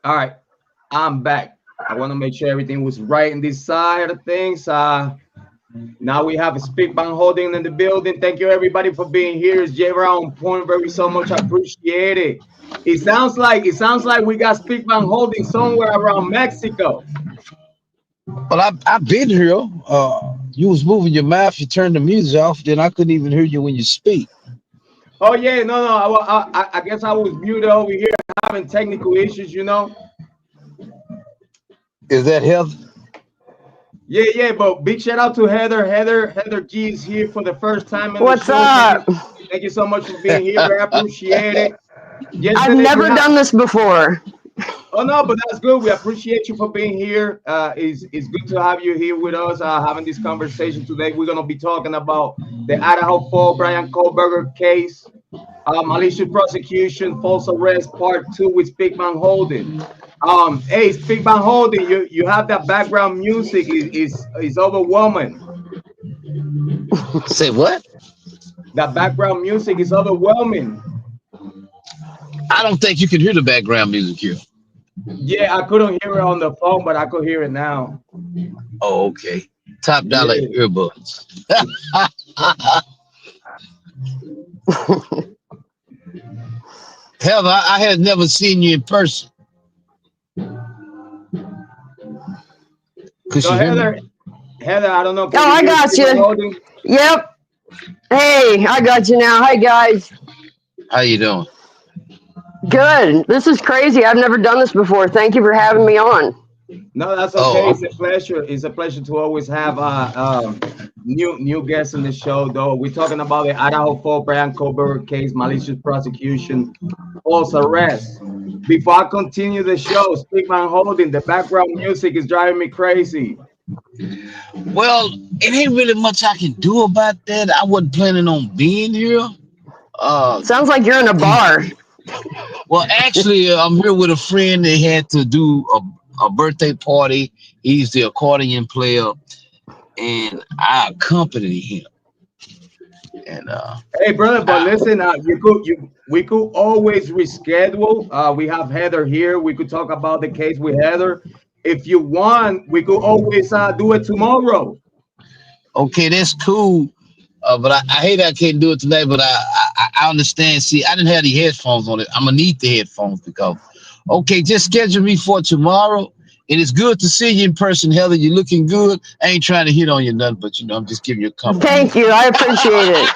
All right, I'm back. I want to make sure everything was right in this side of things. Now we have a Speak Bank Holding in the building. Thank you everybody for being here. It's Jrod on point. Very so much. I appreciate it. It sounds like we got Speak Bank Holding somewhere around Mexico. Well, I've been here. You was moving your mouth. You turned the music off. Then I couldn't even hear you when you speak. Oh yeah, no. I guess I was muted over here having technical issues. Is that health? Yeah. But big shout out to Heather. Heather G is here for the first time in the What's show. up? Thank you so much for being here. I appreciate it. I've never done this before. Oh no, but that's good. We appreciate you for being here. It's good to have you here with us, having this conversation today. We're gonna be talking about the Idaho 4 Bryan Kohberger case, malicious prosecution, false arrest, part 2 with Speak Bank Holding. Hey, Speak Bank Holding, you have that background music is overwhelming. Say what? That background music is overwhelming. I don't think you can hear the background music here. Yeah, I couldn't hear it on the phone, but I could hear it now. Oh, okay. Top dollar earbuds. Hell, I had never seen you in person. Could So you hear me? Heather, I don't know. Oh, I got you. Yep. Hey, I got you now. Hi, guys. How you doing? Good. This is crazy. I've never done this before. Thank you for having me on. No, that's okay. It's a pleasure. It's a pleasure to always have new guests in the show. Though we're talking about the Idaho 4 Bryan Kohberger case, malicious prosecution, false arrest. Before I continue the show, Speak Bank Holding. The background music is driving me crazy. Well, it ain't really much I can do about that. I wasn't planning on being here. Sounds like you're in a bar. Well, actually, I'm here with a friend. They had to do a birthday party. He's the accordion player, and I accompanied him. And hey, brother, but listen, we could always reschedule. We have Heather here. We could talk about the case with Heather. If you want, we could always do it tomorrow. Okay, that's cool. But I hate I can't do it tonight. But I understand. See, I didn't have the headphones on it. I'm gonna need the headphones because. Okay, just schedule me for tomorrow. And it's good to see you in person, Heather. You're looking good. I ain't trying to hit on you nothing, but I'm just giving you a compliment. Thank you. I appreciate it.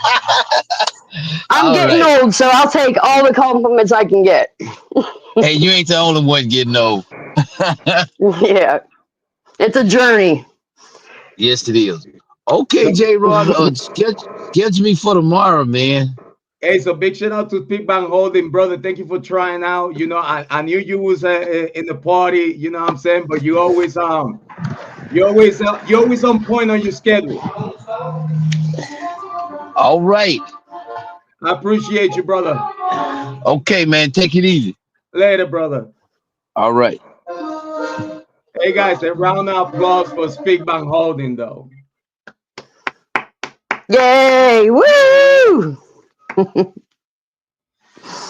I'm getting old, so I'll take all the compliments I can get. Hey, you ain't the only one getting old. Yeah. It's a journey. Yes, it is. Okay, Jrod, schedule me for tomorrow, man. Hey, so big shout out to Speak Bank Holding, brother. Thank you for trying out. I knew you was in the party. You know what I'm saying? But you always on point on your schedule. All right. I appreciate you, brother. Okay, man. Take it easy. Later, brother. All right. Hey guys, a round of applause for Speak Bank Holding, though. Yay! Woo!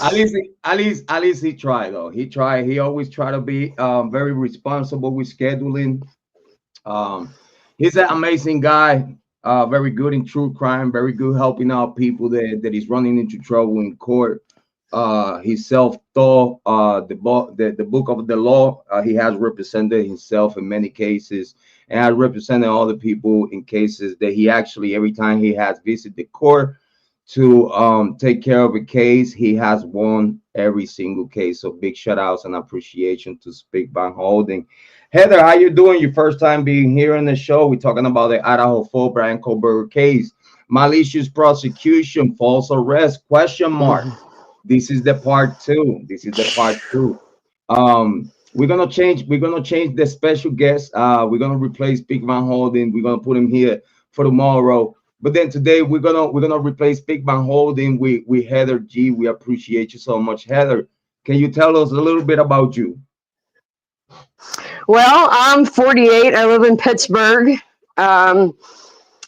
At least he tried though. He always try to be very responsible with scheduling. He's an amazing guy. Very good in true crime. Very good helping out people that is running into trouble in court. He self-taught the book of the law. He has represented himself in many cases and has represented all the people in cases that he actually every time he has visited the court to take care of a case, he has won every single case. So big shout outs and appreciation to Speak Bank Holding. Heather, how you doing? Your first time being here on the show. We're talking about the Idaho 4 Bryan Kohberger case, malicious prosecution, false arrest, question mark. This is the part 2. We're gonna change the special guest. We're gonna replace Speak Bank Holding. We're gonna put him here for tomorrow. But then today we're gonna replace Speak Bank Holding with Heather G. We appreciate you so much. Heather, can you tell us a little bit about you? Well, I'm 48. I live in Pittsburgh. I've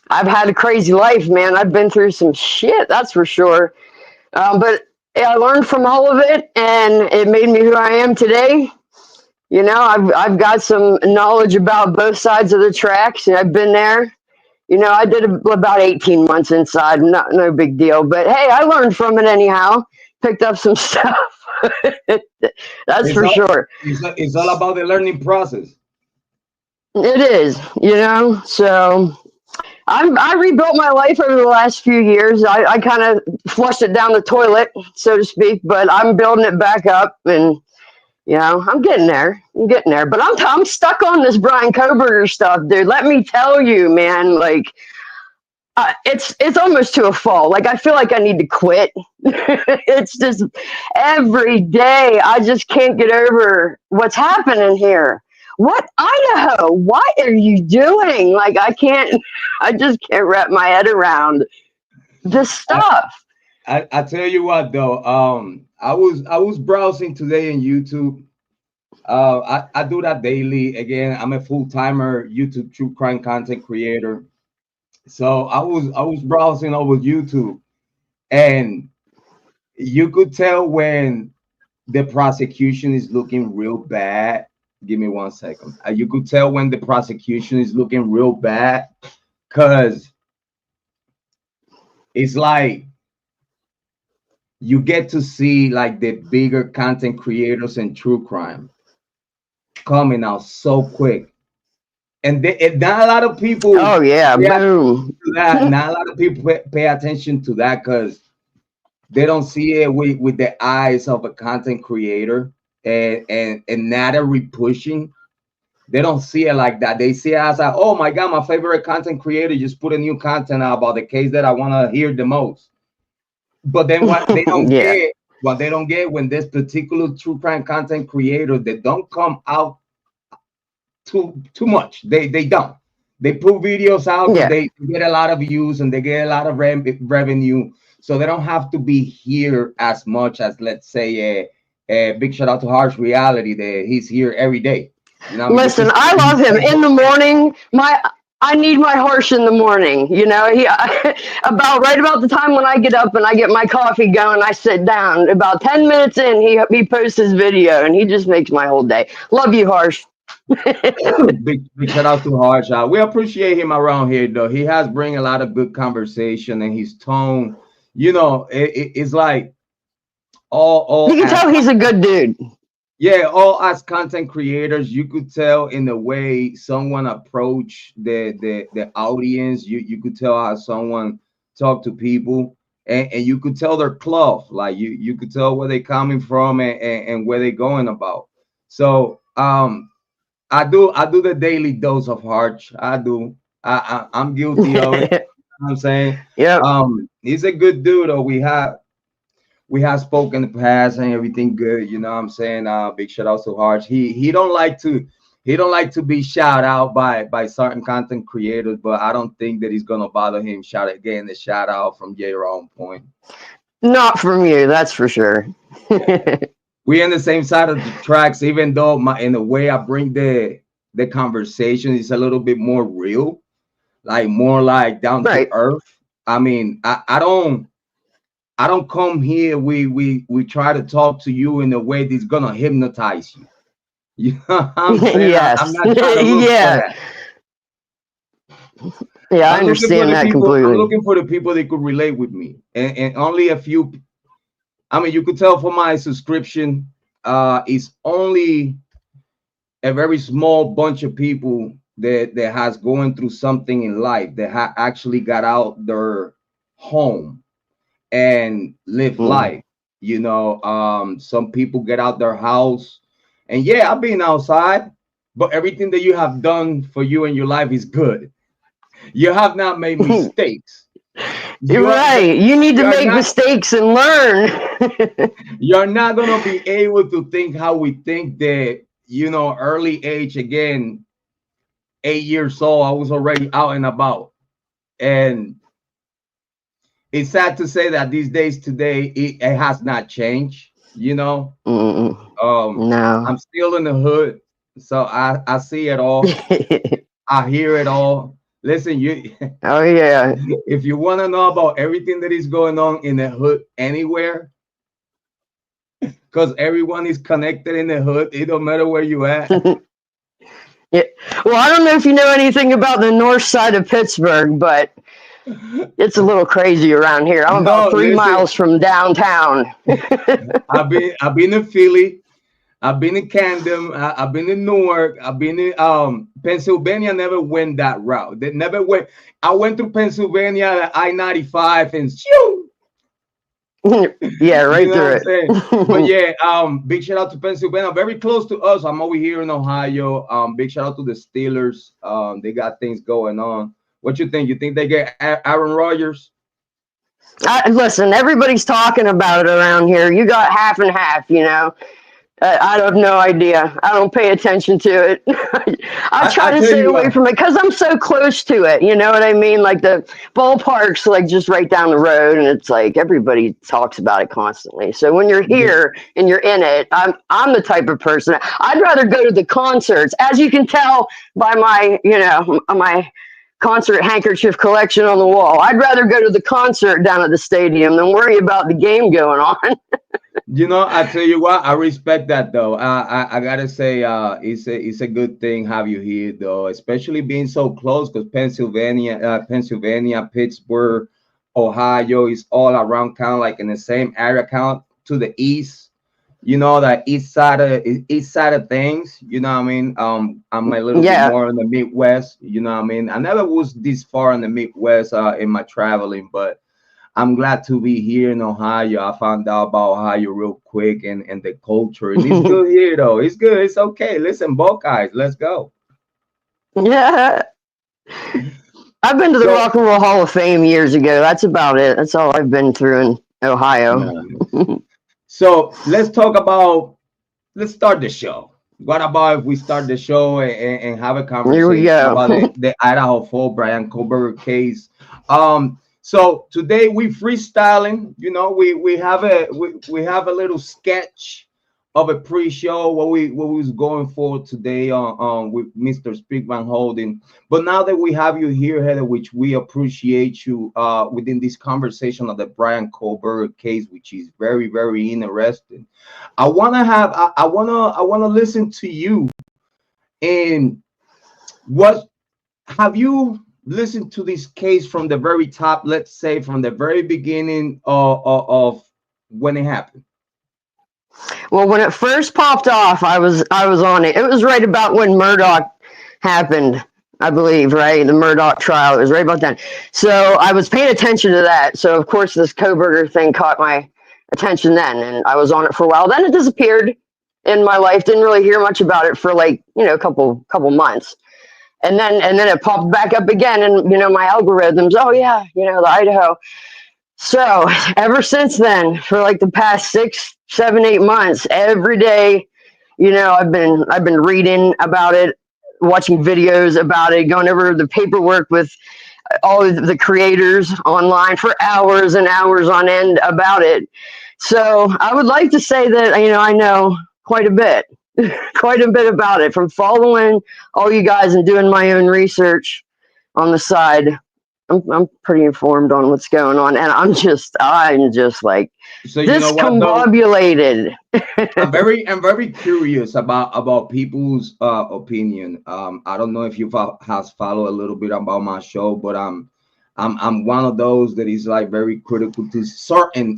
had a crazy life, man. I've been through some shit, that's for sure. But I learned from all of it, and it made me who I am today. You know, I've got some knowledge about both sides of the tracks, and I've been there. You know, I did about 18 months inside, no big deal. But hey, I learned from it anyhow. Picked up some stuff. That's It's for all sure. it's all about the learning process. It is, you know. So I rebuilt my life over the last few years. I kind of flushed it down the toilet, so to speak, but I'm building it back up, and you know, I'm getting there. I'm getting there. But I'm stuck on this Bryan Kohberger stuff, dude. Let me tell you, man. Like, it's almost to a fault. Like, I feel like I need to quit. It's just every day I just can't get over what's happening here. What, Idaho? What are you doing? Like, I just can't wrap my head around this I, stuff. I tell you what though, I was browsing today in YouTube. I do that daily. Again, I'm a full-timer YouTube true crime content creator. So I was browsing over YouTube, and you could tell when the prosecution is looking real bad. Give me 1 second. You could tell when the prosecution is looking real bad, because it's like you get to see like the bigger content creators in true crime coming out so quick, and not a lot of people Oh yeah, pay attention boom. to that. Not a lot of people pay attention to that because they don't see it with the eyes of a content creator, and not a pushing. They don't see it like that. They see it as like, oh my god, my favorite content creator just put a new content out about the case that I want to hear the most. But then Yeah. what they don't get when this particular true crime content creator, they don't come out too much. They don't. They put videos out because Yeah. they get a lot of views and they get a lot of revenue, so they don't have to be here as much as, let's say, a big shout out to Harsh Reality that he's here every day. You know, you can Listen, see I that love he's him here. in the morning. I need my horse in the morning. You know, about right about the time when I get up and I get my coffee going, I sit down. About 10 minutes in, he posts his video, and he just makes my whole day. Love you, Harsh. Big shout out to Harsh. We appreciate him around here, though. He has bring a lot of good conversation, and his tone, it's like all You can as tell he's a good dude. yeah, all as content creators, you could tell in the way someone approach the audience. You could tell how someone talk to people, and you could tell their cloth. Like you could tell where they coming from, and where they going about. So I do the daily dose of heart. I do. I'm guilty of it. You know what I'm saying, Yep. he's a good dude. Or we have spoken in the past and everything good. You know what I'm saying? Big shout out to Harsh. He don't like to be shout out by certain content creators, but I don't think that he's gonna bother him getting the shout out from your own point. Not from you, that's for sure. Yeah. We on the same side of the tracks, even though in the way I bring the conversation is a little bit more real, like more like down to Right. earth. I mean, I don't come here. We try to talk to you in a way that's gonna hypnotize you. You know what I'm saying? I'm Yes. not trying to look for Yeah. that. Yeah, I I'm looking for understand the that people. I'm completely. looking for the people that could relate with me, and only a few. I mean, you could tell from my subscription, it's only a very small bunch of people that has going through something in life that actually got out their home and live Mm. life. Some people get out their house, and yeah, I've been outside, but everything that you have done for you in your life is good. You have not made mistakes. You're You are right. You need to you're make not mistakes and learn. you're not gonna be able to think how we think that, early age. Again, 8 years old, I was already out and about. And it's sad to say that these days today it has not changed. Mm, Um, no. I'm still in the hood, so I see it all. I hear it all. Listen, you Oh yeah. if you want to know about everything that is going on in the hood anywhere, because everyone is connected in the hood. It don't matter where you at. Yeah. Well, I don't know if you know anything about the north side of Pittsburgh, but it's a little crazy around here. I'm about No, 3 miles listen. from downtown. I've been in Philly. I've been in Camden. I've been in Newark. I've been in Pennsylvania. Never went that route. They never went. I went through Pennsylvania, I-95, and shoo, Yeah, you right know what through I'm saying? But it. yeah, big shout out to Pennsylvania. Very close to us. I'm over here in Ohio. Big shout out to the Steelers. They got things going on. What you think? You think they get Aaron Rodgers? Listen, everybody's talking about it around here. You got half and half, you know. I have no idea. I don't pay attention to it. I try I to tell stay you away what. from it because I'm so close to it. You know what I mean? Like the ballpark's like just right down the road, and it's like everybody talks about it constantly. So when you're Yeah. here and you're in it, I'm the type of person. I'd rather go to the concerts, as you can tell by my my concert handkerchief collection on the wall. I'd rather go to the concert down at the stadium than worry about the game going on. I tell you what, I respect that though. I gotta say, it's a good thing have you here though, especially being so close because Pennsylvania, Pittsburgh, Ohio is all around, kind of like in the same area, count to the east. The east side of things. You know what I mean? I'm a little bit Yeah. more in the Midwest. You know what I mean? I never was this far in the Midwest in my traveling, but I'm glad to be here in Ohio. I found out about Ohio real quick and the culture, and it's good here though. It's good. It's okay. Listen, Buckeyes, let's go. Yeah. I've been to the So, Rock and Roll Hall of Fame years ago. That's about it. That's all I've been through in Ohio. nice. So let's start the show. What about if we start the show and have a Here we conversation go. about the Idaho Fall Bryan Kohberger case? So today we freestyling. We have a little sketch of a pre-show what we was going for today with Mr. Speakman Holding. But now that we have you here, Heather, which we appreciate you within this conversation of the Bryan Kohberger case, which is very, very interesting. I wanna listen to you. And what have you listened to this case from the very top? Let's say from the very beginning of when it happened. Well, when it first popped off, I was on it. It was right about when Murdoch happened, I believe, right? The Murdoch trial. It was right about then. So I was paying attention to that. So of course this Kohberger thing caught my attention then, and I was on it for a while. Then it disappeared in my life. Didn't really hear much about it for like a couple months. And then it popped back up again, and my algorithms. Oh yeah, the Idaho. So ever since then, for like the past 6, 7, 8 months, every day, I've been reading about it, watching videos about it, going over the paperwork with all of the creators online for hours and hours on end about it. So I would like to say that I know quite a bit, quite a bit about it from following all you guys and doing my own research on the side. I'm pretty informed on what's going on, and I'm just like So you know what though? discombobulated. I'm very curious about people's opinion. I don't know if you has followed a little bit about my show, but I'm one of those that is like very critical to certain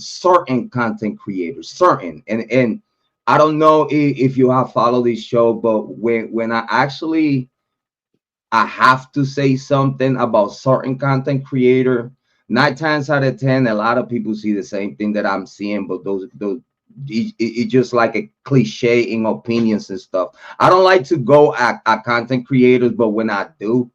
content creators, certain and I don't know if you have followed this show, but when I have to say something about certain content creator. 9 times out of 10, a lot of people see the same thing that I'm seeing, but those it's just like a cliche in opinions and stuff. I don't like to go at content creators, but when I do,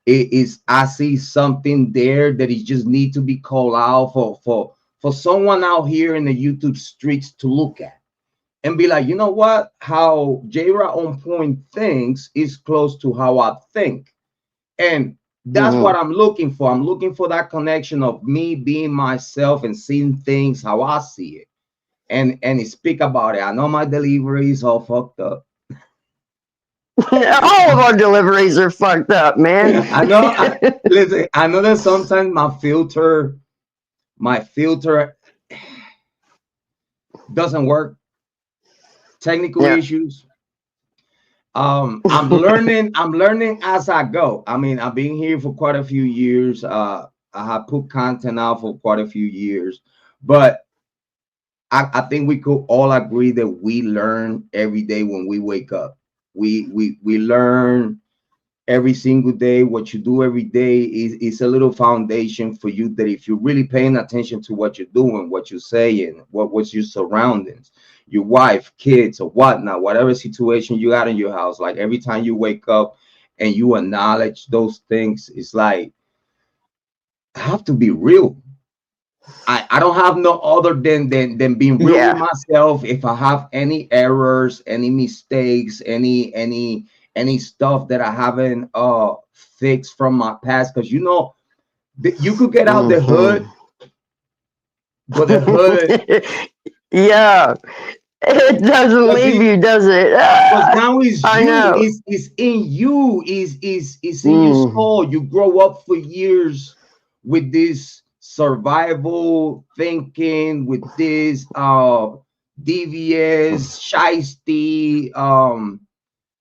it is I see something there that it just need to be called out for someone out here in the YouTube streets to look at and be like, you know what? How Jrod on point thinks is close to how I think. And that's Hmm. what I'm looking for. I'm looking for that connection of me being myself and seeing things how I see it. And speak about it. I know my delivery is all fucked up. All of our deliveries are fucked up, man. I know. Listen, I know that sometimes my filter doesn't work. technical Yeah. issues. I'm learning as I go. I mean, I've been here for quite a few years. I have put content out for quite a few years, but I think we could all agree that we learn every day when we wake up. We learn every single day. What you do every day is a little foundation for you, that if you're really paying attention to what you're doing, what you're saying, what's your surroundings, your wife, kids, or whatnot, whatever situation you got in your house, like every time you wake up and you acknowledge those things, it's like, I have to be real. I don't have no other than being real with Yeah. myself. If I have any errors, any mistakes, any stuff that I haven't fixed from my past, because you know, you could get out the Hmm. hood, but the hood, Yeah. It doesn't because leave it, you, does it? because Ah, now it's I you, know. is in you, is in your Mm. soul. You grow up for years with this survival thinking, with this devious shisty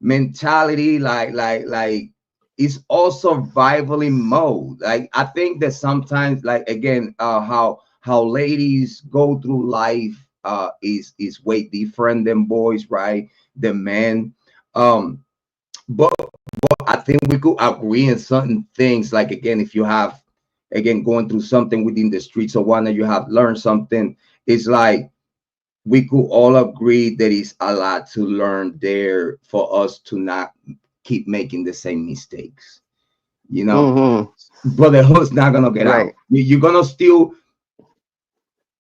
mentality, like it's all survival in mode. Like, I think that sometimes, like, again, how ladies go through life is way different than boys, right? Than men. um but I think we could agree in certain things, like, again, if you have, again, going through something within the streets, or one that you have learned something, it's like we could all agree that it's a lot to learn there for us to not keep making the same mistakes, you know. Hmm. Brotherhood's not gonna get Right. out. You're gonna still,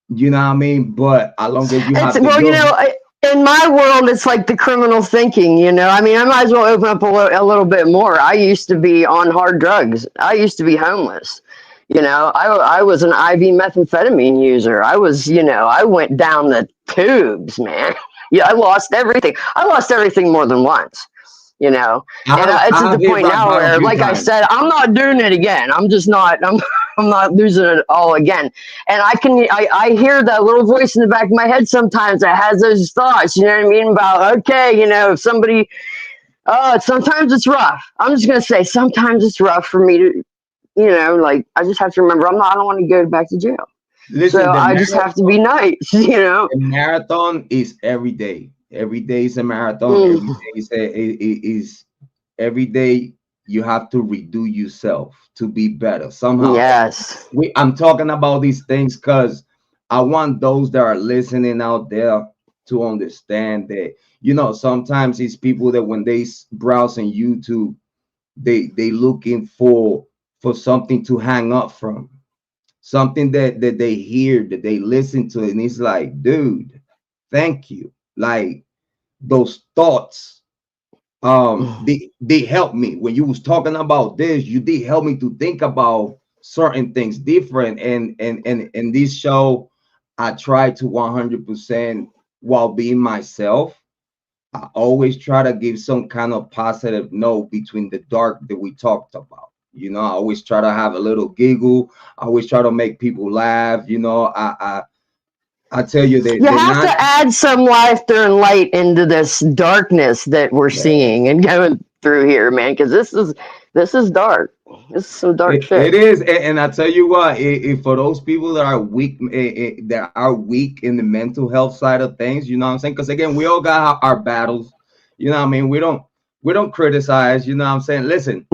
you know what I mean, but as long as you It's have the well, good. in my world, it's like the criminal thinking. I mean, I might as well open up a little bit more. I used to be on hard drugs. I used to be homeless. I was an IV methamphetamine user. I went down the tubes, man. Yeah, I lost everything. I lost everything more than once. And it's I at the have hit point rock now bottom a where, few like I times. said, I'm not doing it again. I'm just not. I'm not losing it all again. And I hear that little voice in the back of my head sometimes that has those thoughts. You know what I mean? About, okay, if somebody, sometimes it's rough. I'm just gonna say sometimes it's rough for me to, like, I just have to remember I don't want to go back to jail. Listen, So I just have to be nice. the marathon is every day. Every day is a marathon. Every Mm, day is every day. You have to redo yourself to be better somehow. yes. I'm talking about these things because I want those that are listening out there to understand that, sometimes it's people that when they browsing YouTube, they looking for something to hang up from, something that they hear, that they listen to, and it's like, dude, thank you. Like, those thoughts, they help me. When you was talking about this, you did help me to think about certain things different. And this show, I try to 100%, while being myself, I always try to give some kind of positive note between the dark that we talked about. I always try to have a little giggle. I always try to make people laugh. I tell you, You they're have not. to add some laughter and light into this darkness that we're seeing and going through here, man, because this is dark. This is some dark It shit. is, and I tell you what, for those people that are weak, that are weak in the mental health side of things, you know what I'm saying? Because again, we all got our battles. You know what I mean? We don't criticize. You know what I'm saying? Listen,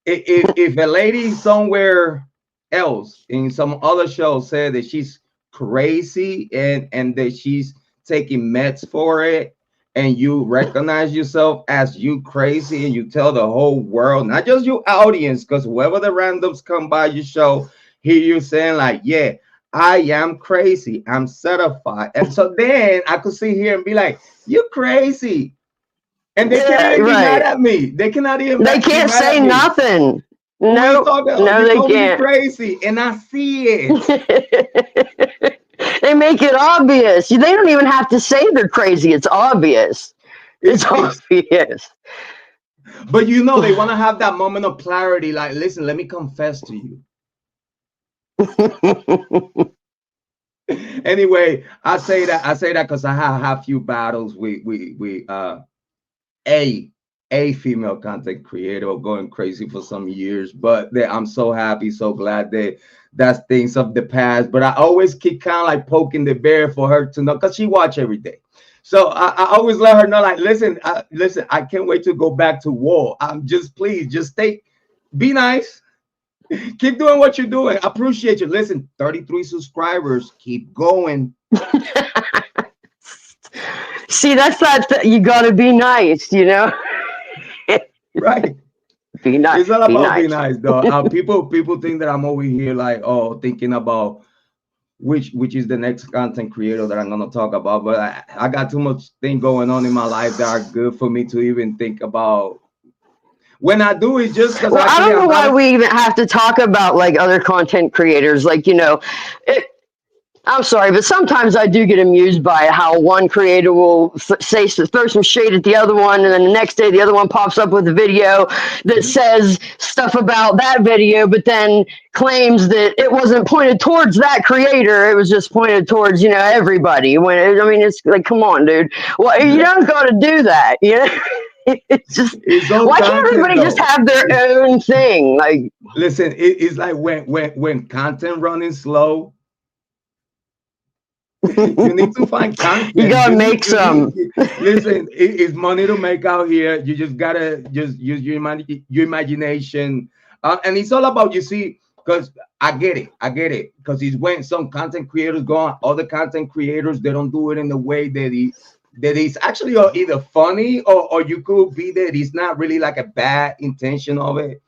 if a lady somewhere else in some other show said that she's crazy, and that she's taking meds for it, and you recognize yourself as you crazy, and you tell the whole world, not just your audience, because whoever the randoms come by your show, hear you saying like, yeah, I am crazy, I'm certified. And so then I could sit here and be like, you crazy. And they can't Yeah, even be mad right. at me. They cannot even They be can't mad at say me. nothing. Who you No, talking? Oh, no, you they told me you can't. crazy, and I see it. They make it obvious. They don't even have to say they're crazy. It's obvious. It's It's obvious. but they want to have that moment of clarity. Like, listen, let me confess to you. Anyway, I say that because I have few battles with a female content creator going crazy for some years, but I'm so happy, so glad that that's things of the past. But I always keep kind of like poking the bear for her to know, because she watch every day. So I always let her know, like, listen, I can't wait to go back to war. I'm just, please, just be nice, keep doing what you're doing. I appreciate you. Listen, 33 subscribers, keep going. See, that's not, you got to be nice, you know? Right. Be nice. It's all about being nice. nice, though. People think that I'm over here like, oh, thinking about which is the next content creator that I'm gonna talk about. But I got too much thing going on in my life that are good for me to even think about. When I do it, just because Well, I actually don't know I'm why having. we even have to talk about like other content creators. Like, you know, I'm sorry, but sometimes I do get amused by how one creator will throw some shade at the other one, and then the next day the other one pops up with a video that says stuff about that video, but then claims that it wasn't pointed towards that creator; it was just pointed towards, you know, everybody. I mean, it's like, come on, dude. Well, you don't got to do that, you know. It's just, It's all why can't content, everybody just though. have their own thing? Like, Listen, it's like when content running slow, you need to find you content. gotta make some. Listen, it's money to make out here. You just gotta just use your imagination, and it's all about, you see, because I get it, because it's when some content creators go on other content creators, they don't do it in the way that is actually either funny, or you could be that it's not really like a bad intention of it.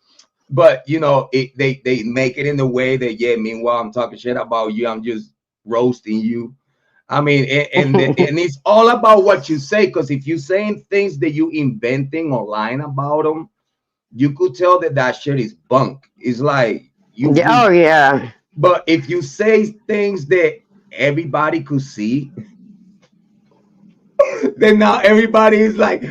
But you know, they make it in the way that, yeah, meanwhile I'm talking shit about you, I'm just roasting you. I mean, and it's all about what you say, because if you saying things that you inventing or lying about them, you could tell that that shit is bunk. It's like Yeah, oh yeah. but if you say things that everybody could see, then now everybody is like,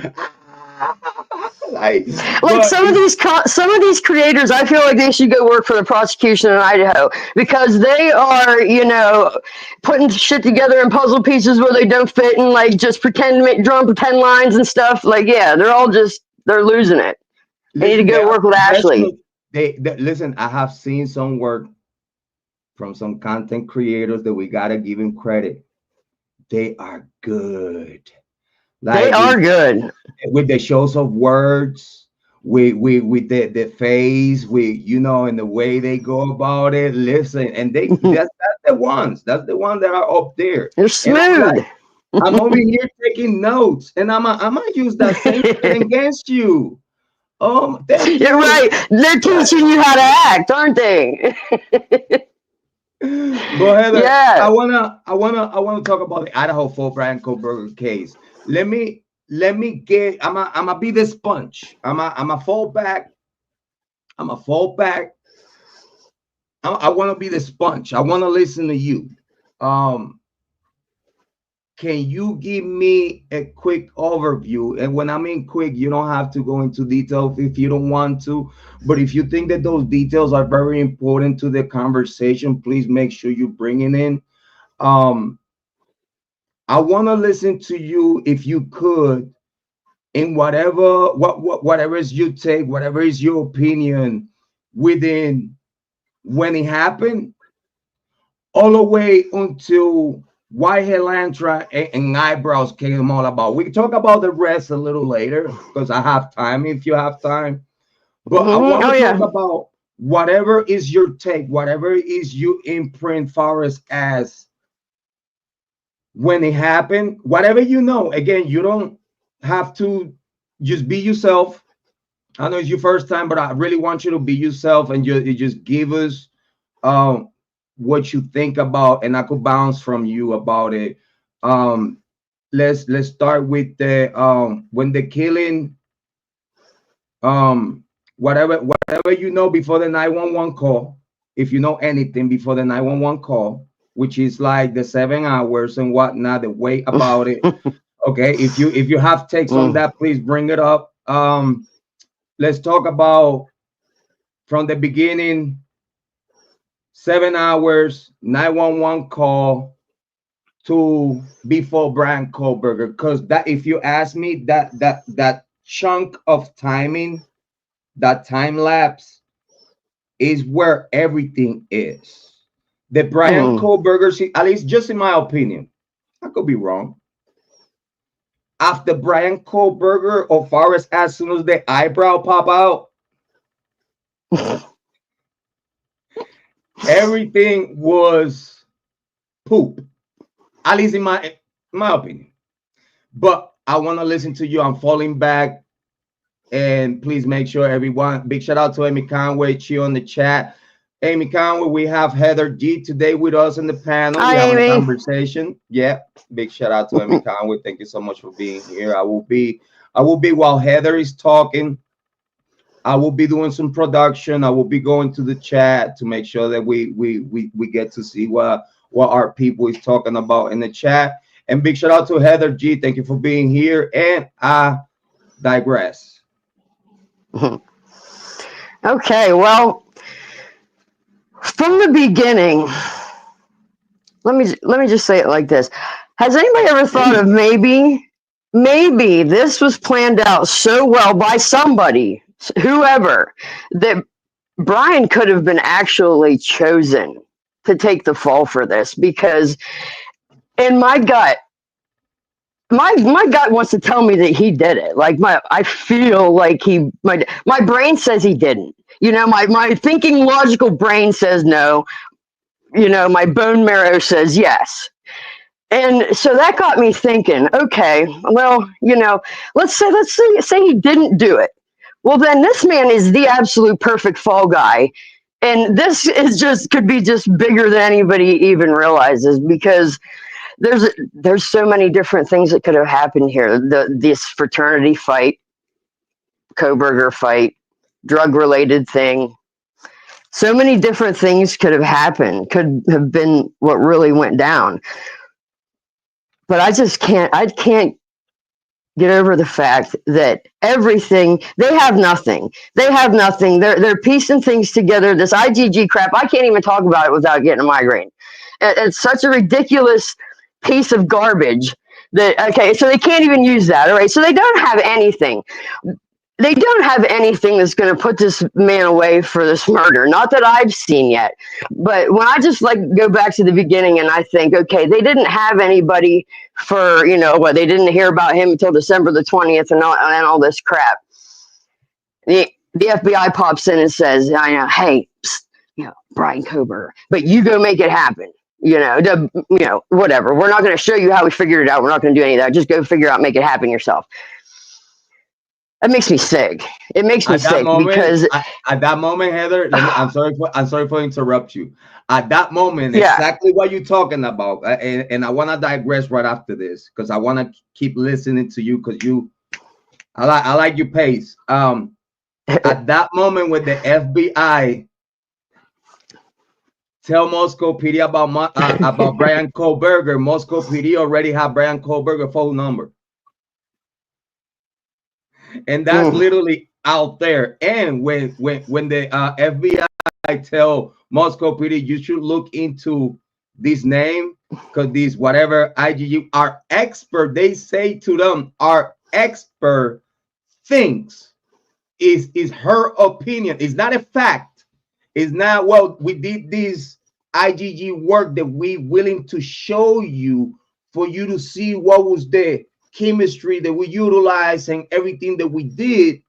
like, Like but some of these creators, I feel like they should go work for the prosecution in Idaho, because they are, you know, putting shit together in puzzle pieces where they don't fit, and like just drawing pretend lines and stuff. Like, yeah, they're losing it. They need to listen, they go are work with professionals. Ashley. They listen. I have seen some work from some content creators that we gotta give him credit. They are good. They Like are good. with the shows of words, with the face, with, you know, and the way they go about it. Listen, and that's the ones that are up there. They're And I'm smooth. like, I'm over here taking notes, and I'm gonna use that same shit against you. Thank You're you. right. They're teaching you how to act, aren't they? But Heather, Yeah. I wanna talk about the Idaho for Bryan Kohberger case. Let me get. I'm a be the sponge. I'm a fall back. I'm a fall back. I want to be the sponge. I want to listen to you. Um, can you give me a quick overview? And when I mean quick, you don't have to go into detail if you don't want to. But if you think that those details are very important to the conversation, please make sure you bring it in. Um, I want to listen to you, if you could, in whatever is you take, whatever is your opinion within when it happened, all the way until Whitehead Lantra and eyebrows came all about. We can talk about the rest a little later because I have time if you have time. But I want Oh to talk yeah. about whatever is your take, whatever is you imprint Forrest as when it happened, whatever you know. Again, you don't have to, just be yourself. I know it's your first time, but I really want you to be yourself, and you just give us um what you think about, and I could bounce from you about it. Um let's start with the when the killing, um whatever you know before the 911 call, if you know anything before the 911 call, which is like the 7 hours and whatnot, the way about it. Okay, if you have takes on Mm. that, please bring it up. Let's talk about from the beginning, 7 hours, 911 call, to before Bryan Kohberger, because that, if you ask me, that chunk of timing, that time lapse is where everything is. The Bryan Mm. Kohberger, at least just in my opinion, I could be wrong. After Bryan Kohberger, or far as soon as the eyebrow pop out, everything was poop. At least in my opinion. But I want to listen to you. I'm falling back. And please make sure everyone, big shout out to Amy Conway, she on the chat. Amy Conway, we have Heather G today with us in the panel. Hi, We're having a Amy. conversation. Yeah, big shout out to Amy Conway. Thank you so much for being here. I will be while Heather is talking. I will be doing some production. I will be going to the chat to make sure that we get to see what our people is talking about in the chat. And big shout out to Heather G. Thank you for being here. And I digress. Okay, well, from the beginning, let me just say it like this. Has anybody ever thought of maybe this was planned out so well by somebody, whoever, that Bryan could have been actually chosen to take the fall for this? Because in my gut, my gut wants to tell me that he did it. Like I feel like my brain says he didn't. You know, my thinking logical brain says no. You know, my bone marrow says yes. And so that got me thinking, okay, well, you know, let's say he didn't do it. Well, then this man is the absolute perfect fall guy. And this is could be just bigger than anybody even realizes, because there's so many different things that could have happened here. This fraternity fight, Kohberger fight, drug related thing. So many different things could have happened, could have been what really went down. But I can't get over the fact that everything, they have nothing. They're piecing things together. This IgG crap, I can't even talk about it without getting a migraine. It's such a ridiculous piece of garbage that, okay, so they can't even use that. All right, so they don't have anything. They don't have anything that's going to put this man away for this murder. Not that I've seen yet. But when I just go back to the beginning and I think, okay, they didn't have anybody for, you know, they didn't hear about him until December the 20th and all this crap. The FBI pops in and says, I know, hey, psst, you know, Bryan Kohberger, but you go make it happen. You know, whatever. We're not going to show you how we figured it out. We're not going to do any of that. Just go figure out, make it happen yourself. That makes me sick. It makes me sick because at that moment, Heather, I'm sorry for interrupt you. At that moment, exactly what you're talking about, and I want to digress right after this because I want to keep listening to you because I like your pace. At that moment, when the FBI tell Moscow PD about Bryan Kohberger, Moscow PD already have Bryan Kohberger phone number. And that's literally out there. And when the FBI tell Moscow PD, you should look into this name because these whatever IGU are expert, they say to them, are expert things is her opinion. It's not a fact. It's not, well, we did this IgG work that we willing to show you for you to see what was the chemistry that we utilized and everything that we did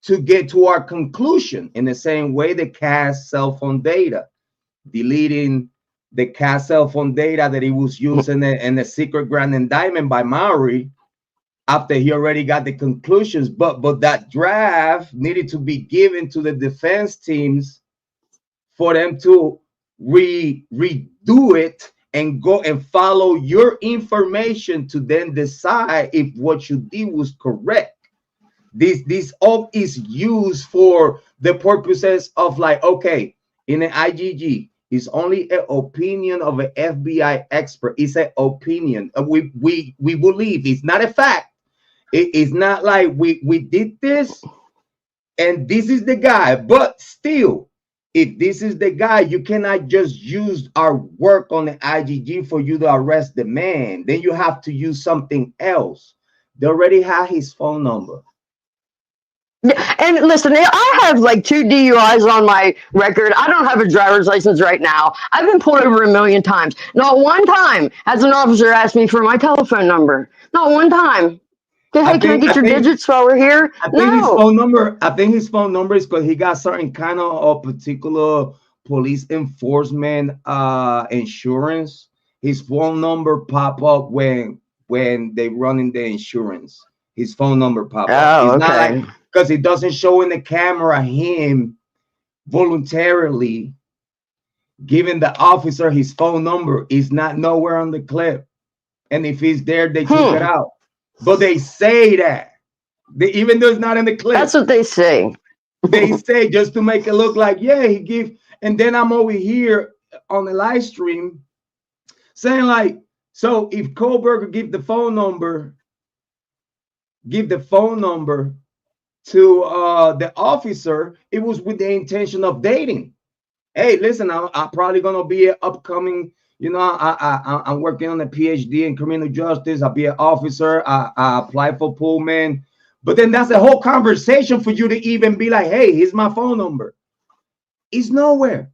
to get to our conclusion. In the same way, the Cass cell phone data, deleting the Cass cell phone data that he was using in the secret grand indictment by Maury after he already got the conclusions. But that draft needed to be given to the defense teams for them to redo it and go and follow your information to then decide if what you did was correct. This all is used for the purposes of okay, in an IgG, it's only an opinion of an FBI expert. It's an opinion. We believe it's not a fact. It's not like we did this and this is the guy, but still, if this is the guy, you cannot just use our work on the IGG for you to arrest the man. Then you have to use something else. They already have his phone number. Yeah, and listen, I have like 2 DUIs on my record. I don't have a driver's license right now. I've been pulled over a million times. Not one time has an officer asked me for my telephone number. Not one time. Okay, hey, can I get your digits while we're here? I think his phone number. I think his phone number is because he got certain kind of a particular police enforcement insurance. His phone number pop up when they running the insurance. His phone number pop up. Oh, It's not okay. like because it doesn't show in the camera him voluntarily giving the officer his phone number. Is not nowhere on the clip, and if he's there, they took it out. But they say that. Even though it's not in the clip. That's what they say. They say just to make it look like, yeah, he give. And then I'm over here on the live stream saying like, so if Kohberger give the phone number to the officer, it was with the intention of dating. Hey, listen, I'm probably gonna be an upcoming, I'm working on a PhD in criminal justice. I'll be an officer. I apply for Pullman. But then that's a whole conversation for you to even be like, hey, here's my phone number. It's nowhere.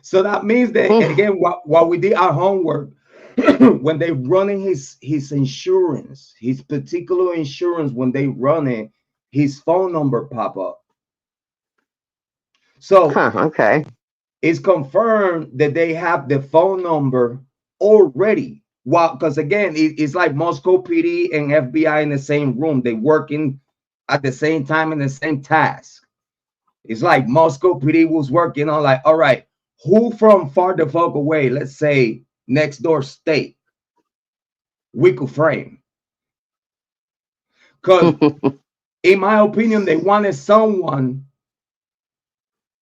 So that means that, again, while we did our homework, when they running his insurance, his particular insurance, when they run it, his phone number pop up. So okay. It's confirmed that they have the phone number already. Well, because again, it's like Moscow PD and FBI in the same room. They working at the same time in the same task. It's like Moscow PD was working on like, all right, who from far the fuck away, let's say next door state, we could frame. Because in my opinion, they wanted someone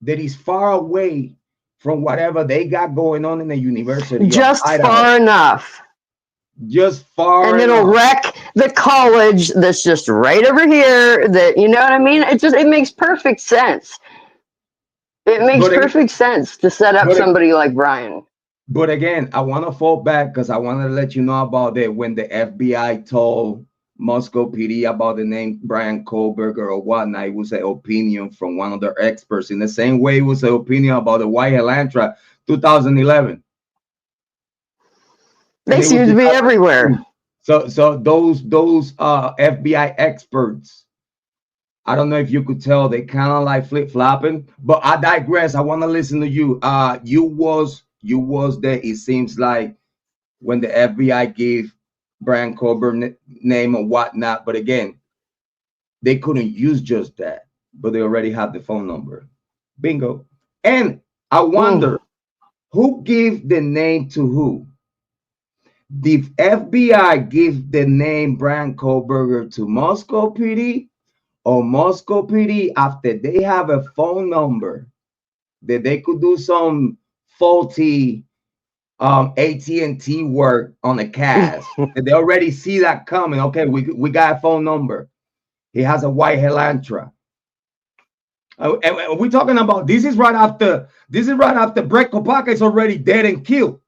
that is far away from whatever they got going on in the university. Just far enough. Just far and enough. It'll wreck the college that's just right over here. That, you know what I mean? It makes perfect sense. It makes perfect sense to set up somebody like Bryan. But again, I want to fall back because I want to let you know about it when the FBI told Moscow PD about the name Bryan Kohberger or whatnot. It was an opinion from one of their experts. In the same way, it was an opinion about the White Elantra 2011. They seem to be everywhere. So those FBI experts, I don't know if you could tell, they kind of like flip-flopping. But I digress. I want to listen to you. You was there. It seems like when the FBI gave Bryan Kohberger name or whatnot, but again, they couldn't use just that, but they already had the phone number. Bingo. And I wonder who gave the name to who. The FBI give the name Bryan Kohberger to Moscow PD, or Moscow PD, after they have a phone number that they could do some faulty AT&T work on a cast. They already see that coming. Okay, we got a phone number. He has a white Elantra. And we're talking about this is right after Brett Kopaka is already dead and killed.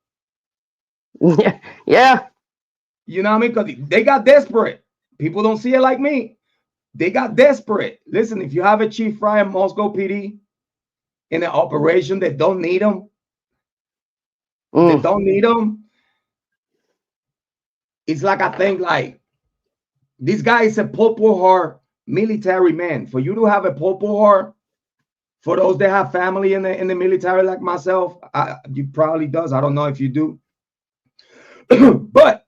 Yeah. You know what I mean? Because they got desperate. People don't see it like me. They got desperate. Listen, if you have a Chief Fry in Moscow PD in an operation that don't need them, it's like, I think like this guy is a Purple Heart military man. For you to have a Purple Heart, for those that have family in the military like myself, you probably does. I don't know if you do. But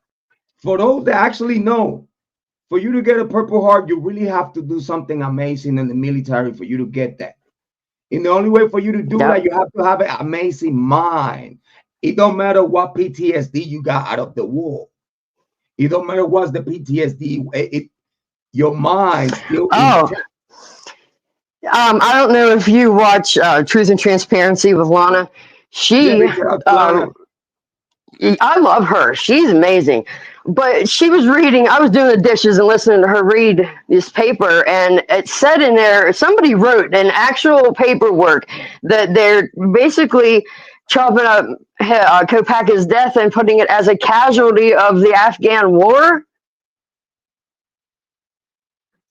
for those that actually know, for you to get a Purple Heart, you really have to do something amazing in the military for you to get that. And the only way for you to do that, you have to have an amazing mind. It don't matter what PTSD you got out of the war. It don't matter what's the PTSD. Your mind still. I don't know if you watch Truth and Transparency with Lana. I love her. She's amazing. But she was reading, I was doing the dishes and listening to her read this paper, and it said in there, somebody wrote an actual paperwork that they're basically chopping up Kopacka's death and putting it as a casualty of the Afghan war.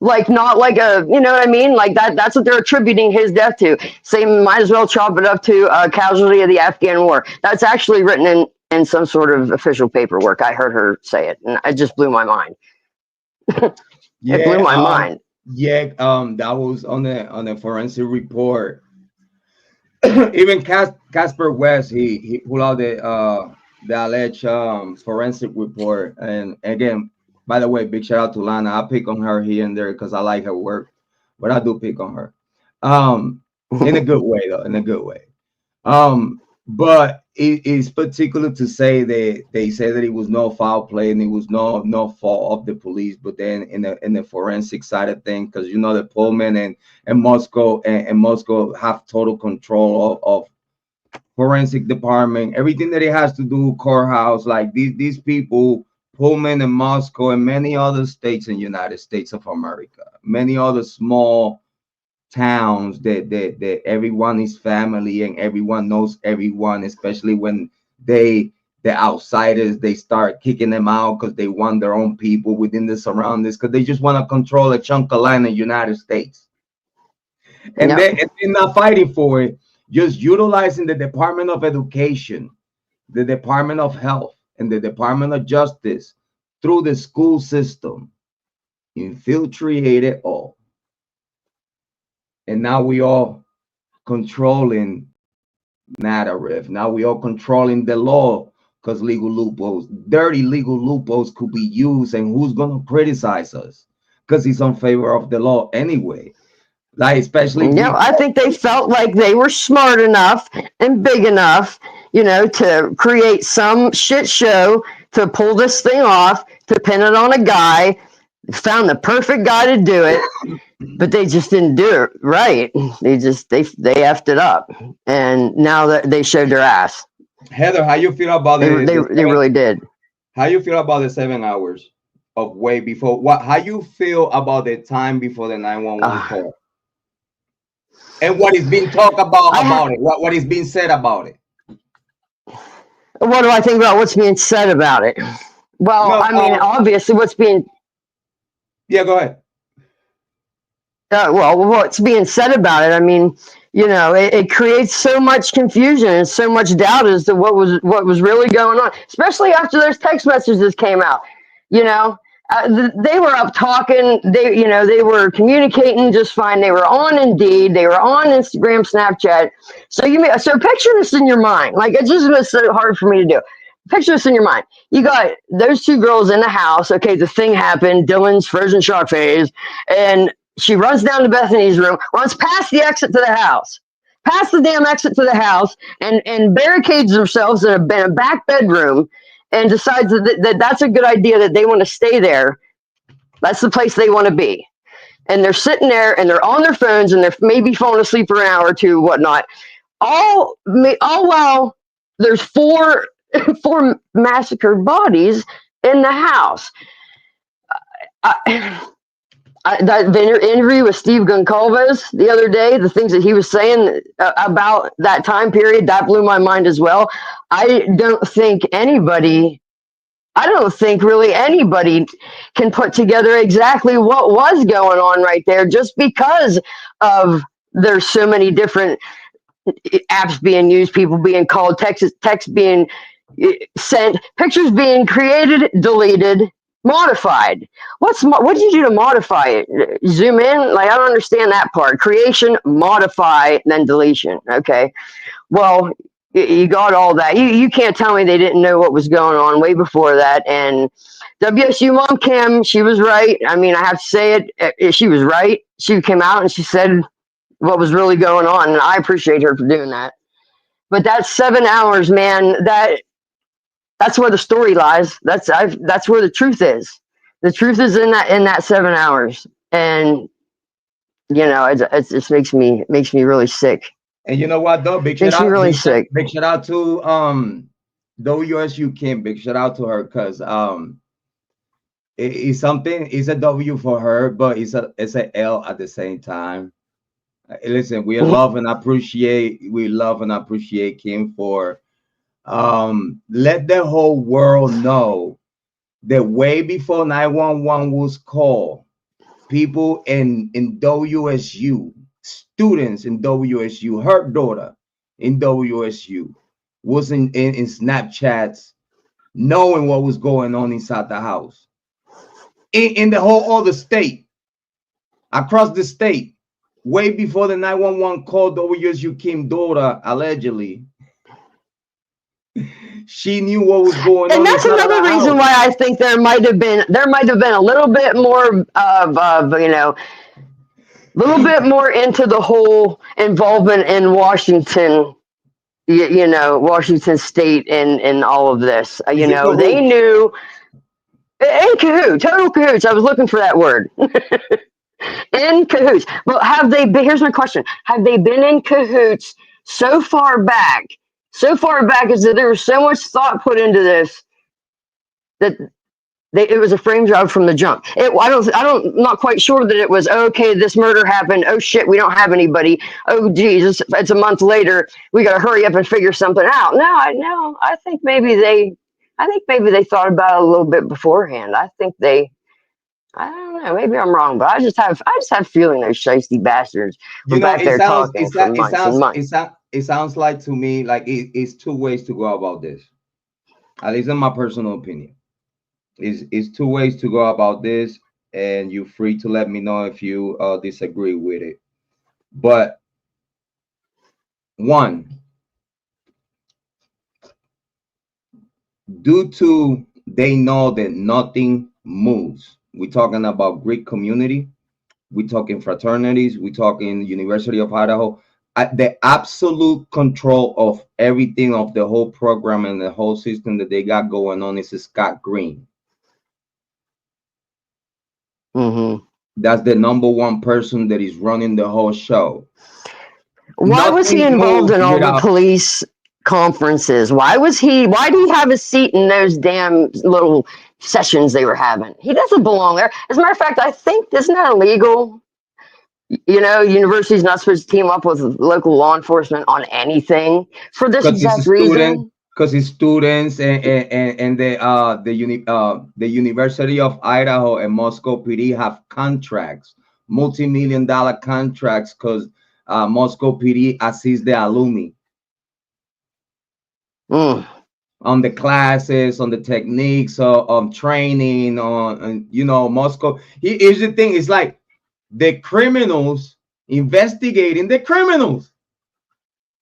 Like, not like a, you know what I mean? Like that's what they're attributing his death to. Same, might as well chop it up to a casualty of the Afghan war. That's actually written in some sort of official paperwork. I heard her say it, and it just blew my mind. It blew my mind. Yeah, that was on the forensic report. Even Casper West, he pulled out the alleged forensic report. And again, by the way, big shout out to Lana. I pick on her here and there because I like her work, but I do pick on her. In a good way though, in a good way. But it's particular to say that they say that it was no foul play and it was no fault of the police. But then in the forensic side of things, because you know that Pullman and Moscow and Moscow have total control of forensic department, everything that it has to do courthouse, like these people, Pullman and Moscow and many other states in the United States of America, many other small towns that everyone is family and everyone knows everyone, especially when the outsiders, they start kicking them out because they want their own people within the surroundings, because they just want to control a chunk of land in the United States. And they're not fighting for it, just utilizing the Department of Education, the Department of Health, and the Department of Justice through the school system, infiltrate it all. And now we all controlling narrative. Now we all controlling the law, because legal loopholes, dirty legal loopholes could be used. And who's going to criticize us? Because he's in favor of the law anyway. Like, especially. Yeah, I think they felt like they were smart enough and big enough, you know, to create some shit show to pull this thing off, to pin it on a guy, found the perfect guy to do it. But they just didn't do it right. They effed it up, and now that they showed their ass. Heather, how you feel about it? They really did. How you feel about the 7 hours of wait before? How you feel about the time before the 911 call? And what is being talked about it? What is being said about it? What do I think about what's being said about it? Well, I mean, obviously, what's being. Yeah, go ahead. Well, what's being said about it, I mean, you know, it creates so much confusion and so much doubt as to what was really going on, especially after those text messages came out. You know, they were up talking. They were communicating just fine. They were on Indeed. They were on Instagram, Snapchat. So picture this in your mind. Like, it just was so hard for me to do. Picture this in your mind. You got those two girls in the house. Okay, the thing happened. Dylan's frozen shock phase, and she runs down to Bethany's room, runs past the exit to the house, past the damn exit to the house, and barricades themselves in a back bedroom, and decides that's a good idea, that they want to stay there. That's the place they want to be. And they're sitting there, and they're on their phones, and they're maybe falling asleep for an hour or two, whatnot. All while there's four massacred bodies in the house. That interview with Steve Goncalves the other day, the things that he was saying about that time period, that blew my mind as well. I don't think really anybody can put together exactly what was going on right there, just because of there's so many different apps being used, people being called, text being sent, pictures being created, deleted, modified. What did you do to modify it? Zoom in? Like, I don't understand that part. Creation, modify, then deletion. Okay. Well, you got all that. You can't tell me they didn't know what was going on way before that. And WSU mom Kim, she was right. I mean, I have to say it. She was right. She came out and she said what was really going on, and I appreciate her for doing that. But that 7 hours, man, that's where the story lies. That's where the truth is. The truth is in that 7 hours, and you know, it just makes me really sick. And you know what, though, big shout out, big shout out to WSU Kim. Big shout out to her, because It's something. It's a W for her, but it's a L at the same time. Listen, we love and appreciate Kim for let the whole world know that way before 911 was called, people in WSU, students in WSU, her daughter in WSU was in Snapchats knowing what was going on inside the house. In the whole other state, across the state, way before the 911 call, WSU Kim daughter allegedly, she knew what was going And on that's inside of another the reason house. why I think there might have been a little bit more of little bit more into the whole involvement in Washington, Washington State and all of this. It's in They cahoots. knew in cahoots, total cahoots. I was looking for that word. In cahoots. Well, have they been? Here's my question: have they been in cahoots so far back? So far back is that there was so much thought put into this that it was a frame job from the jump. Not quite sure that it was okay. This murder happened. Oh shit, we don't have anybody. Oh Jesus, it's a month later. We got to hurry up and figure something out. No. I think maybe they thought about it a little bit beforehand. I don't know. Maybe I'm wrong, but I just have a feeling those shiesty bastards were You know, back there talking for months and months. it sounds like to me like it's two ways to go about this. At least in my personal opinion, is two ways to go about this, and you're free to let me know if you disagree with it. But one, due to they know that nothing moves. We're talking about Greek community. We're talking fraternities. We're talking University of Idaho. The absolute control of everything of the whole program and the whole system that they got going on is Scott Green. Mm-hmm. That's the number one person that is running the whole show. Why was he Nothing involved moves in all the without. police conferences? Why did he have a seat in those damn little sessions they were having? He doesn't belong there. As a matter of fact, I think isn't that illegal? University's not supposed to team up with local law enforcement on anything for this Because it's exact students, reason. because it's students and the University of Idaho and Moscow PD have contracts, multi-million-dollar contracts, because Moscow PD assists the alumni Mm. on the classes, on the techniques, training, on Moscow. Here's the thing: it's like the criminals investigating the criminals.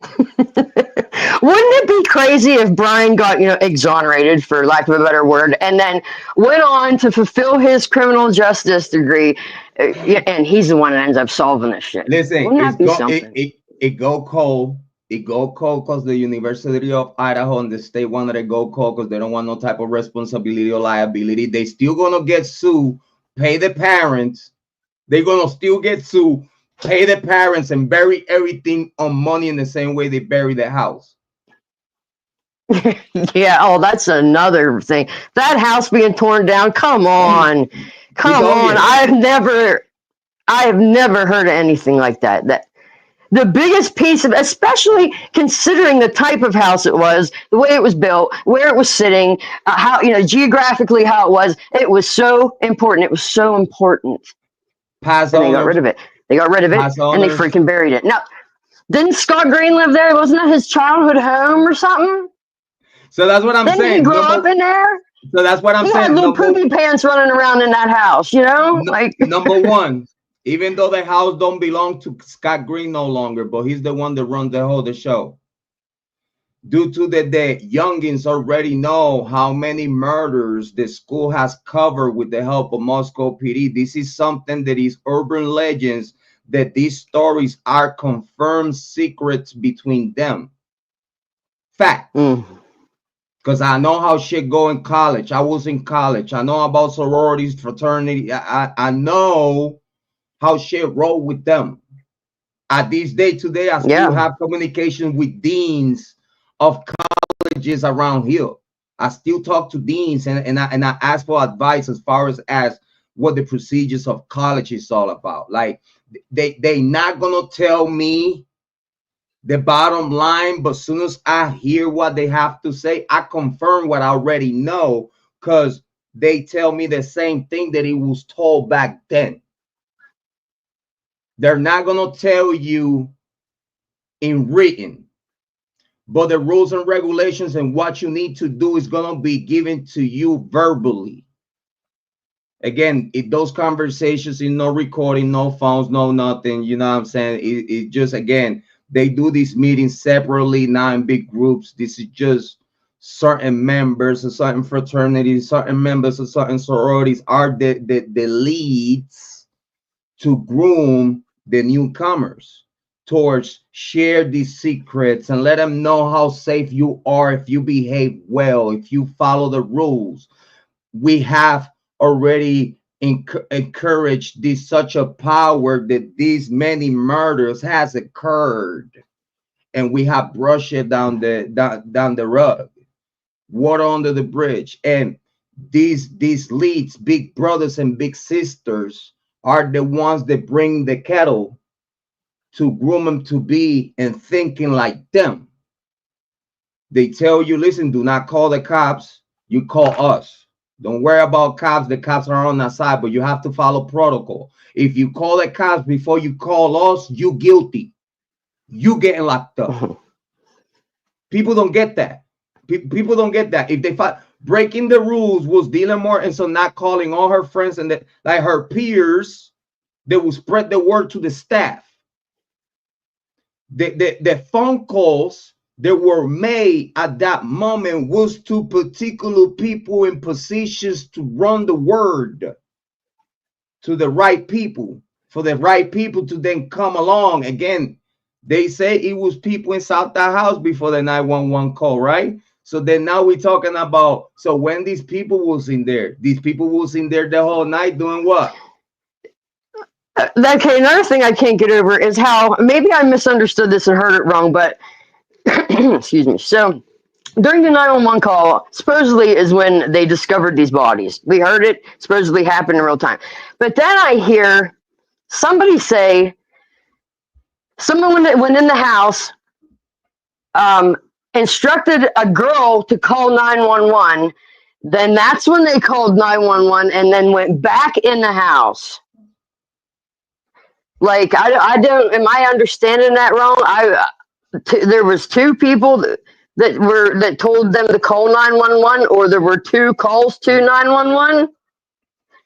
Wouldn't it be crazy if Bryan got, exonerated, for lack of a better word, and then went on to fulfill his criminal justice degree, and he's the one that ends up solving this shit? Listen, Wouldn't that be something? it go cold. It go cold because the University of Idaho and the state wanted to go cold because they don't want no type of responsibility or liability. They still gonna get sued, pay the parents. They're gonna still get sued, pay the parents, and bury everything on money in the same way they bury the house. Yeah, oh, that's another thing. That house being torn down. Come on. Come on. Obvious. I have never heard of anything like that. That the biggest piece of, especially considering the type of house it was, the way it was built, where it was sitting, how, geographically how it was so important. It was so important. Past And they got rid owners, of it. And they freaking buried it. Now, didn't Scott Green live there? Wasn't that his childhood home or something? So that's what I'm Didn't saying. he grow up in there? So that's what I'm He saying. had little poopy pants running around in that house, Number one, even though the house don't belong to Scott Green no longer, but he's the one that runs the show. Due to the youngins already know how many murders the school has covered with the help of Moscow PD. This is something that is urban legends, that these stories are confirmed secrets between them. Fact. Because I know how shit go in college. I was in college. I know about sororities, fraternity. I know how shit roll with them. At this day today, I still have communication with deans of colleges around here. I still talk to deans and I ask for advice as far as what the procedures of college is all about. Like they not gonna tell me the bottom line, but as soon as I hear what they have to say, I confirm what I already know, because they tell me the same thing that it was told back then. They're not gonna tell you in written, but the rules and regulations and what you need to do is gonna be given to you verbally. Again, those conversations, no recording, no phones, no nothing. You know what I'm saying? It just, again, they do these meetings separately, not in big groups. This is just certain members of certain fraternities, certain members of certain sororities are the leads to groom the newcomers towards share these secrets and let them know how safe you are if you behave well, if you follow the rules. We have already encouraged this such a power that these many murders has occurred, and we have brushed it down the rug, water under the bridge. And these leads, big brothers and big sisters, are the ones that bring the kettle to groom them to be and thinking like them. They tell you, listen, do not call the cops, you call us. Don't worry about cops. The cops are on our side, but you have to follow protocol. If you call the cops before you call us, you guilty. You getting locked up. People don't get that. People don't get that. If they fight, breaking the rules was Dylan Mortensen not calling all her friends and like her peers, they will spread the word to the staff. The phone calls that were made at that moment was to particular people in positions to run the word to the right people, for the right people to then come along. Again, they say it was people inside the house before the 911 call, right? So then now we're talking about, so when these people was in there, these people was in there the whole night doing what? Okay, another thing I can't get over is how, maybe I misunderstood this and heard it wrong, but excuse me. So during the 911 call, supposedly is when they discovered these bodies. We heard it supposedly happened in real time. But then I hear somebody say, someone went in the house, instructed a girl to call 911. Then that's when they called 911 and then went back in the house. Like, I don't, am I understanding that wrong? There was two people that told them to call 911, or there were two calls to 911?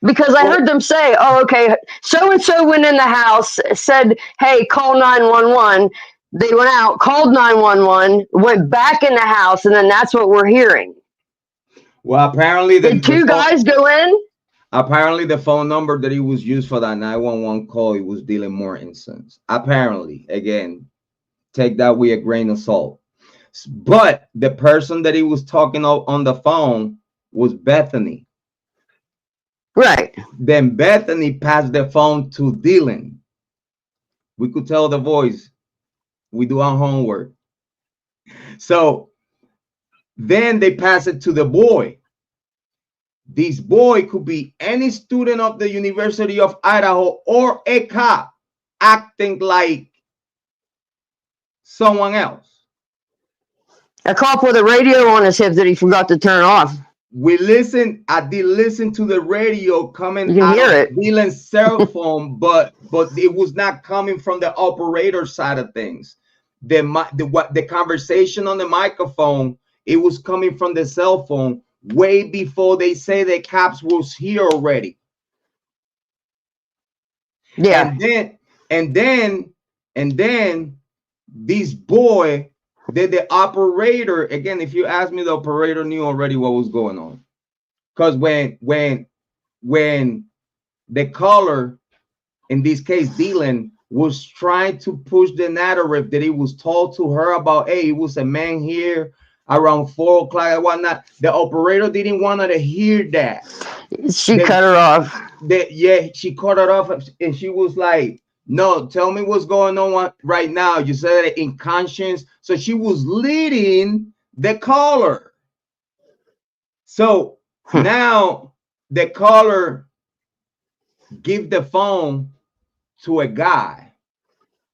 Because I heard them say, oh, okay, so-and-so went in the house, said, hey, call 911. They went out, called 911, went back in the house, and then that's what we're hearing. Well, apparently did two guys go in? Apparently the phone number that he was used for that 911 call, it was Dylan Mortensen's. Apparently, again, take that with a grain of salt. But the person that he was talking on the phone was Bethany. Right. Then Bethany passed the phone to Dylan. We could tell the voice. We do our homework. So then they pass it to the boy. This boy could be any student of the University of Idaho or a cop acting like someone else. A cop with a radio on his hip that he forgot to turn off. I did listen to the radio coming out of Dylan's cell phone, but it was not coming from the operator side of things. The conversation on the microphone, it was coming from the cell phone way before they say the cops was here already. Yeah. And then this boy, the operator, again, if you ask me, the operator knew already what was going on. Because when the caller, in this case Dylan, was trying to push the narrative that he was told to her about, hey, it was a man here around 4 o'clock and whatnot, the operator didn't want her to hear that. She cut her off. She cut her off, and she was like, no, tell me what's going on right now. You said it in conscience. So she was leading the caller. So now the caller give the phone to a guy.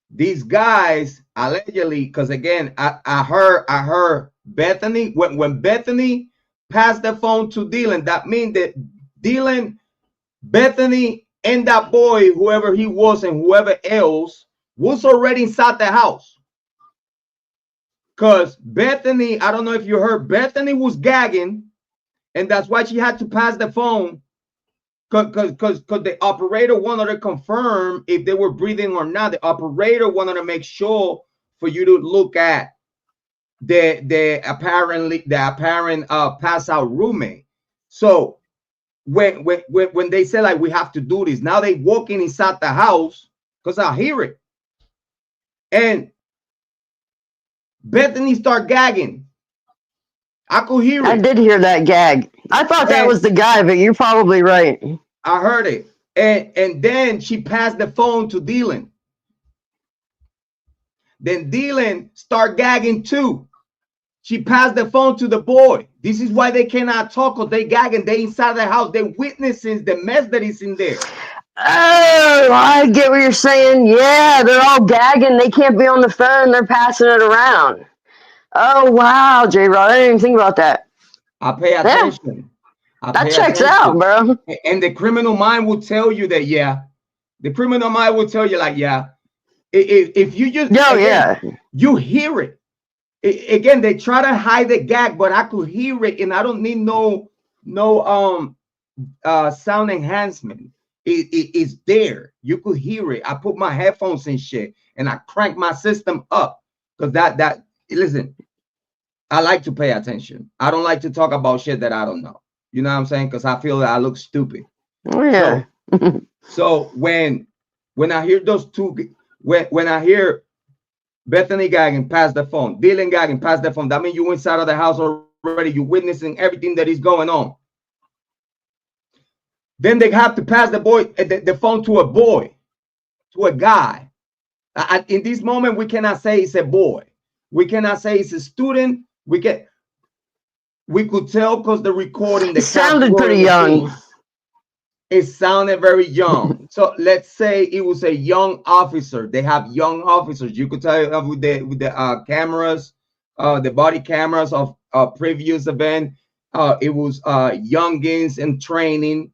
These guys allegedly, because again, I heard Bethany, when Bethany passed the phone to Dylan, that means that Dylan, Bethany, and that boy, whoever he was and whoever else, was already inside the house. Because Bethany, I don't know if you heard, Bethany was gagging, and that's why she had to pass the phone. Because the operator wanted to confirm if they were breathing or not. The operator wanted to make sure for you to look at the apparent pass out roommate. So when they say like we have to do this, now they walking inside the house because I hear it, and Bethany start gagging. I could hear it. I did hear that gag. I thought that was the guy, but you're probably right. I heard it. And then she passed the phone to Dylan. Then Dylan start gagging too. She passed the phone to the boy. This is why they cannot talk, because they gagging. They inside the house. They witnessing the mess that is in there. Oh, I get what you're saying. Yeah, they're all gagging. They can't be on the phone. They're passing it around. Oh, wow, Jrod. I didn't even think about that. I pay attention. Yeah. That checks out, bro. And the criminal mind will tell you that, yeah. The criminal mind will tell you, like, yeah. If you just, you hear it. Again, they try to hide the gag, but I could hear it, and I don't need no sound enhancement. It's there. You could hear it. I put my headphones and shit, and I crank my system up, because that listen, I like to pay attention. I don't like to talk about shit that I don't know. You know what I'm saying? Because I feel that I look stupid. Oh yeah. So when I hear those two, when I hear Bethany gagging, pass the phone, Dylan gagging, pass the phone, that means you inside of the house already. You're witnessing everything that is going on. Then they have to pass the phone to a boy, to a guy. In this moment, we cannot say it's a boy. We cannot say it's a student. We could tell because the recording. It sounded pretty young. It sounded very young. So let's say it was a young officer. They have young officers. You could tell with the cameras, the body cameras of previous event. It was youngins in training.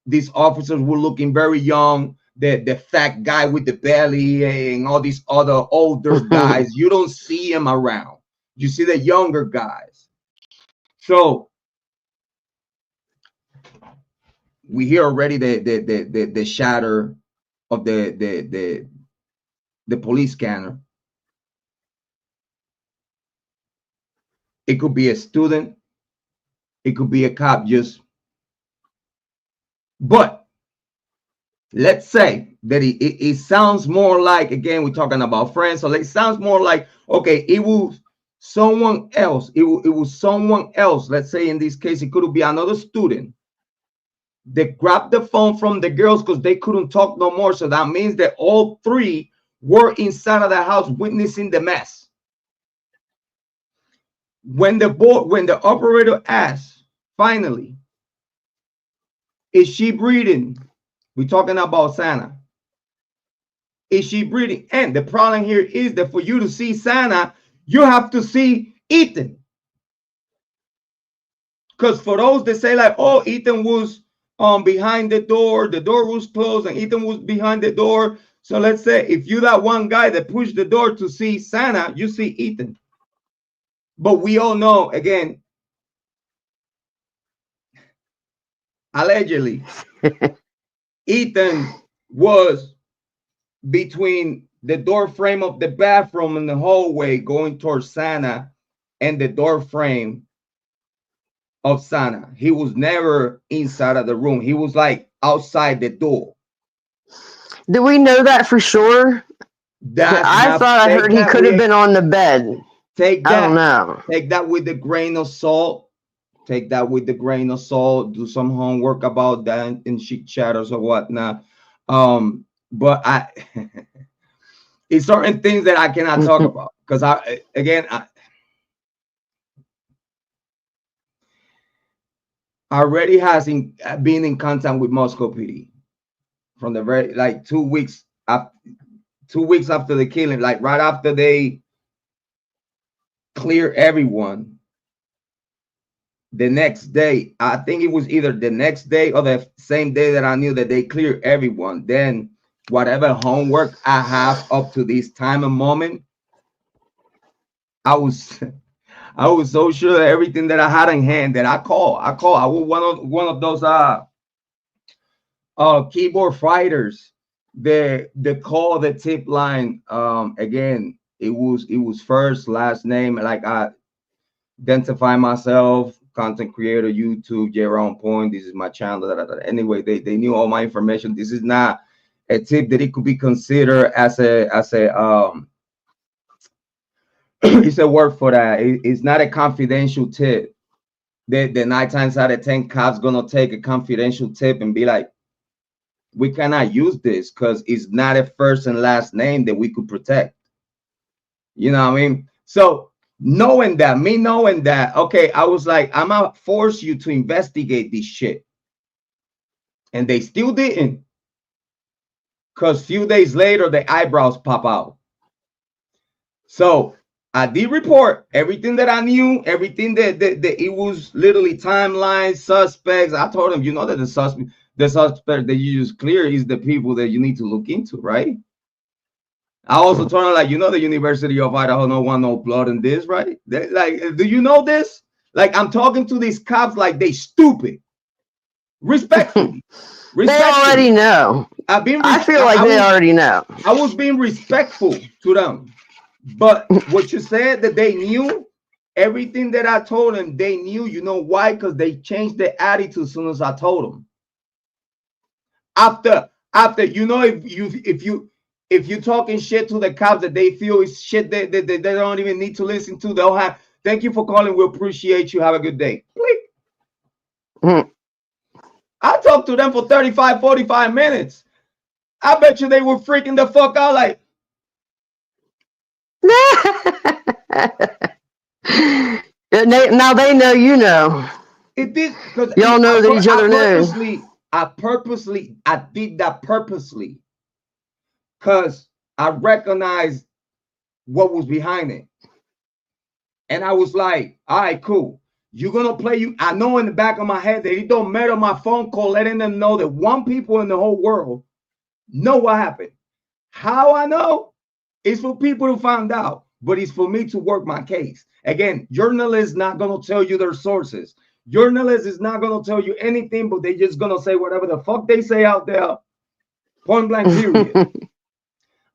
These officers were looking very young. The fat guy with the belly and all these other older guys, you don't see them around. You see the younger guys. So we hear already the shatter of the police scanner. It could be a student. It could be a cop. But let's say that it sounds more like, again, we're talking about friends. So it sounds more like, okay, it was someone else. It was someone else. Let's say in this case, it could be another student. They grabbed the phone from the girls because they couldn't talk no more. So that means that all three were inside of the house witnessing the mess. When the operator asked, finally, is she breathing? We're talking about Sana. Is she breathing? And the problem here is that for you to see Sana, you have to see Ethan. Because for those that say like, oh, Ethan was behind the door was closed and Ethan was behind the door. So let's say if you're that one guy that pushed the door to see Sana, you see Ethan. But we all know, again, allegedly, Ethan was between the door frame of the bathroom in the hallway going towards Sana and the door frame of Sana. He was never inside of the room. He was like outside the door. Do we know that for sure? I thought I heard he could have been on the bed. Take that. I don't know. Take that with a grain of salt. Take that with the grain of salt. Do some homework about that in chit chatters or whatnot. But it's certain things that I cannot talk about because already has been in contact with Moscow PD from the very like 2 weeks after 2 weeks after the killing, like right after they clear everyone. The next day, I think it was either the next day or the same day that I knew that they cleared everyone. Then whatever homework I have up to this time and moment, I was I was so sure that everything that I had in hand that I was one of those keyboard fighters. The call, the tip line, again, it was first, last name, like I identify myself, content creator, YouTube, Jrod Point. This is my channel. Anyway, they knew all my information. This is not a tip that it could be considered as a it's a word for that. It's not a confidential tip. The 9 times out of 10 cops gonna take a confidential tip and be like, we cannot use this because it's not a first and last name that we could protect. You know what I mean? So knowing that, okay, I was like, I'm gonna force you to investigate this shit. And they still didn't. Because few days later, the eyebrows pop out. So I did report everything that I knew, everything that it was literally timelines, suspects. I told them, you know, that the suspect that you just clear is the people that you need to look into, right? I also told them, like, you know, the University of Idaho don't want no blood in this, right? Like, do you know this? Like, I'm talking to these cops like they stupid. Respectfully. They already know. I feel like they already know. I was being respectful to them. But what you said that they knew, everything that I told them, they knew. You know why? Because they changed their attitude as soon as I told them. After you know, if you talking shit to the cops that they feel is shit that they don't even need to listen to, they'll have, thank you for calling. We appreciate you. Have a good day. I talked to them for 35, 45 minutes. I bet you they were freaking the fuck out like. Now they know you know. It did because y'all know that each other knows. I did that purposely because I recognized what was behind it. And I was like, all right, cool. You're gonna play you. I know in the back of my head that it don't matter my phone call letting them know that one people in the whole world know what happened. How I know? It's for people to find out, but it's for me to work my case. Again, journalists not gonna tell you their sources. Journalists is not gonna tell you anything, but they just gonna say whatever the fuck they say out there. Point blank, period.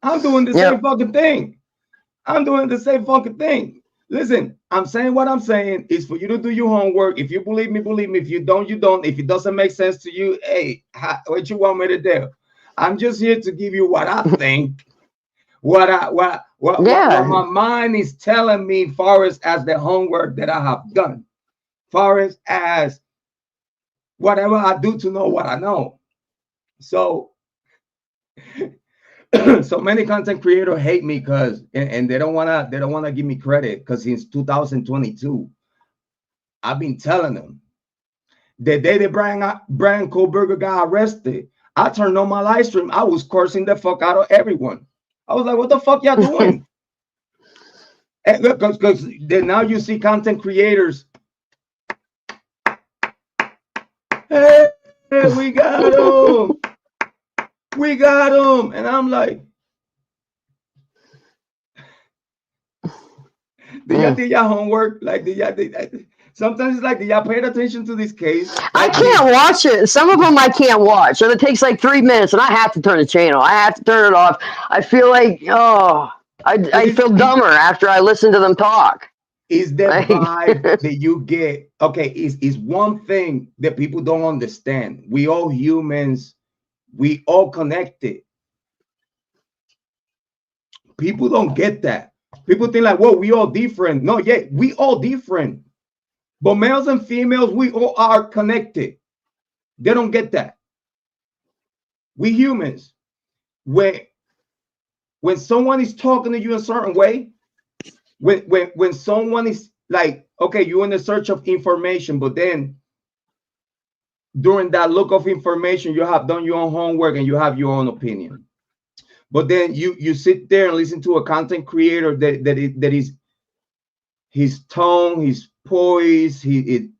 I'm doing the same fucking thing. I'm doing the same fucking thing. Listen, I'm saying what I'm saying is for you to do your homework. If you believe me, believe me. If you don't, you don't. If it doesn't make sense to you, hey, what you want me to do? I'm just here to give you what I think. What my mind is telling me, far as the homework that I have done, far as whatever I do to know what I know. So, so many content creators hate me because, and they don't wanna give me credit because since 2022, I've been telling them. The day that Bryan Kohberger got arrested, I turned on my live stream. I was cursing the fuck out of everyone. I was like, what the fuck y'all doing? Because now you see content creators. Hey, we got him. We got him. And I'm like, did y'all do your homework? Like, sometimes it's like, did y'all pay attention to this case? I can't watch it. Some of them I can't watch. And it takes like 3 minutes and I have to turn the channel. I have to turn it off. I feel like, I feel dumber after I listen to them talk. Is the vibe that you get, okay, is one thing that people don't understand. We all humans, we all connected. People don't get that. People think like, well, we all different. No, yeah, we all different. But males and females, we all are connected. They don't get that. We humans, when someone is talking to you a certain way, when someone is like, okay, you're in the search of information, but then during that look of information, you have done your own homework and you have your own opinion. But then you sit there and listen to a content creator that is his tone, his poise, in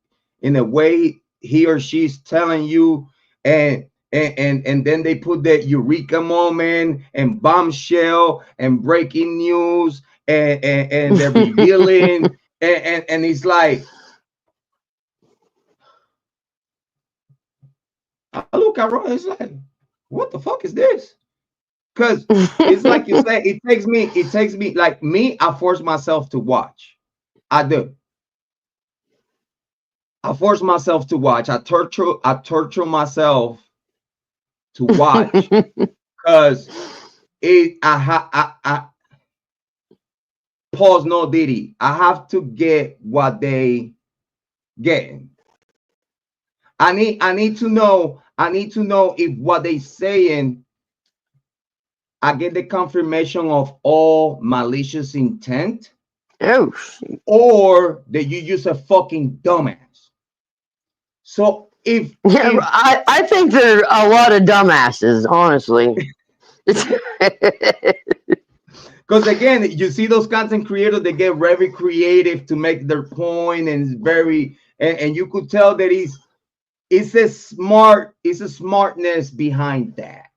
a way he or she's telling you, and then they put that eureka moment and bombshell and breaking news and they're revealing and it's like, I look at Rod, it's like, what the fuck is this? Because it's like you say, it takes me like me, I force myself to watch. I do. I force myself to watch. I torture myself to watch because I pause no diddy. I have to get what they getting. I need to know if what they saying, I get the confirmation of all malicious intent, or that you use a fucking dumbass. So if I think there are a lot of dumbasses, honestly. Because again, you see those content creators, they get very creative to make their point, and it's very and you could tell that it's a smartness behind that.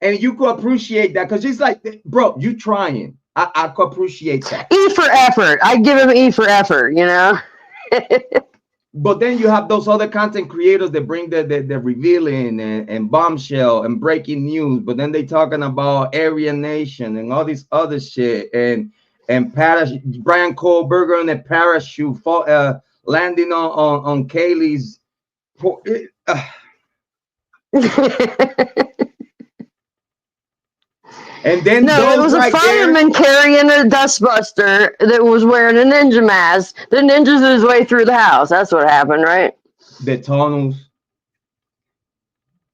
And you could appreciate that because it's like, bro, you trying. I could appreciate that. E for effort. I give him E for effort, you know. But then you have those other content creators that bring the revealing and bombshell and breaking news. But then they talking about Aryan Nation and all this other shit and Bryan Kohberger and the parachute landing on Kiely's. And then no, it was a fireman carrying a dustbuster that was wearing a ninja mask. The ninja's his way through the house. That's what happened, right? The tunnels.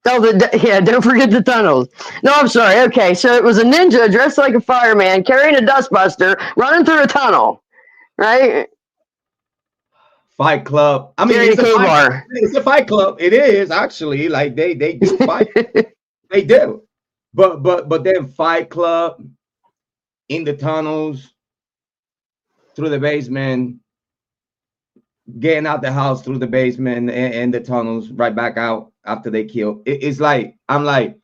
Oh, yeah, don't forget the tunnels. No, I'm sorry. Okay, so it was a ninja dressed like a fireman carrying a dustbuster running through a tunnel, right? Fight Club. I mean, it's a fight club. It is actually, like they do fight. They do. But then Fight Club in the tunnels, through the basement, getting out the house through the basement and the tunnels, right back out after they kill. It's like, I'm like,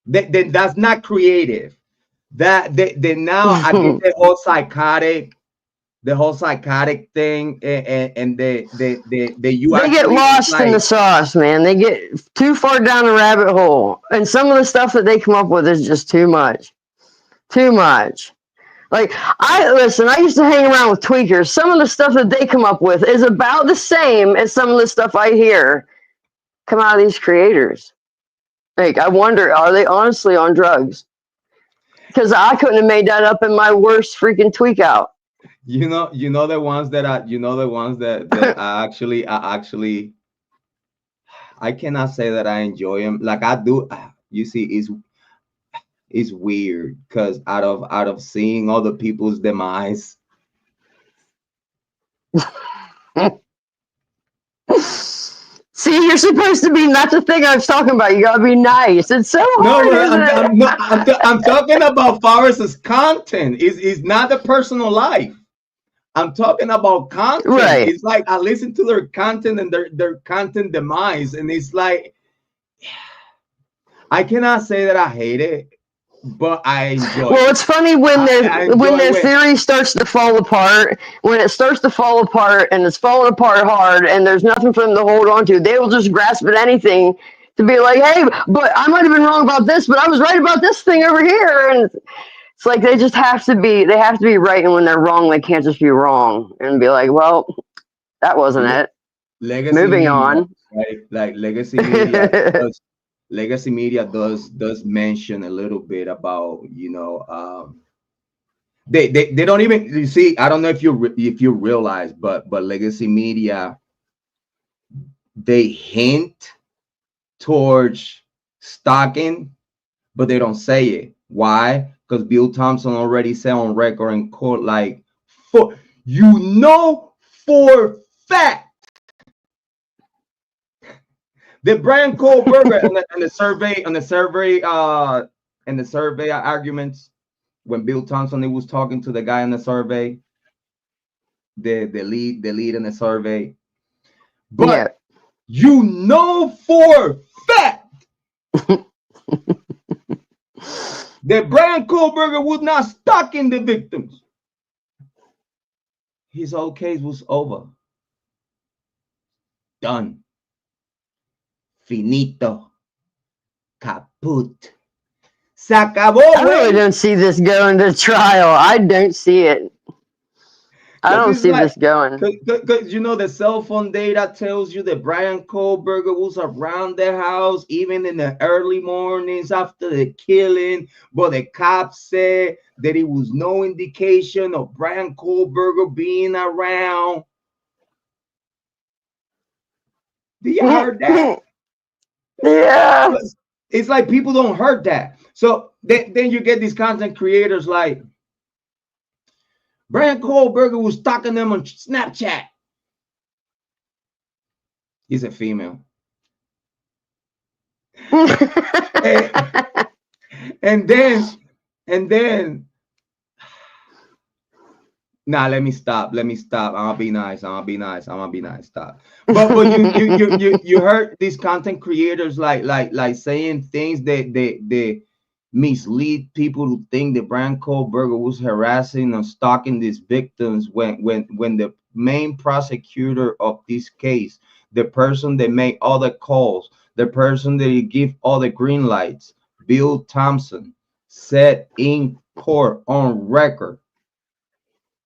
that's not creative. That now I get the whole psychotic thing, and they get lost in the sauce, man. They get too far down the rabbit hole, and some of the stuff that they come up with is just too much. Like, I used to hang around with tweakers. Some of the stuff that they come up with is about the same as some of the stuff I hear come out of these creators. Like, I wonder, are they honestly on drugs? Because I couldn't have made that up in my worst freaking tweak out. You know the ones that I actually I cannot say that I enjoy them. Like I do. You see, it's weird because out of seeing other people's demise. See, you're supposed to be, not the thing I was talking about. You gotta be nice. It's so hard. I'm talking about Forrest's content. It's not the personal life. I'm talking about content. Right. It's like I listen to their content and their content demise, and it's like, I cannot say that I hate it, but I enjoy it. It's funny when their theory starts to fall apart. When it starts to fall apart and it's falling apart hard, and there's nothing for them to hold on to, they will just grasp at anything to be like, "Hey, but I might have been wrong about this, but I was right about this thing over here." And it's like they just have to be right, and when they're wrong, they can't just be wrong and be like, "Well, that wasn't it." Legacy Moving media, on. right? Like legacy media. Legacy media does mention a little bit about, they don't even, you see, I don't know if you realize, but legacy media, they hint towards stalking, but they don't say it. Why? Because Bill Thompson already said on record in court, like, for fact The Bryan Kohberger and the survey arguments when Bill Thompson he was talking to the guy in the survey, the lead in the survey. But Yeah. you know for fact that Bryan Kohberger was not stalking the victims. His whole case was over. Done. Finito. Caput. Se acabó, I really güey. don't see this going to trial. I don't see it. I don't see this going. Because you know the cell phone data tells you that Bryan Kohberger was around the house even in the early mornings after the killing, but the cops said that it was no indication of Bryan Kohberger being around. Did you heard that? Yeah. It's like people don't heard that. So then you get these content creators like Bryan Kohberger was stalking them on Snapchat. He's a female. and then nah, let me stop. I'm gonna be nice. Stop. But you heard these content creators like saying things that they mislead people to think that Bryan Kohberger was harassing and stalking these victims when the main prosecutor of this case, the person that made all the calls, the person that give all the green lights, Bill Thompson, said in court on record.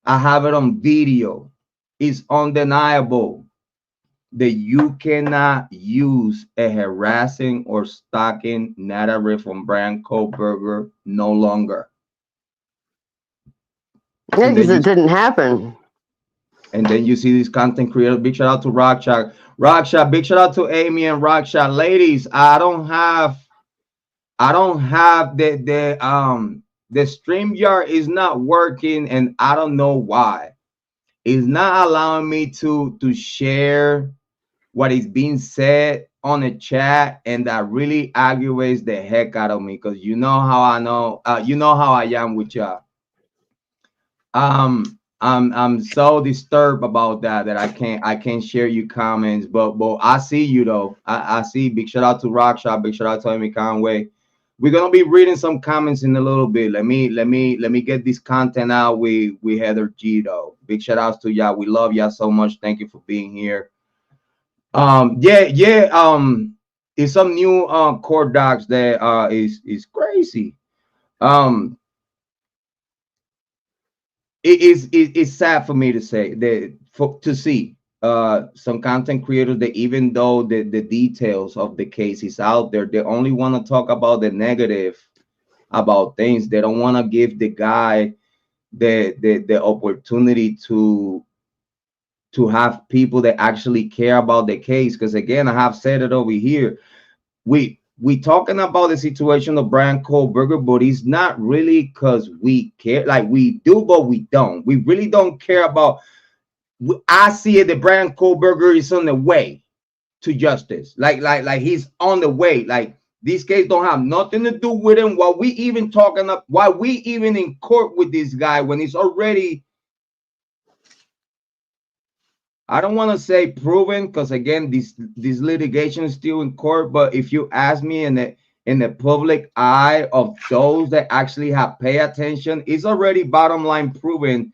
I have it on video. It's undeniable that you cannot use a harassing or stalking narrative from Bryan Kohberger no longer. Yeah, because it didn't happen. And then you see these content creators. Big shout out to Rockshot. Big shout out to Amy and Rockshot. Ladies, I don't have the StreamYard is not working, and I don't know why. It's not allowing me to share what is being said on the chat, and that really aggravates the heck out of me because you know how I am with y'all. I'm so disturbed about that I can't share your comments, but I see you though. I see. Big shout out to Rockshot. Big shout out to Amy Conway. We're gonna be reading some comments in a little bit. Let me get this content out with Heather G though. Big shout outs to y'all. We love y'all so much. Thank you for being here. It's some new court docs that is crazy. It's sad for me to say that to see some content creators that even though the details of the case is out there, they only want to talk about the negative about things. They don't want to give the guy the opportunity to have people that actually care about the case. Because again, I have said it over here, we talking about the situation of Bryan Kohberger, but it's not really because we care. Like we do, but we don't. We really don't care about. I see it that Bryan Kohberger is on the way to justice. Like he's on the way. Like this case don't have nothing to do with him. Why we even in court with this guy when he's already, I don't want to say proven, because again, this litigation is still in court. But if you ask me in the public eye of those that actually have paid attention, it's already bottom line proven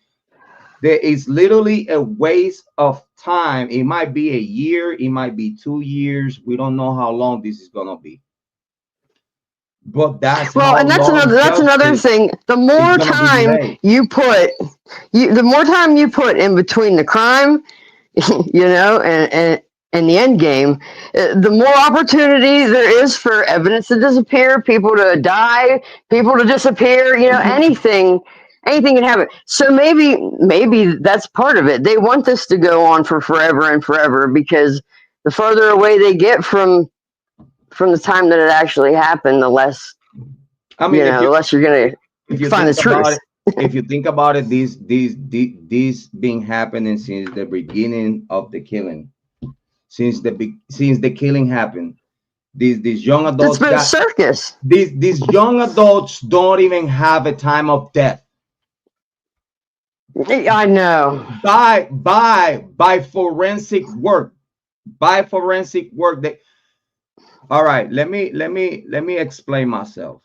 that it's literally a waste of time. It might be a year, it might be 2 years. We don't know how long this is gonna be. But that's another thing. The more time you put, the more time you put in between the crime, you know, and the end game, the more opportunity there is for evidence to disappear, people to die, people to disappear, you know, anything can happen. So maybe that's part of it. They want this to go on for forever and forever, because the further away they get from the time that it actually happened, the less, the less you're going to find the truth. If you think about it, these been happening since the beginning of the killing. Since the killing happened, These young It's adults been a got circus. these young adults don't even have a time of death. I know. By forensic work. By forensic work. They, all right, let me explain myself.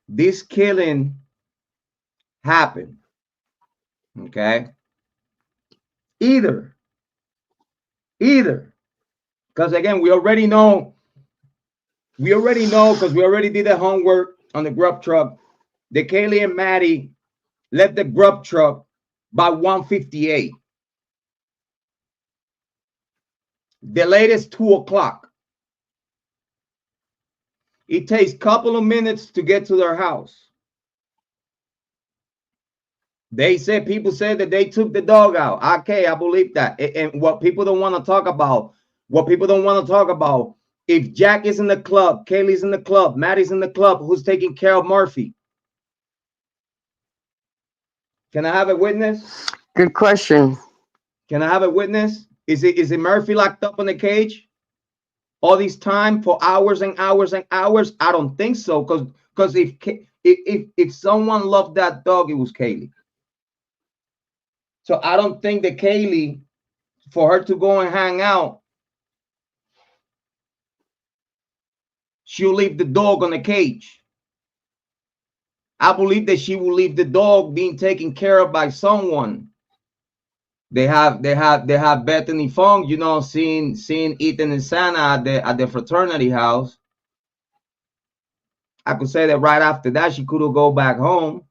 This killing happened. Okay. Either. Because again, we already know because we already did the homework on the grub truck. The Kiely and Maddie left the grub truck by 1:58. The latest 2 o'clock. It takes a couple of minutes to get to their house. People said that they took the dog out. Okay, I believe that. And what people don't want to talk about, if Jack is in the club, Kaylee's in the club, Maddie's in the club, who's taking care of Murphy? Can I have a witness? Good question. Can I have a witness? Is it Murphy locked up in the cage all this time for hours and hours and hours? I don't think so. Because if someone loved that dog, it was Kiely. So I don't think that Kiely, for her to go and hang out, she'll leave the dog on the cage. I believe that she will leave the dog being taken care of by someone. They have Bethany Fong, you know, seeing Ethan and Santa at the fraternity house. I could say that right after that she could have go back home.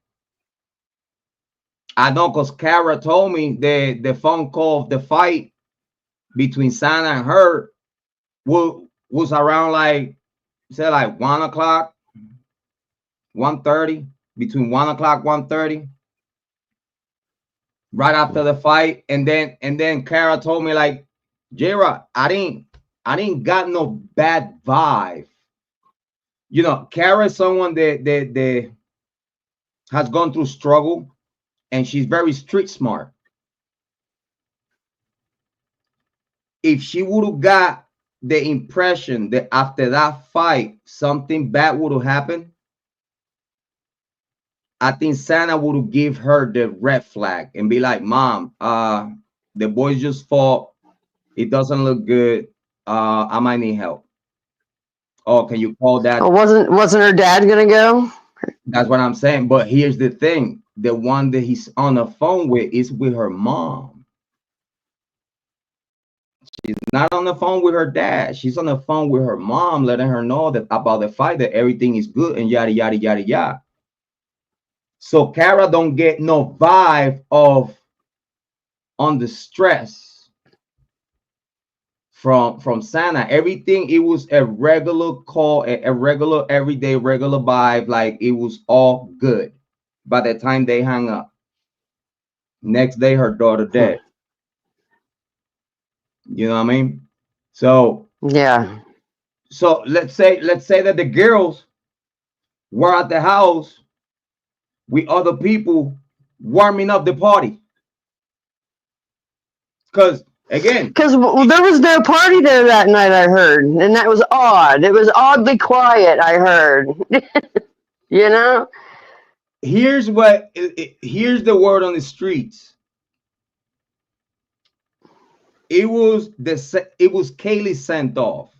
I know because Kara told me the phone call of the fight between Santa and her was around like 1 o'clock, 1:30, between 1 o'clock, 1:30. Right after the fight, and then Kara told me like, Jrod, I didn't got no bad vibe. You know, Kara is someone that has gone through struggle, and she's very street smart. If she would have got the impression that after that fight something bad would have happened, I think Santa would give her the red flag and be like, Mom, the boys just fought. It doesn't look good. I might need help. Oh, can you call that? Oh, wasn't her dad gonna go? That's what I'm saying. But here's the thing. The one that he's on the phone with is with her mom. She's not on the phone with her dad. She's on the phone with her mom, letting her know that about the fight, that everything is good and yada, yada, yada, yada. So Kara don't get no vibe of on the stress from Santa. Everything, it was a regular call, a regular everyday regular vibe. Like it was all good by the time they hung up. Next day her daughter dead. You know what I mean? So yeah. So let's say that the girls were at the house with other people warming up the party. Because again, there was no party there that night, I heard, and that was odd. It was oddly quiet, I heard. You know? Here's the word on the streets. It was Kiely sent off.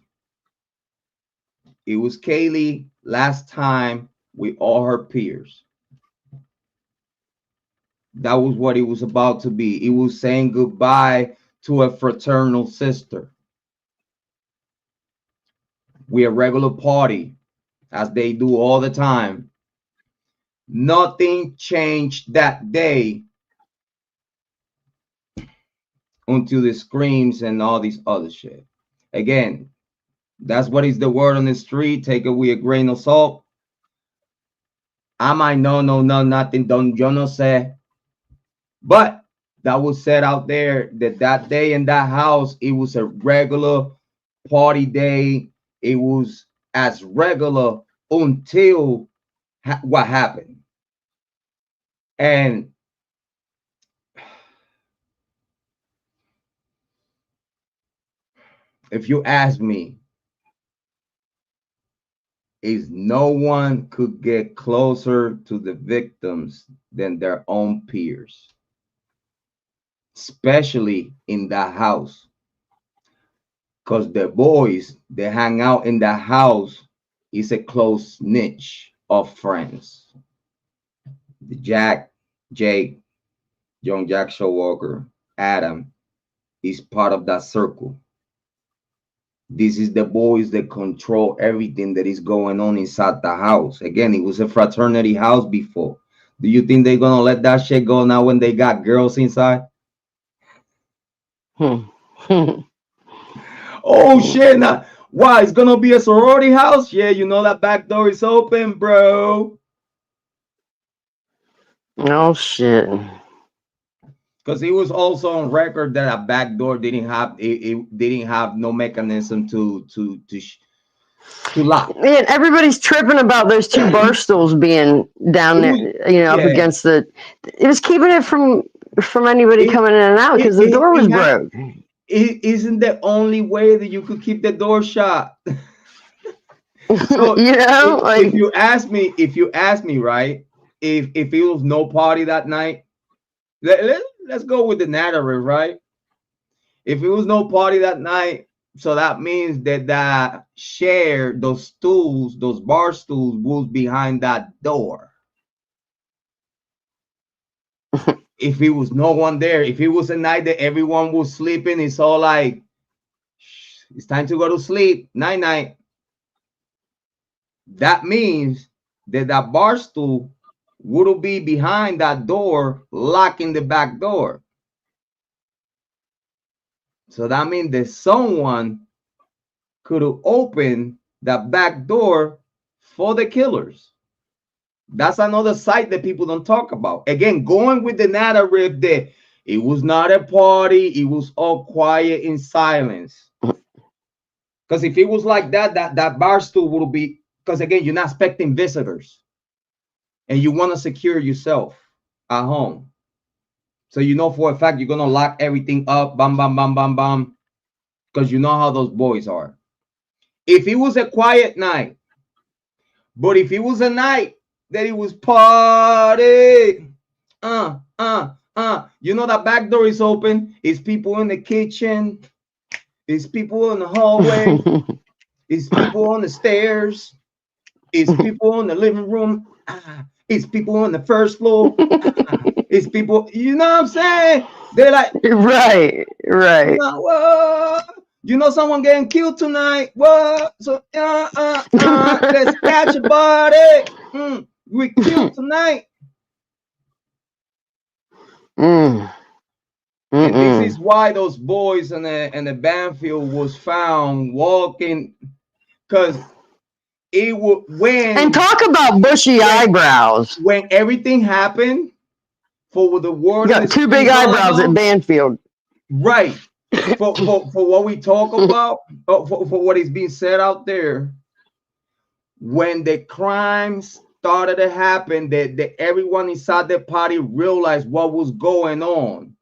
It was Kiely last time with all her peers. That was what it was about to be. It was saying goodbye to a fraternal sister. We a regular party, as they do all the time. Nothing changed that day until the screams and all these other shit. Again, that's what is the word on the street. Take it with a grain of salt. I might no, nothing. Don't yo no say. But that was said out there that day in that house, it was a regular party day. It was as regular until what happened. And if you ask me, is no one could get closer to the victims than their own peers, especially in the house. Because the boys, they hang out in the house, is a close niche of friends. The Jack, Jake, Young Jack Showalker, Adam is part of that circle. This is the boys that control everything that is going on inside the house. Again, it was a fraternity house before. Do you think they're gonna let that shit go now when they got girls inside? Oh shit! Now, wow, it's gonna be a sorority house? Yeah, you know that back door is open, bro. Oh shit. Because it was also on record that a back door didn't have it didn't have no mechanism to lock. Man, everybody's tripping about those two bar stools being down there, up Yeah. against the. It was keeping it from anybody coming in and out because the door was broke. It isn't the only way that you could keep the door shut. So if you ask me, right, if it was no party that night, let's go with the narrative, right? If it was no party that night, so that means that those stools, those bar stools, was behind that door. If it was no one there, if it was a night that everyone was sleeping, it's all like, it's time to go to sleep, night night. That means that bar stool would be behind that door, locking the back door. So that means that someone could have opened that back door for the killers. That's another side that people don't talk about. Again, going with the narrative that it was not a party, it was all quiet in silence. Because if it was like that bar stool would be, because again, you're not expecting visitors and you want to secure yourself at home. So you know for a fact you're going to lock everything up, bam, bam, bam, bam, bam, because you know how those boys are. If it was a quiet night, but if it was a night that it was party, you know that back door is open, it's people in the kitchen, it's people in the hallway, it's people on the stairs, it's people in the living room, it's people on the first floor, it's people, you know what I'm saying? They're like, right. You know someone getting killed tonight. What? So let's catch a body. We killed tonight. And this is why those boys in the Banfield was found walking, because it would and talk about bushy eyebrows. When everything happened, for the word, you got two big eyebrows at Banfield. Right. For what we talk about, for what is being said out there, when the crimes started to happen, that everyone inside the party realized what was going on,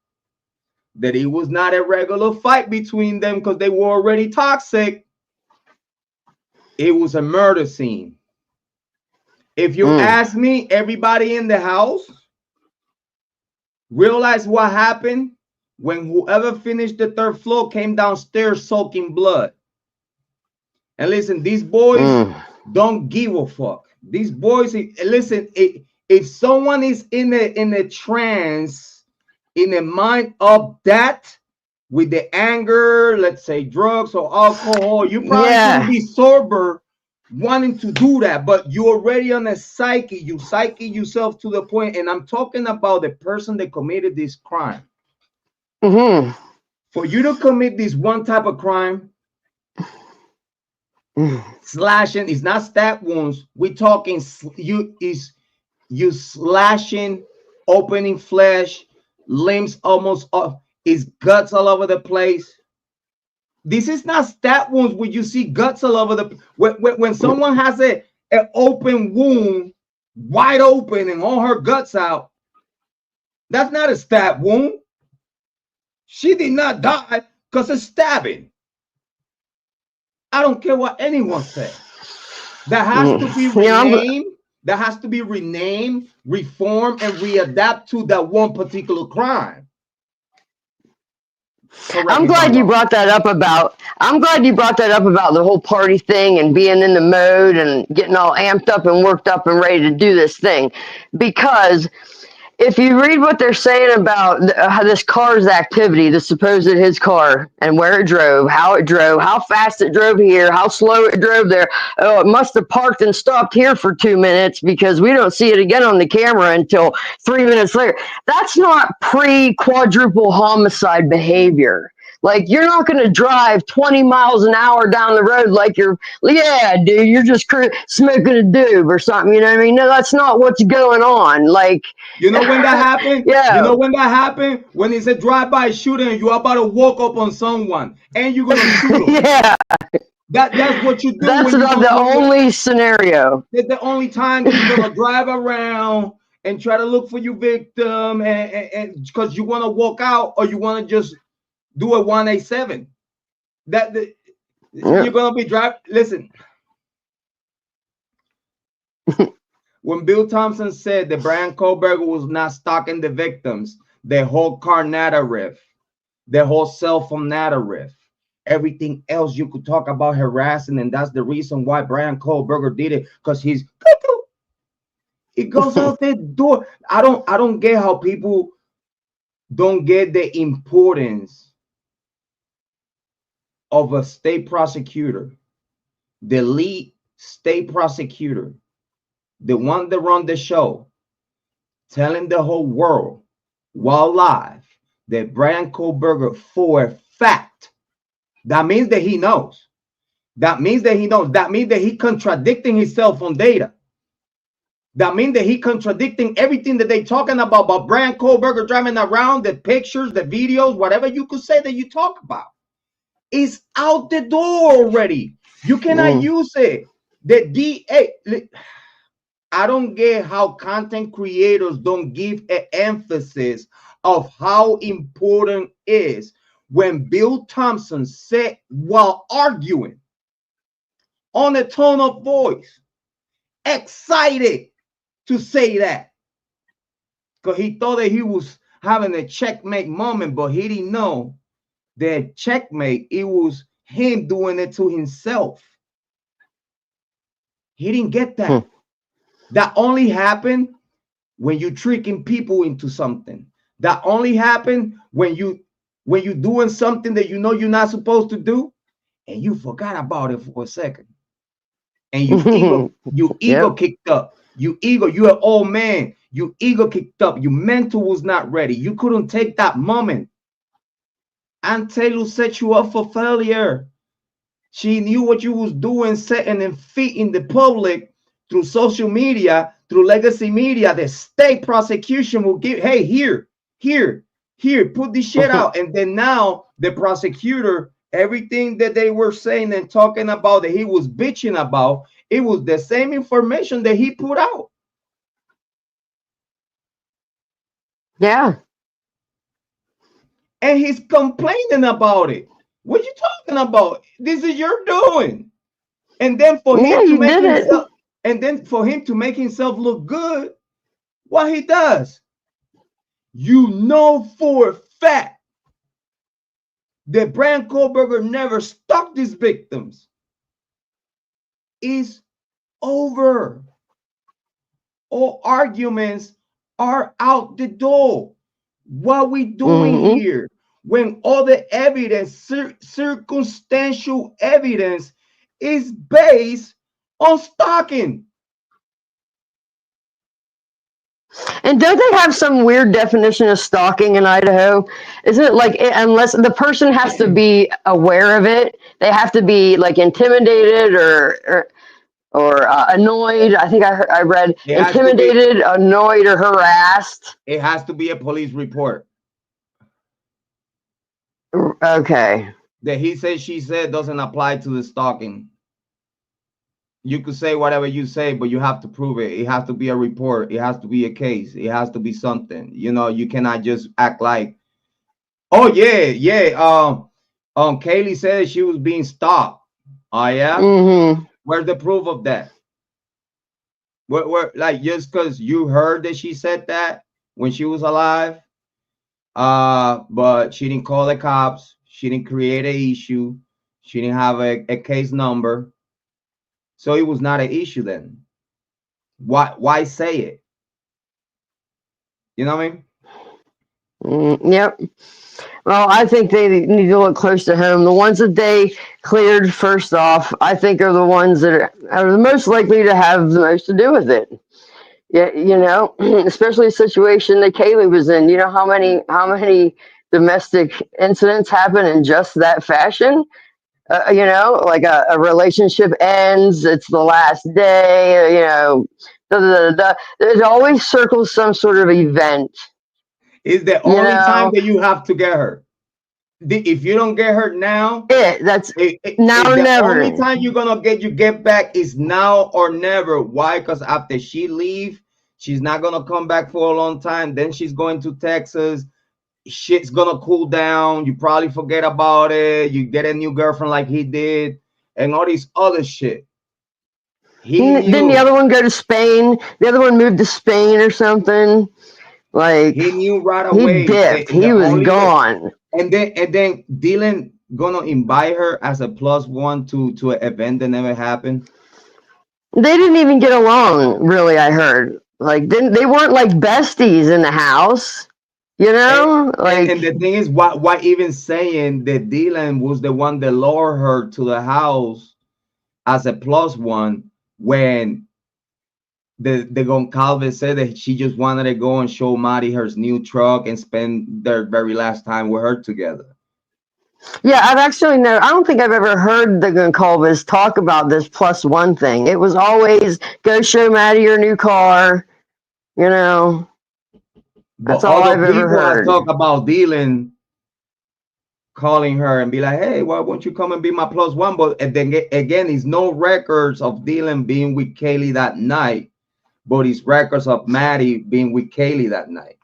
that it was not a regular fight between them because they were already toxic. It was a murder scene. If you ask me, everybody in the house realized what happened when whoever finished the third floor came downstairs soaking blood. And listen, these boys don't give a fuck. These boys, listen, if someone is in a trance, in a mind of that, with the anger, let's say drugs or alcohol, you probably wouldn't be sober wanting to do that, but you're already on a psyche. You psyche yourself to the point, and I'm talking about the person that committed this crime. For you to commit this one type of crime, slashing is not stab wounds. We're talking you slashing, opening flesh, limbs almost off, is guts all over the place. This is not stab wounds where you see guts all over the. When someone has an open wound, wide open, and all her guts out, that's not a stab wound. She did not die because of stabbing. I don't care what anyone says. That has to be renamed. That has to be renamed, reformed, and readapt to that one particular crime. I'm glad you brought that up about. I'm glad you brought that up about the whole party thing and being in the mode and getting all amped up and worked up and ready to do this thing, because if you read what they're saying about this car's activity, the supposed his car and where it drove, how fast it drove here, how slow it drove there. Oh, it must have parked and stopped here for 2 minutes because we don't see it again on the camera until 3 minutes later. That's not pre-quadruple homicide behavior. Like, you're not going to drive 20 miles an hour down the road like you're just smoking a doob or something. You know what I mean? No, that's not what's going on. Like, you know when that happened? Yeah. You know when that happened? When it's a drive-by shooting and you're about to walk up on someone and you're going to shoot them. Yeah. That's what you do. That's not the only scenario. That's the only time that you're going to drive around and try to look for your victim and because you want to walk out or you want to just do a 187. You're gonna be driving. Listen, when Bill Thompson said that Bryan Kohberger was not stalking the victims, the whole car narrative, the whole cell phone narrative, everything else you could talk about harassing, and that's the reason why Bryan Kohberger did it, because it goes out the door. I don't get how people don't get the importance of a state prosecutor, the lead state prosecutor, the one that run the show, telling the whole world while live that Bryan Kohberger, for a fact, that means that he knows. That means that he knows. That means that he contradicting himself on data. That means that he contradicting everything that they talking about Bryan Kohberger driving around, the pictures, the videos, whatever you could say that you talk about. Is out the door already. You cannot use it. The DA. I don't get how content creators don't give an emphasis of how important is when Bill Thompson said while arguing on a tone of voice, excited to say that, because he thought that he was having a checkmate moment, but he didn't know that checkmate, it was him doing it to himself. He didn't get that. That only happened when you're tricking people into something. That only happened when you're doing something that you know you're not supposed to do, and you forgot about it for a second. And your ego kicked up. You're an old man. Your ego kicked up. Your mental was not ready. You couldn't take that moment. Aunt Taylor set you up for failure. She knew what you was doing, setting them feet in the public through social media, through legacy media. The state prosecution will give, hey, here, put this shit out. And then now the prosecutor, everything that they were saying and talking about that he was bitching about, it was the same information that he put out. Yeah. And he's complaining about it. What you talking about? This is your doing. And then for him to make himself, and then for him to make himself look good, what he does, you know for a fact that Bryan Kohberger never stalked his victims. Is over. All arguments are out the door. What we doing here when all the evidence, circumstantial evidence, is based on stalking? And don't they have some weird definition of stalking in Idaho? Isn't it like, unless the person has to be aware of it, they have to be like intimidated or annoyed? I think I read intimidated, annoyed, or harassed. It has to be a police report. Okay. That he said, she said doesn't apply to the stalking. You could say whatever you say, but you have to prove it. It has to be a report. It has to be a case. It has to be something. You know, you cannot just act like, oh yeah. Kiely said she was being stalked. Oh yeah? Mm-hmm. Where's the proof of that? Where like just because you heard that she said that when she was alive, but she didn't call the cops, she didn't create an issue, she didn't have a case number, so it was not an issue then. Why say it? You know what I mean? Yep. Well, I think they need to look close to home. The ones that they cleared first off, I think are the ones that are the most likely to have the most to do with it. Yeah, especially a situation that Kiely was in. You know how many domestic incidents happen in just that fashion. Like a relationship ends, it's the last day. Da, da, da, da. It always circles some sort of event. It's the You only time know, that you have to get her. If you don't get her now, that's now it or the only never. time you're gonna get back is now or never. Why? Because after she leave, she's not gonna come back for a long time. Then she's going to Texas. Shit's gonna cool down. You probably forget about it. You get a new girlfriend like he did, and all this other shit. He Didn't the knew. other one go to Spain? The other one moved to Spain or something. Like He knew right he away. dipped. The He was only way, gone. and then Dylan gonna invite her as a plus one to an event that never happened. They didn't even get along, really. I heard. Like, didn't they weren't like besties in the house? And, Like and the thing is, why even saying that Dylan was the one that lured her to the house as a plus one when the Goncalves said that she just wanted to go and show Maddie her new truck and spend their very last time with her together. yeah, I've actually never. I don't think I've ever heard the Goncalves talk about this plus one thing. It was always go show Maddie your new car. You know, But that's all other I've ever people have heard. talked about Dylan calling her and be like, "Hey, why won't you come and be my plus one?" But and then again, it's no records of Dylan being with Kiely that night, but it's records of Maddie being with Kiely that night.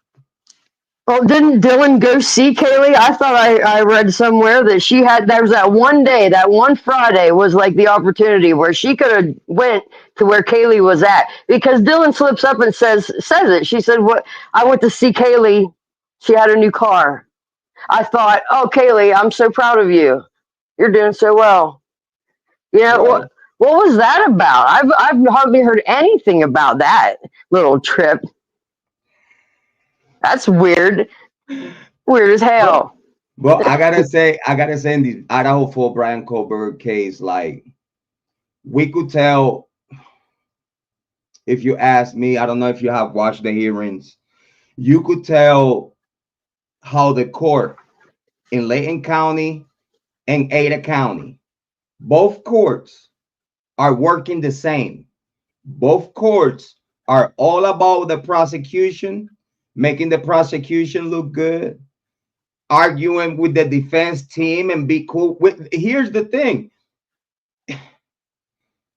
Well, didn't Dylan go see Kaylee? I thought I read somewhere that she had. There was that one day, that one Friday was like the opportunity where she could have went to where Kaylee was at, because Dylan slips up and says it. She said, "What? I went to see Kaylee. She had a new car." I thought, "Oh, Kaylee, I'm so proud of you. You're doing so well." Right. What was that about? I've hardly heard anything about that little trip. That's weird. Weird as But hell. I gotta say in the Idaho for Bryan Kohberger case, like we could tell if you ask me, I don't know if you have watched the hearings, you could tell how the court in Layton County and Ada County, both courts are working the same. Both courts are all about the prosecution, making the prosecution look good, arguing with the defense team and be cool. Here's the thing.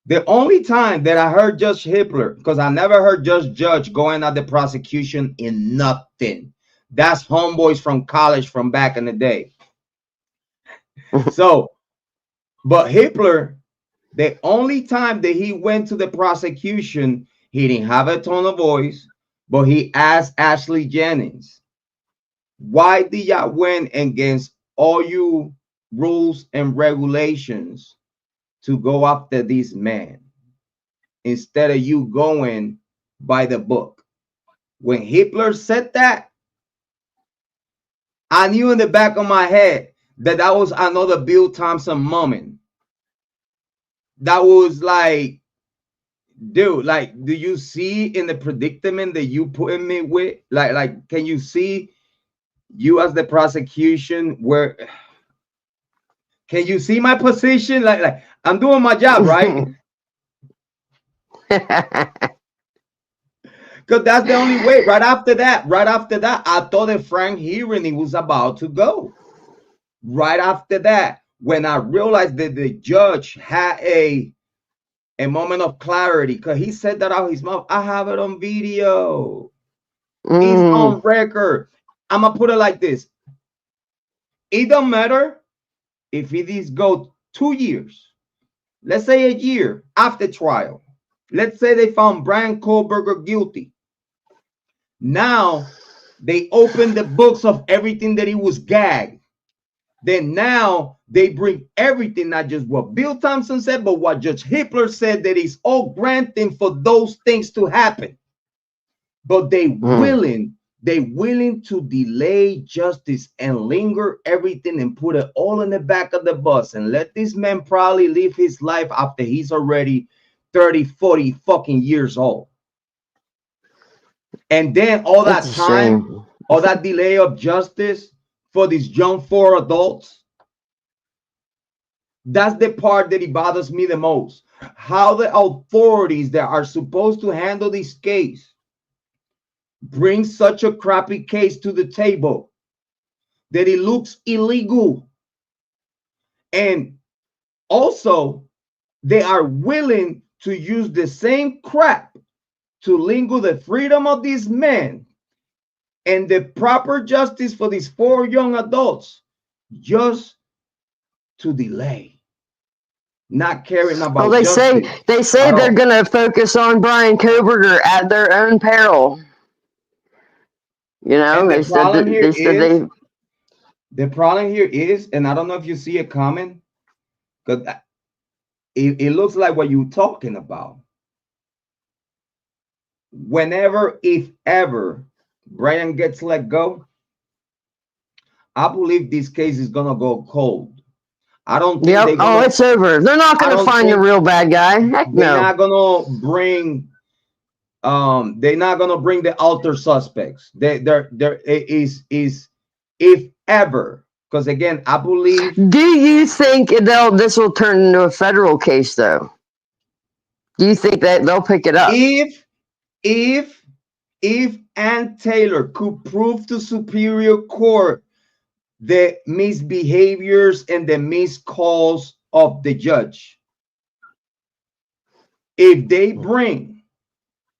The only time that I heard Judge Hippler, because I never heard Judge going at the prosecution in nothing. That's homeboys from college from back in the day. So, but Hippler, the only time that he went to the prosecution, he didn't have a tone of voice, but he asked Ashley Jennings, why did y'all went against all you rules and regulations to go after this man instead of you going by the book? When Hitler said that, I knew in the back of my head that that was another Bill Thompson moment. That was like, dude, like, do you see in the predicament that you putting me with? Like, can you see you as the prosecution where can you see my position? Like I'm doing my job, right? Because that's the only way. Right after that, I thought that Frank hearing he was about to go. Right after that, when I realized that the judge had a moment of clarity, because he said that out his mouth. I have it on video. It's on record. I'm gonna put it like this. It don't matter if it is go 2 years, let's say a year after trial, let's say they found Bryan Kohberger guilty. Now they open the books of everything that he was gagged. Then now they bring everything, not just what Bill Thompson said, but what Judge Hitler said, that is all granting for those things to happen. But they willing to delay justice and linger everything and put it all in the back of the bus and let this man probably live his life after he's already 30, 40 fucking years old. And then all that time, all that delay of justice for these young 4 adults, that's the part that it bothers me the most. How the authorities that are supposed to handle this case bring such a crappy case to the table that it looks illegal. And also, they are willing to use the same crap to linger the freedom of these men and the proper justice for these 4 young adults just to delay, not caring about. Well, they say they're going to focus on Bryan Kohberger at their own peril. You know, the problem here is, and I don't know if you see it coming, because it looks like what you're talking about. Whenever, if ever, Bryan gets let go, I believe this case is gonna go cold. I don't think it's over. They're not gonna find the real bad guy. Heck no. They're not gonna bring the alter suspects. There is if ever, because again, I believe. Do you think this will turn into a federal case though? Do you think that they'll pick it up? If Ann Taylor could prove to Superior Court the misbehaviors and the miscalls of the judge, if they bring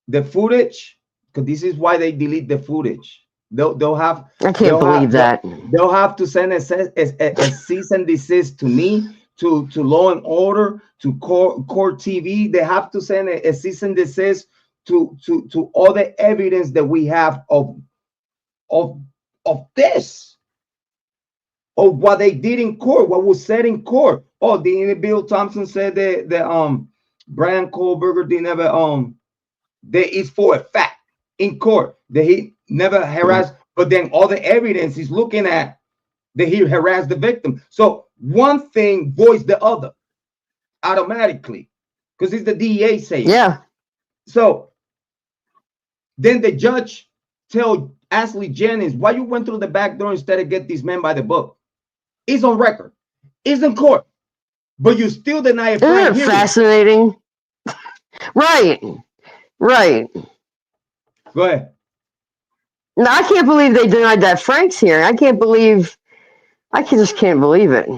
the footage, because this is why they delete the footage, they'll have. I can't believe that. They'll have to send a cease and desist to me, to Law and Order, to Court TV. They have to send a cease and desist to all the evidence that we have of this, of what they did in court, what was said in court. Oh, Bill Thompson said that Bryan Kohberger didn't ever that is for a fact in court that he never harassed, but then all the evidence is looking at that he harassed the victim. So one thing voids the other automatically, because it's the DEA saying. Yeah. So then the judge tell Ashley Jennings, why you went through the back door instead of get these men by the book? It's on record. It's in court. But you still deny it. Isn't it fascinating? Right. Go ahead. No, I can't believe they denied that Frank's hearing. I just can't believe it.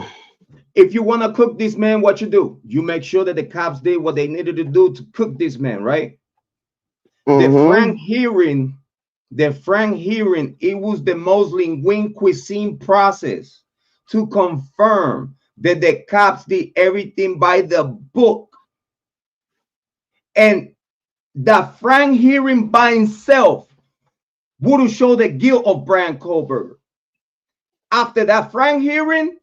If you want to cook this man, what you do? You make sure that the cops did what they needed to do to cook this man, right? The Frank hearing, it was the most linguine cuisine process to confirm that the cops did everything by the book. And the Frank hearing by himself would have showed the guilt of Bryan Kohberger. After that Frank hearing,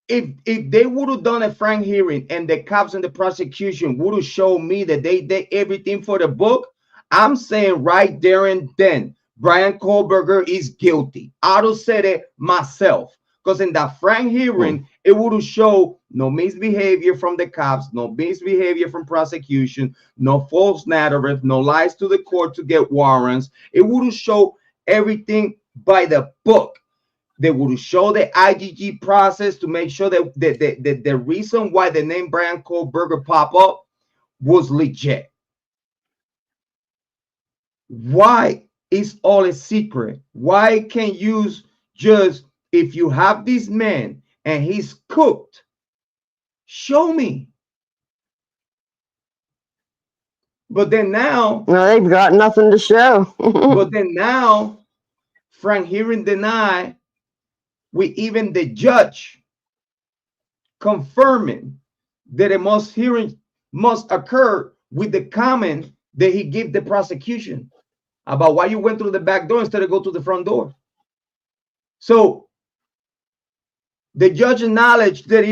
if they would have done a Frank hearing and the cops and the prosecution would have showed me that they did everything for the book, I'm saying right there and then, Bryan Kohberger is guilty. I'd have said it myself. Because in that Frank hearing, it would have showed no misbehavior from the cops, no misbehavior from prosecution, no false narrative, no lies to the court to get warrants. It would have showed everything by the book. They would show the IGG process to make sure that the reason why the name Bryan Kohberger pop up was legit. Why is all a secret? Why can't you just, if you have this man and he's cooked, show me? But then now, well, they've got nothing to show. But then now, Frank hearing deny, with even the judge confirming that a must hearing must occur with the comment that he gave the prosecution about why you went through the back door instead of go to the front door. So the judge acknowledged that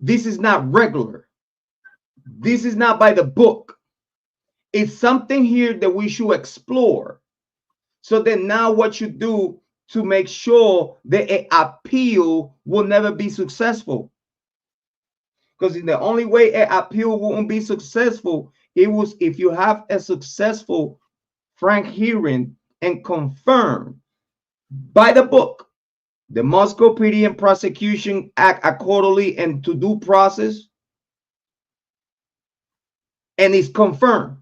this is not regular. This is not by the book. It's something here that we should explore. So then now what you do to make sure that an appeal will never be successful. Because the only way an appeal won't be successful, it was if you have a successful frank hearing and confirm by the book, the Moscow PD and prosecution act accordingly and to due process, and it's confirmed.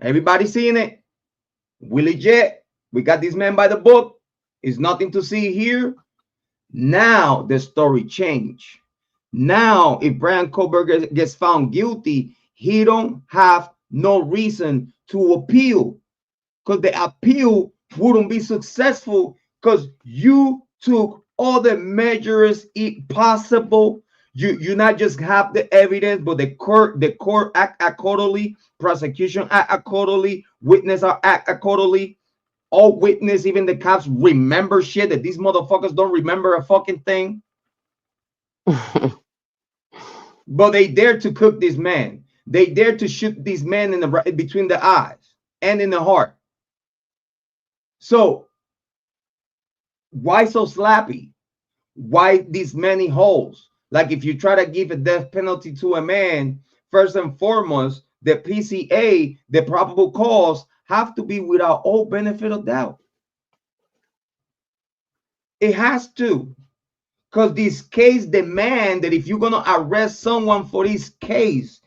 Everybody seeing it? We legit. We got this man by the book. It's nothing to see here. Now the story changed. Now, if Bryan Kohberger gets found guilty, he don't have no reason to appeal, because the appeal wouldn't be successful because you took all the measures possible. You not just have the evidence, but the court act accordingly, prosecution act accordingly, witness act accordingly. All witness, even the cops, remember shit that these motherfuckers don't remember a fucking thing. But they dare to cook this man. They dare to shoot this man in the between the eyes and in the heart. So why so slappy? Why these many holes? Like if you try to give a death penalty to a man, first and foremost, the PCA, the probable cause, have to be without all benefit of doubt. It has to. Because this case demand that if you're going to arrest someone for this case,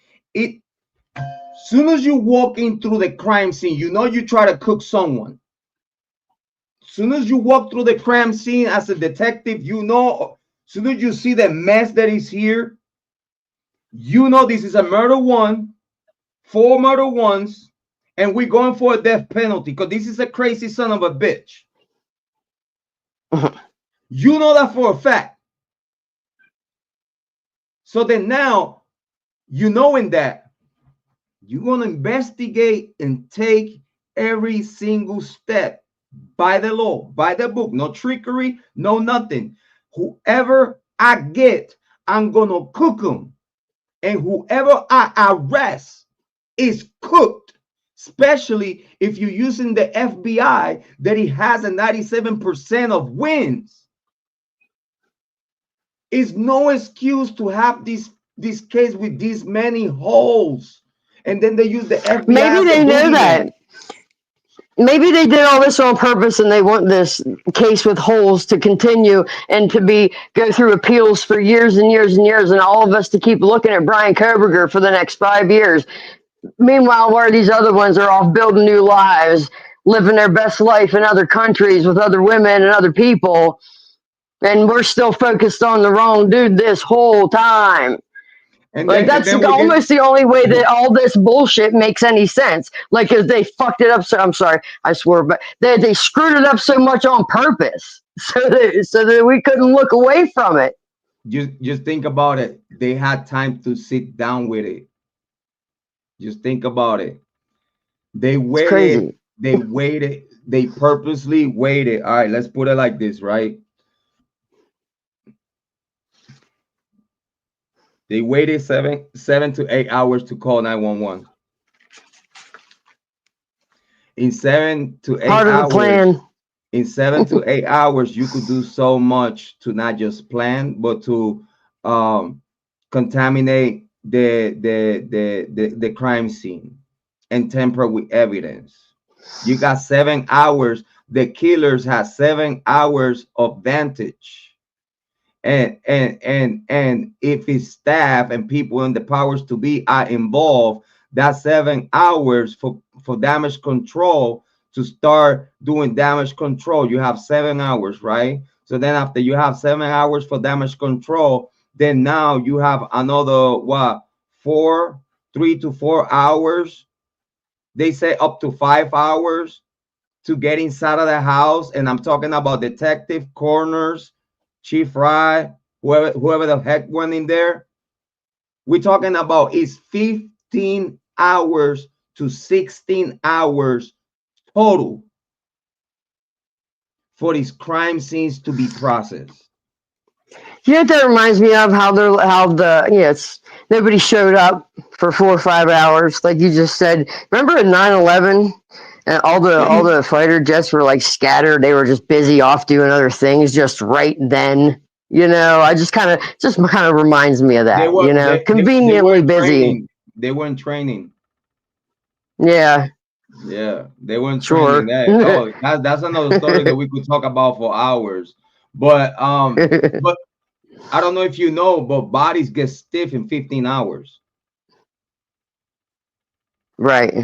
soon as you walk in through the crime scene, you know you try to cook someone. Soon as you walk through the crime scene as a detective, you know, soon as you see the mess that is here, you know this is a murder one, 4 murder ones, and we're going for a death penalty because this is a crazy son of a bitch. You know that for a fact. So then now, you knowing that, you're going to investigate and take every single step by the law, by the book, no trickery, no nothing. Whoever I get, I'm going to cook them. And whoever I arrest is cooked, especially if you're using the FBI that it has a 97% of wins. It's no excuse to have this case with these many holes. And then they use the FBI. Maybe they know that. Maybe they did all this on purpose and they want this case with holes to continue and to go through appeals for years and years and years, and all of us to keep looking at Bryan Kohberger for the next 5 years. Meanwhile, where these other ones are off building new lives, living their best life in other countries with other women and other people, and we're still focused on the wrong dude this whole time. And like that's almost the only way that all this bullshit makes any sense. Like, if they fucked it up, so I'm sorry, I swore, but they screwed it up so much on purpose, so that we couldn't look away from it. Just think about it. They had time to sit down with it. Just think about it. They waited. They waited. They purposely waited. All right, let's put it like this, right? They waited 7 to 8 hours to call 911. In 7 to 8 Part of the plan. In 7 to 8 hours, you could do so much to not just plan, but to contaminate the crime scene and tamper with evidence. You got 7 hours. The killers had 7 hours of vantage. And if his staff and people in the powers to be are involved, that's 7 hours for damage control to start doing damage control. You have 7 hours, right? So then after you have 7 hours for damage control, then now you have another 3 to 4 hours. They say up to 5 hours to get inside of the house. And I'm talking about detective, coroners, Chief Rye, whoever the heck went in there. We're talking about is 15 hours to 16 hours total for these crime scenes to be processed. You know what that reminds me of? It's nobody showed up for 4 or 5 hours, like you just said. Remember at 9/11, and all the fighter jets were like scattered. They were just busy off doing other things, just right then. I just kind of reminds me of They that. were they Conveniently weren't busy. training. They weren't training. Yeah, Yeah, they weren't training. sure. That's another story that we could talk about for hours. But I don't know if you know, but bodies get stiff in 15 hours. Right.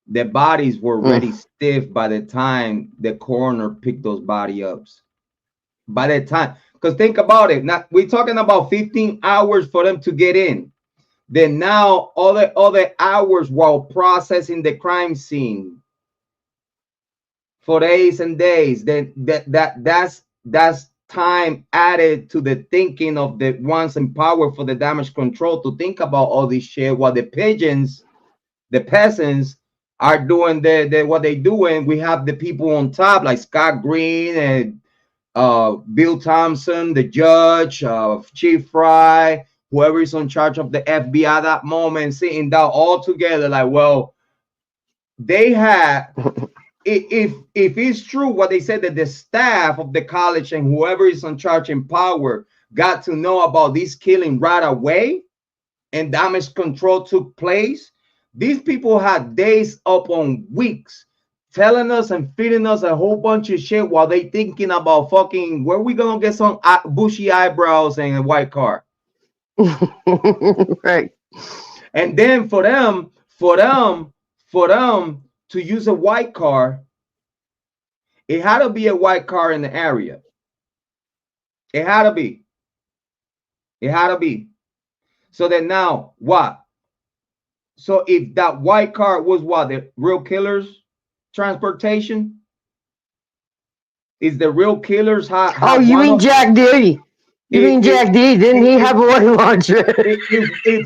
Their bodies were already Mm. stiff by the time the coroner picked those body ups. By the time, because think about it. Now we're talking about 15 hours for them to get in. Then now all the other hours while processing the crime scene for days and days. Then that's time added to the thinking of the ones in power for the damage control to think about all this shit while the pigeons, the peasants are doing what they doing. We have the people on top like Scott Green and Bill Thompson, the judge, Chief Fry, whoever is in charge of the FBI at that moment, sitting down all together like, well, they had, if it's true what they said, that the staff of the college and whoever is in charge in power got to know about this killing right away and damage control took place, these people had days upon weeks telling us and feeding us a whole bunch of shit while they thinking about fucking where we gonna get some bushy eyebrows and a white car. Right. And then for them to use a white car, it had to be a white car in the area. It had to be. It had to be. So then now what? So if that white car was what, the real killer's transportation? Is the real killers Oh, have you one mean of Jack D? You mean if Jack D? Didn't he have a rocket launcher?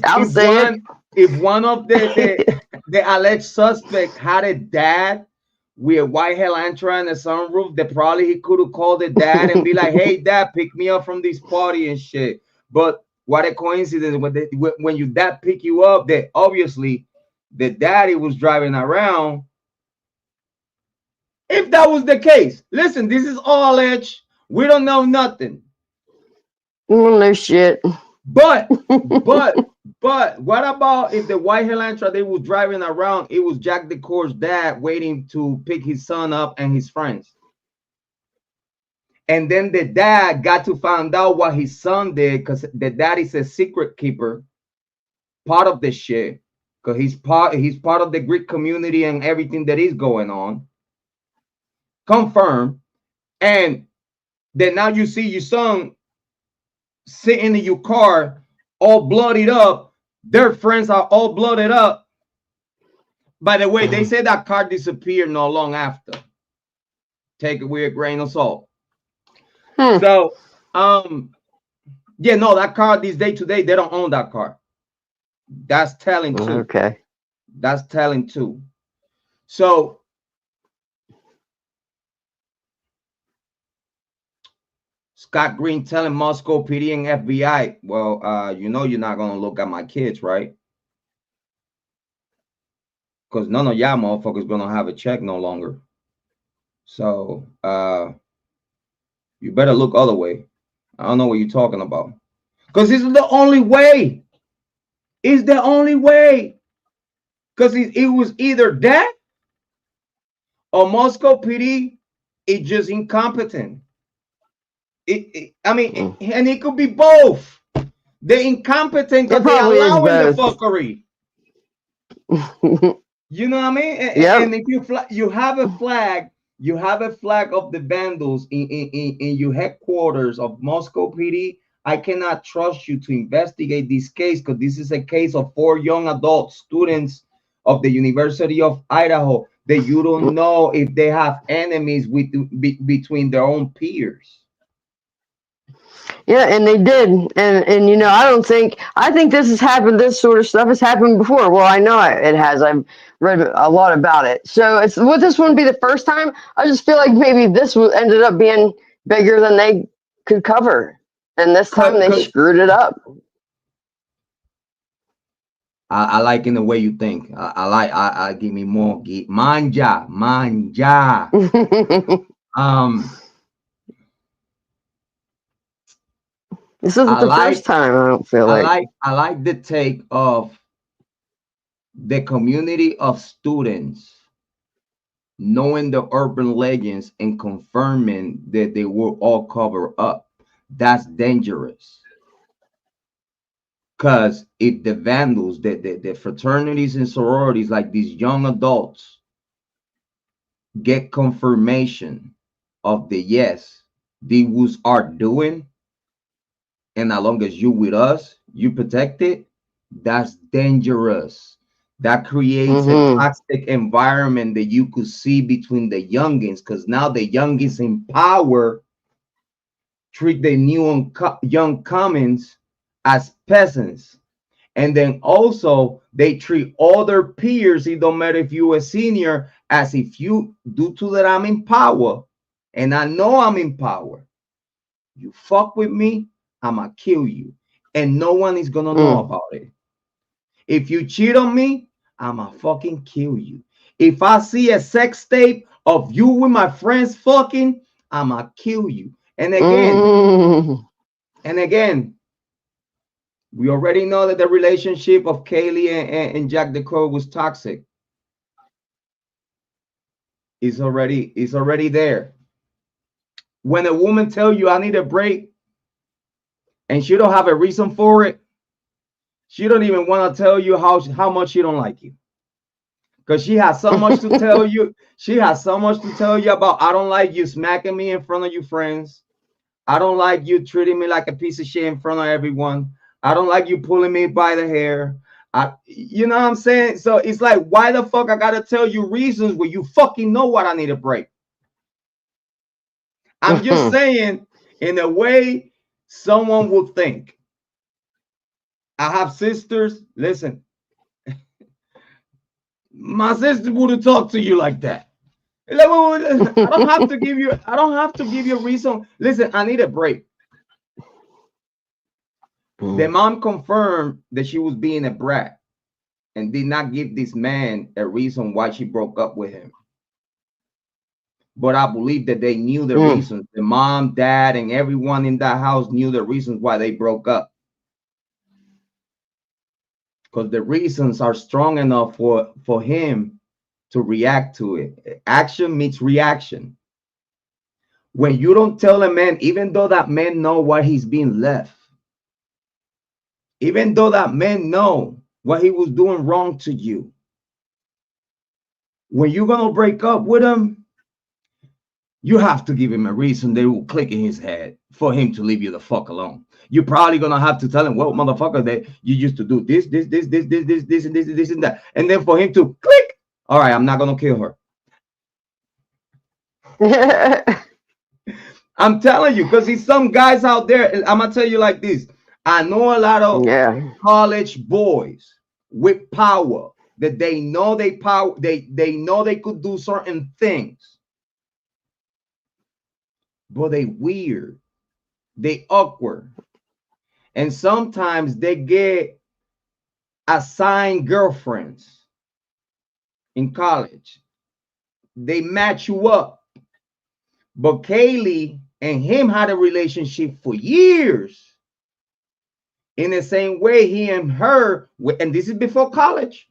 I'll if say it. one of the alleged suspect had a dad with a white Elantra and a sunroof, that probably he could have called the dad and be like, "Hey, dad, pick me up from this party and shit." But what a coincidence when your dad pick you up, that obviously the daddy was driving around. If that was the case, listen, this is all alleged. We don't know nothing. No shit. But what about if the white Elantra they were driving around, it was Jack DeCour's dad waiting to pick his son up and his friends. And then the dad got to find out what his son did, because the dad is a secret keeper, part of the shit. Because he's part of the Greek community and everything that is going on. Confirmed. And then now you see your son sitting in your car all bloodied up. Their friends are all blooded up. By the way, they say that car disappeared not long after. Take it with a grain of salt. So yeah, no, that car this day today, they don't own that car. That's telling too. Okay. That's telling too. So Scott Green telling Moscow PD and FBI, well, you know you're not gonna look at my kids, right? Because none of y'all motherfuckers gonna have a check no longer. So you better look other way. I don't know what you're talking about. Because this is the only way. It's the only way. Because it was either that or Moscow PD is just incompetent. And it could be both. They're incompetent because they're allowing the fuckery. You know what I mean? And if you have a flag, of the vandals in your headquarters of Moscow PD, I cannot trust you to investigate this case, because this is a case of 4 young adult students of the University of Idaho that you don't know if they have enemies between their own peers. Yeah, and they did, and you know, I think this has happened. This sort of stuff has happened before. Well, I know it has. I've read a lot about it. So would this one be the first time? I just feel like maybe this ended up being bigger than they could cover, and this time they Cause screwed it up. I like in the way you think. I give me more manja. Um, This isn't I the first like time. I don't feel like. I like the take of the community of students knowing the urban legends and confirming that they were all covered up. That's dangerous. Because if the vandals, the fraternities and sororities, like these young adults, get confirmation of the yes, they was are doing, and as long as you with us, you protect it, that's dangerous. That creates a Mm-hmm. toxic environment that you could see between the youngins, because now the youngins in power treat the young commons as peasants. And then also they treat other peers, it don't matter if you're a senior, as if you, due to that I'm in power, and I know I'm in power, you fuck with me, I'ma kill you. And no one is gonna know Mm. about it. If you cheat on me, I'ma fucking kill you. If I see a sex tape of you with my friends fucking, I'ma kill you. Mm. And again, we already know that the relationship of Kiely and Jack Decor was toxic. It's already there. When a woman tell you I need a break and she don't have a reason for it, she don't even want to tell you how much she don't like you. Because she has so much to tell you. She has so much to tell you about. I don't like you smacking me in front of your friends. I don't like you treating me like a piece of shit in front of everyone. I don't like you pulling me by the hair. You know what I'm saying? So it's like, why the fuck I gotta tell you reasons where you fucking know what I need a break? I'm just saying, in a way, someone would think. I have sisters. Listen, my sister wouldn't talk to you like that. I don't have to give you. I don't have to give you a reason. Listen, I need a break. The mom confirmed that she was being a brat and did not give this man a reason why she broke up with him. But I believe that they knew the reasons. The mom, dad, and everyone in that house knew the reasons why they broke up. Because the reasons are strong enough for him to react to it. Action meets reaction. When you don't tell a man, even though that man know why he's being left, even though that man know what he was doing wrong to you, when you're gonna break up with him, you have to give him a reason that will click in his head for him to leave you the fuck alone. You're probably gonna have to tell him, well, motherfucker, that you used to do this, and this, and that. And then for him to click, all right, I'm not gonna kill her. I'm telling you, because there's some guys out there, I'm gonna tell you like this. I know a lot of college boys with power that they know they know they could do certain things, but they weird, they awkward, and sometimes they get assigned girlfriends in college. They match you up, but Kiely and him had a relationship for years. In the same way, he and her, and this is before college,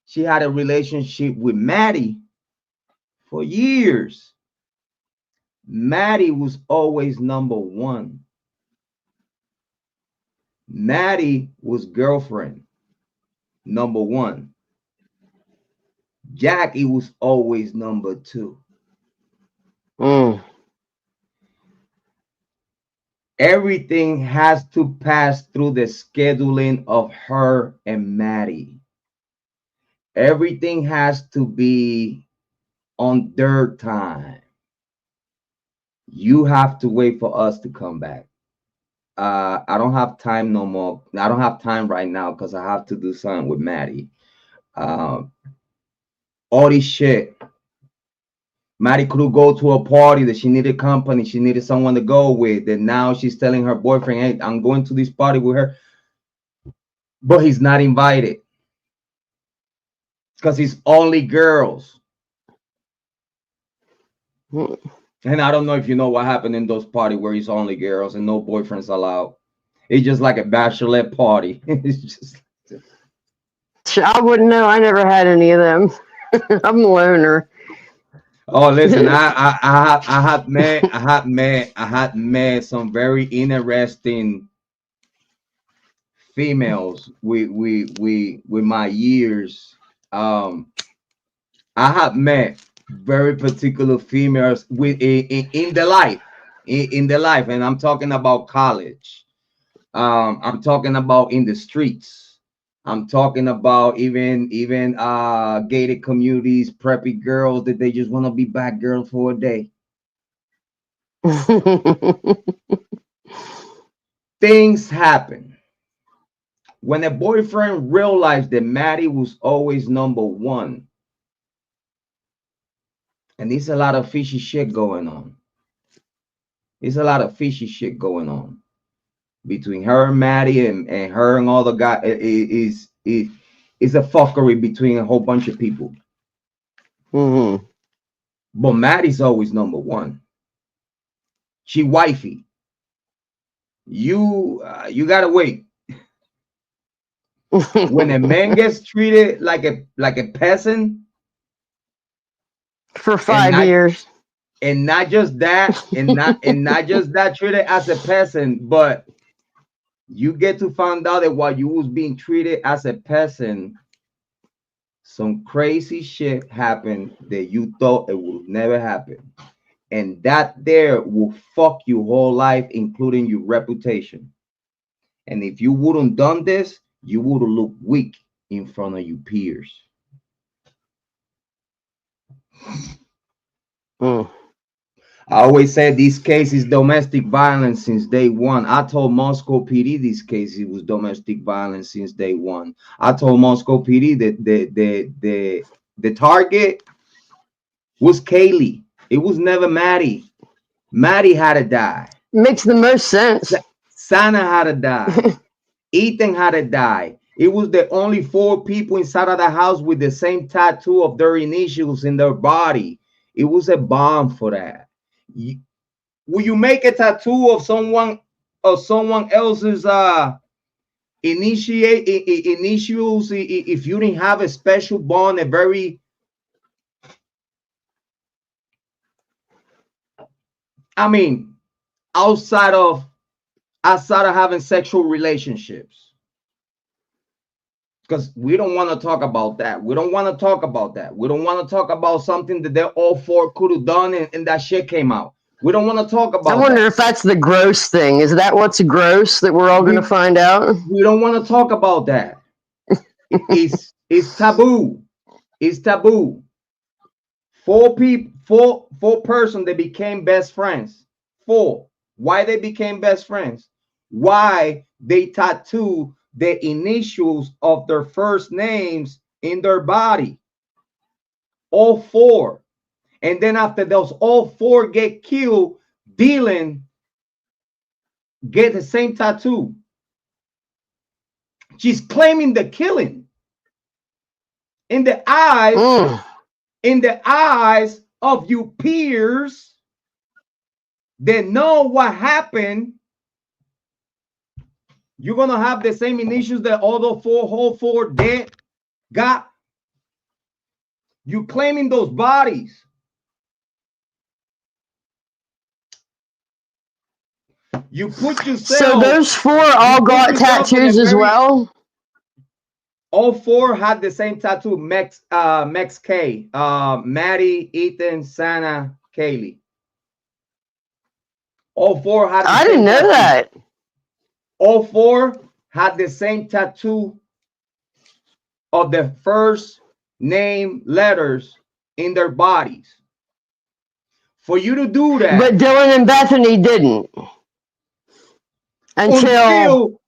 she had a relationship with Maddie for years. Maddie was always number one. Maddie was girlfriend number one. Jackie was always number two. Everything has to pass through the scheduling of her and Maddie. Everything has to be on their time. You have to wait for us to come back. I don't have time no more. I don't have time right now because I have to do something with Maddie. Um, all this shit. Maddie could go to a party that she needed company. She needed someone to go with. And now she's telling her boyfriend, hey, I'm going to this party with her. But he's not invited because he's only girls. And I don't know if you know what happened in those parties where it's only girls and no boyfriends allowed. It's just like a bachelorette party. It's just. I wouldn't know. I never had any of them. I'm a loner. Oh, listen, I had met some very interesting females with my years. I have met very particular females with in the life, in the life, and I'm talking about college. I'm talking about in the streets. I'm talking about even gated communities, preppy girls that they just want to be bad girls for a day. Things happen. When a boyfriend realized that Maddie was always number one, and there's a lot of fishy shit going on. There's a lot of fishy shit going on between her and Maddie and her and all the guys. Is a fuckery between a whole bunch of people. Mm-hmm. But Maddie's always number one. She wifey. You gotta wait. When a man gets treated like a peasant For 5 years. And not just that, and not just that treated as a peasant, but you get to find out that while you was being treated as a peasant, some crazy shit happened that you thought it would never happen. And that there will fuck your whole life, including your reputation. And if you wouldn't done this, you would have looked weak in front of your peers. I always said this case is domestic violence since day one. I told Moscow PD this case it was domestic violence since day one. I told Moscow PD that the target was Kiely. It was never Maddie. Maddie had to die. Makes the most sense. Sana had to die. Ethan had to die. It was the only 4 people inside of the house with the same tattoo of their initials in their body. It was a bomb for that. Will you make a tattoo of someone else's initials if you didn't have a special bond, a very outside of having sexual relationships? Because we don't want to talk about that. We don't want to talk about that. We don't want to talk about something that they all 4 could have done and that shit came out. We don't want to talk about I wonder if that's the gross thing. Is that what's gross that we're all going to find out? We don't want to talk about that. It's taboo. It's taboo. 4 people, 4 persons that became best friends. 4. Why they became best friends? Why they tattoo the initials of their first names in their body? All 4. And then after those all 4 get killed, Dylan get the same tattoo. She's claiming the killing. In the eyes of you peers that know what happened, you're gonna have the same initials that all the whole 4 dead got. You claiming those bodies. You put yourself. So those 4 all got tattoos as well. All 4 had the same tattoo. Max K, Maddie, Ethan, Sana, Kiely. All 4 had. I didn't know that. All 4 had the same tattoo of the first name letters in their bodies. For you to do that. But Dylan and Bethany didn't. Until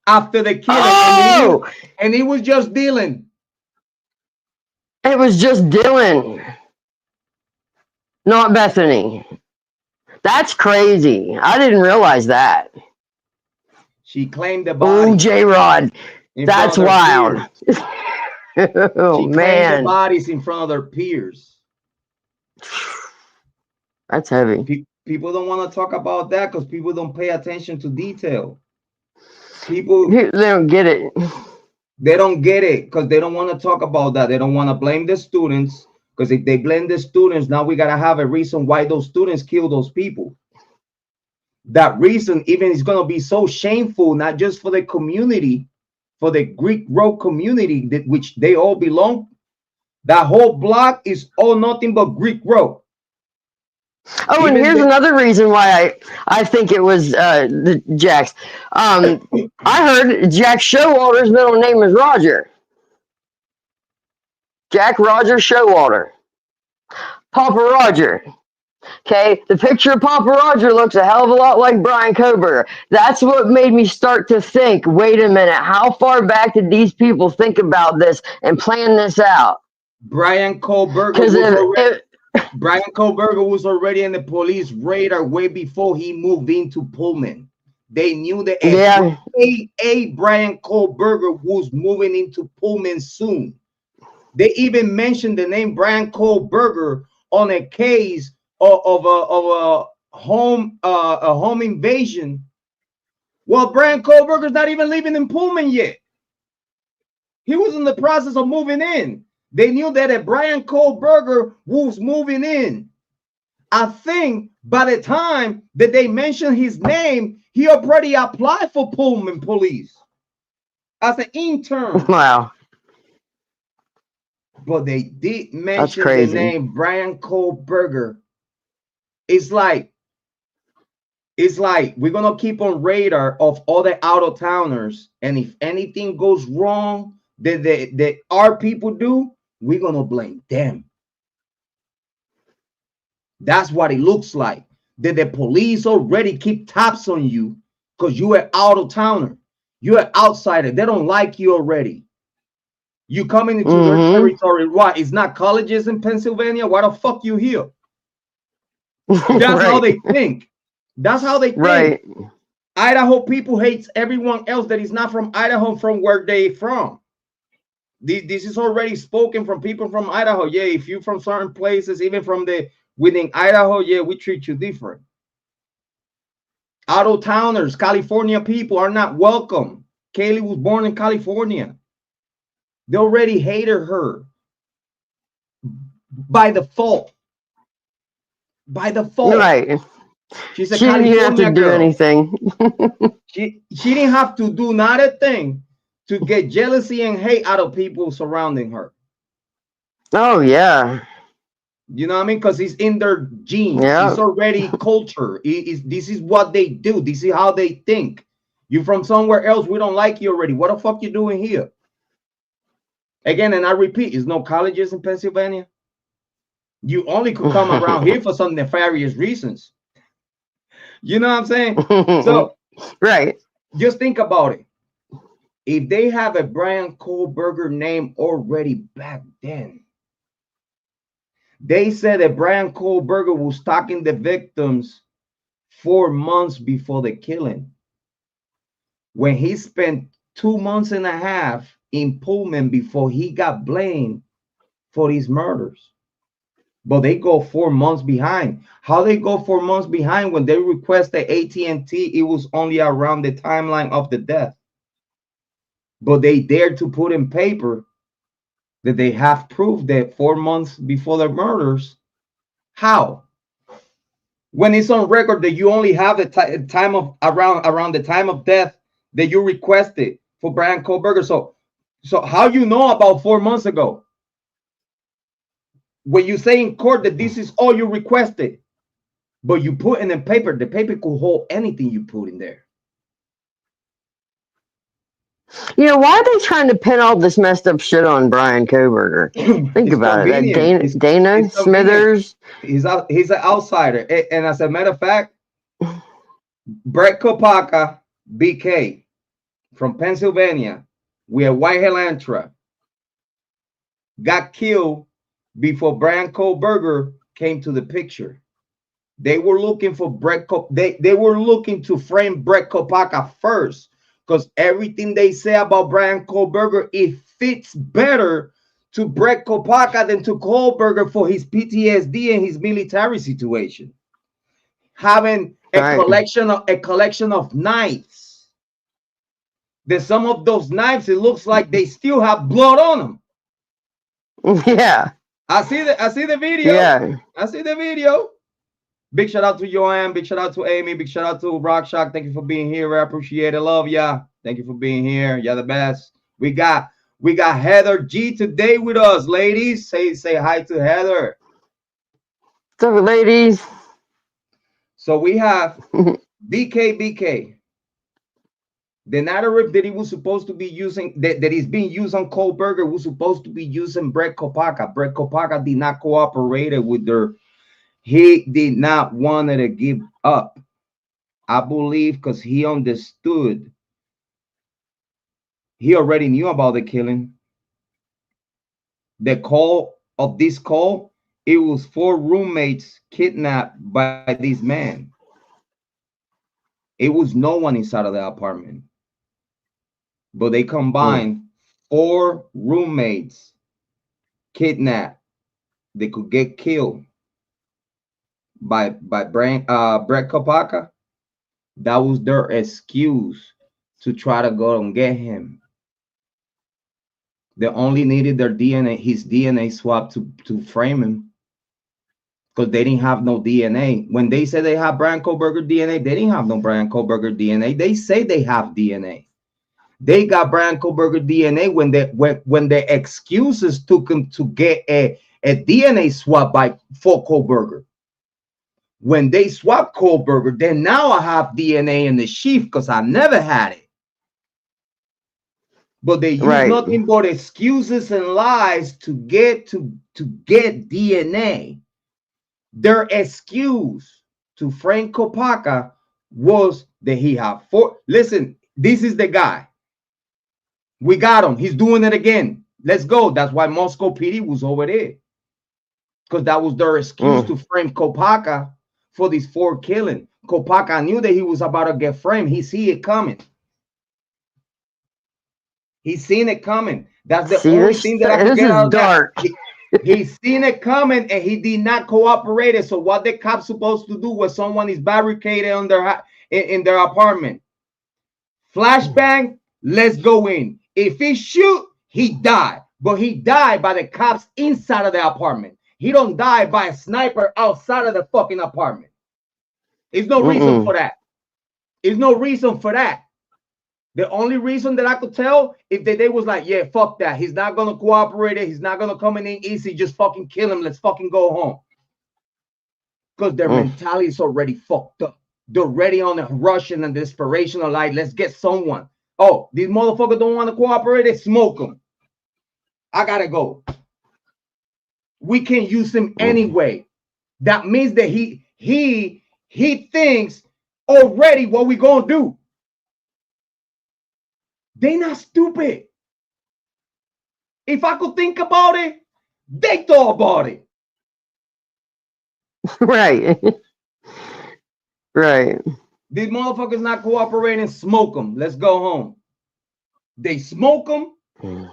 after the killing, and he was just dealing. It was just Dylan, not Bethany. That's crazy. I didn't realize that. She claimed the body. Oh, Jrod. That's wild. Oh, she claimed the bodies in front of their peers. That's heavy. People don't want to talk about that because people don't pay attention to detail. People, they don't get it. They don't get it because they don't want to talk about that. They don't want to blame the students, because if they blame the students, now we got to have a reason why those students kill those people. That reason even is going to be so shameful, not just for the community, for the Greek Road community, that which they all belong. That whole block is all nothing but Greek Road. Oh, and here's another reason why I think it was the Jack's. I heard Jack Showalter's middle name is Roger. Jack Roger Showalter. Papa Roger. Okay, the picture of Papa Roger looks a hell of a lot like Bryan Kohberger. That's what made me start to think, wait a minute, how far back did these people think about this and plan this out? Bryan Kohberger was already in the police radar way before he moved into Pullman. They knew that Bryan Kohberger was moving into Pullman soon. They even mentioned the name Bryan Kohberger on a case of a home invasion. Well, Bryan Kohberger's not even living in Pullman yet. He was in the process of moving in. They knew that a Bryan Kohberger was moving in. I think by the time that they mentioned his name, he already applied for Pullman police as an intern. Wow. But they did mention the name Bryan Kohberger. It's like we're gonna keep on radar of all the out-of-towners, and if anything goes wrong that our people do, we're gonna blame them. That's what it looks like. That the police already keep tabs on you because you're an out-of-towner, you're an outsider. They don't like you already. You coming into their territory. What? It's not colleges in Pennsylvania. Why the fuck you here? That's how they think. That's how they think. Right. Idaho people hates everyone else that is not from Idaho, from where they from. This is already spoken from people from Idaho. Yeah, if you're from certain places, even from within Idaho, yeah, we treat you different. Out-of-towners, California people are not welcome. Kiely was born in California. They already hated her by default. By default, right? She's a she California didn't have to do girl. anything. she didn't have to do not a thing to get jealousy and hate out of people surrounding her. Oh yeah. You know what I mean? Because it's in their genes. Yeah. It's already culture. This is what they do. This is how they think. You from somewhere else, we don't like you already. What the fuck you doing here? Again, and I repeat, there's no colleges in Pennsylvania. You only could come around here for some nefarious reasons. You know what I'm saying? So, right. Just think about it. If they have a Bryan Kohberger name already back then, they said that Bryan Kohberger was stalking the victims 4 months before the killing, when he spent 2.5 months in Pullman before he got blamed for these murders. But they go 4 months behind. How they go 4 months behind when they requested AT&T? It was only around the timeline of the death. But they dared to put in paper that they have proof that 4 months before the murders. How? When it's on record that you only have the time of around the time of death that you requested for Bryan Kohberger. So how you know about 4 months ago? When you say in court that this is all you requested, but you put in the paper could hold anything you put in there. You know, why are they trying to pin all this messed up shit on Bryan Kohberger? Think about it. That Dana Smithers. He's an outsider. And as a matter of fact, Brett Kopaka BK from Pennsylvania with a white Elantra got killed before Bryan Kohberger came to the picture. They were looking for they were looking to frame Brett Kopaka first, because everything they say about Bryan Kohberger, it fits better to Brett Kopaka than to Kohberger for his PTSD and his military situation. Having a collection of knives. That some of those knives, it looks like they still have blood on them. Yeah. I see the video. Yeah. I see the video. Big shout out to Joanne. Big shout out to Amy. Big shout out to Rock Shock. Thank you for being here. I appreciate it. Love ya. Thank you for being here. You're the best. We got Heather G today with us, ladies. Say hi to Heather. What's up, ladies? So we have BK. The narrative that he was supposed to be using, that is being used on Kohberger, was supposed to be using Brett Kopaka. Brett Kopaka did not cooperate with their. He did not want to give up. I believe because he understood. He already knew about the killing. The call of this call, it was 4 roommates kidnapped by this man. It was no one inside of the apartment. But they combined 4 roommates kidnapped. They could get killed by Brett Kopaka. That was their excuse to try to go and get him. They only needed their DNA, his DNA swab to frame him, because they didn't have no DNA. When they said they have Bryan Kohberger DNA, they didn't have no Bryan Kohberger DNA. They say they have DNA. They got Bryan Kohberger DNA when the excuses took him to get a DNA swab for Kohberger. When they swapped Kohberger, then now I have DNA in the sheath because I never had it. But they use nothing but excuses and lies to get DNA. Their excuse to Frank Kopaka was that he had 4. Listen, this is the guy. We got him. He's doing it again. Let's go. That's why Moscow PD was over there, because that was their excuse to frame Kopaka for these 4 killing. Kopaka knew that he was about to get framed. He see it coming. He's seen it coming. That's the only thing that I could get out of that. He's seen it coming and he did not cooperate. So what the cops supposed to do when someone is barricaded on in their apartment? Flashbang, let's go in. If he shoot, he died. But he died by the cops inside of the apartment. He don't die by a sniper outside of the fucking apartment. There's no reason for that. There's no reason for that. The only reason that I could tell if they was like, yeah, fuck that. He's not going to cooperate. He's not going to come in easy. Just fucking kill him. Let's fucking go home. Because their mentality is already fucked up. They're ready on a rush and a desperation of like, let's get someone. Oh, these motherfuckers don't want to cooperate. They smoke them. I got to go. We can't use him anyway. That means that he thinks already what we going to do. They not stupid. If I could think about it, they thought about it. Right. Right. These motherfuckers not cooperating, smoke them. Let's go home. They smoke them,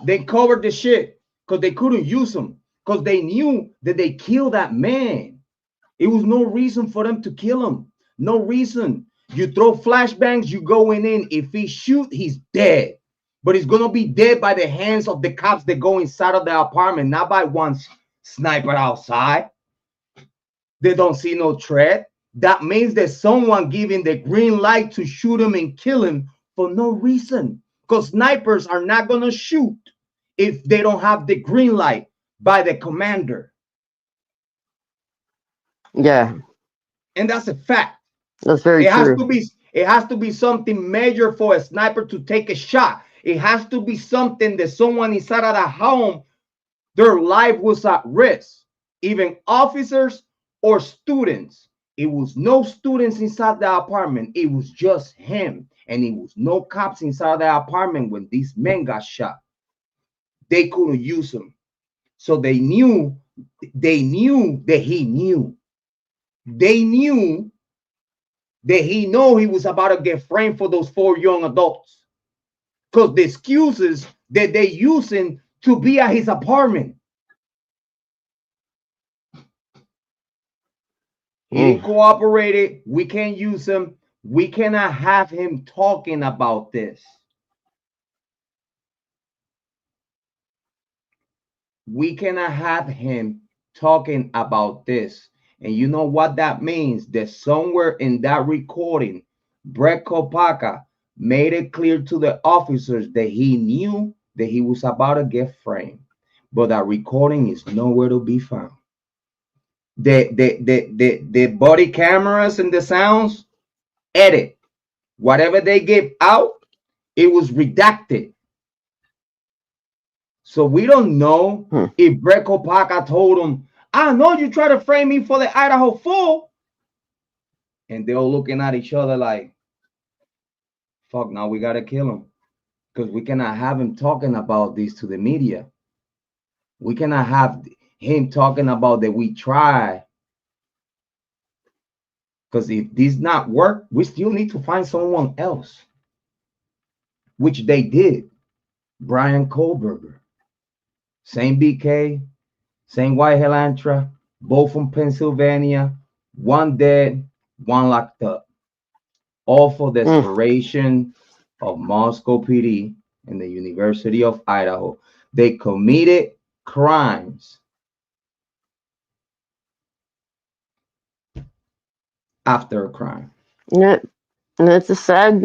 they covered the shit because they couldn't use them, because they knew that they killed that man. It was no reason for them to kill him. No reason. You throw flashbangs, you going in. If he shoot, he's dead. But he's gonna be dead by the hands of the cops that go inside of the apartment, not by one sniper outside. They don't see no threat. That means that someone giving the green light to shoot him and kill him for no reason. Because snipers are not gonna shoot if they don't have the green light by the commander. Yeah. And that's a fact. That's very true. It has to be something major for a sniper to take a shot. It has to be something that someone inside of the home, their life was at risk. Even officers or students. It was no students inside the apartment. It was just him. and it was no cops inside the apartment when these men got shot. They couldn't use them. So they knew that he knew. They knew that he know he was about to get framed for those 4 young adults. Because the excuses that they using to be at his apartment. He didn't cooperate it. We can't use him. We cannot have him talking about this. We cannot have him talking about this. And you know what that means? That somewhere in that recording, Brett Kopaka made it clear to the officers that he knew that he was about to get framed. But that recording is nowhere to be found. The body cameras and the sounds, edit. Whatever they gave out, it was redacted. So we don't know if Brett Kopaka told him, I know you try to frame me for the Idaho Full. And they're all looking at each other like, fuck, now we got to kill him. Because we cannot have him talking about this to the media. We cannot have him talking about that we try. Because if this not work, we still need to find someone else. Which they did. Bryan Kohberger. Same BK, same white Helantra, both from Pennsylvania, one dead, one locked up. All for desperation of Moscow PD and the University of Idaho. They committed crimes after a crime. Yeah, and it's a sad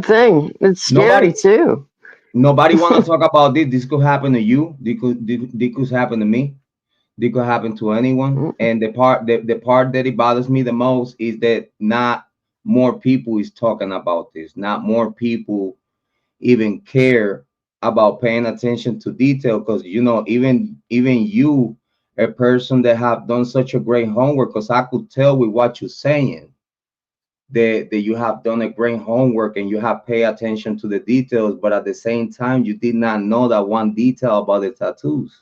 thing. It's scary too. Nobody want to talk about this. This could happen to you. This could happen to me. This could happen to anyone. And the part that it bothers me the most is that not more people is talking about this. Not more people even care about paying attention to detail. Because you know, even you, a person that have done such a great homework, because I could tell with what you're saying that you have done a great homework and you have paid attention to the details, but at the same time, you did not know that one detail about the tattoos.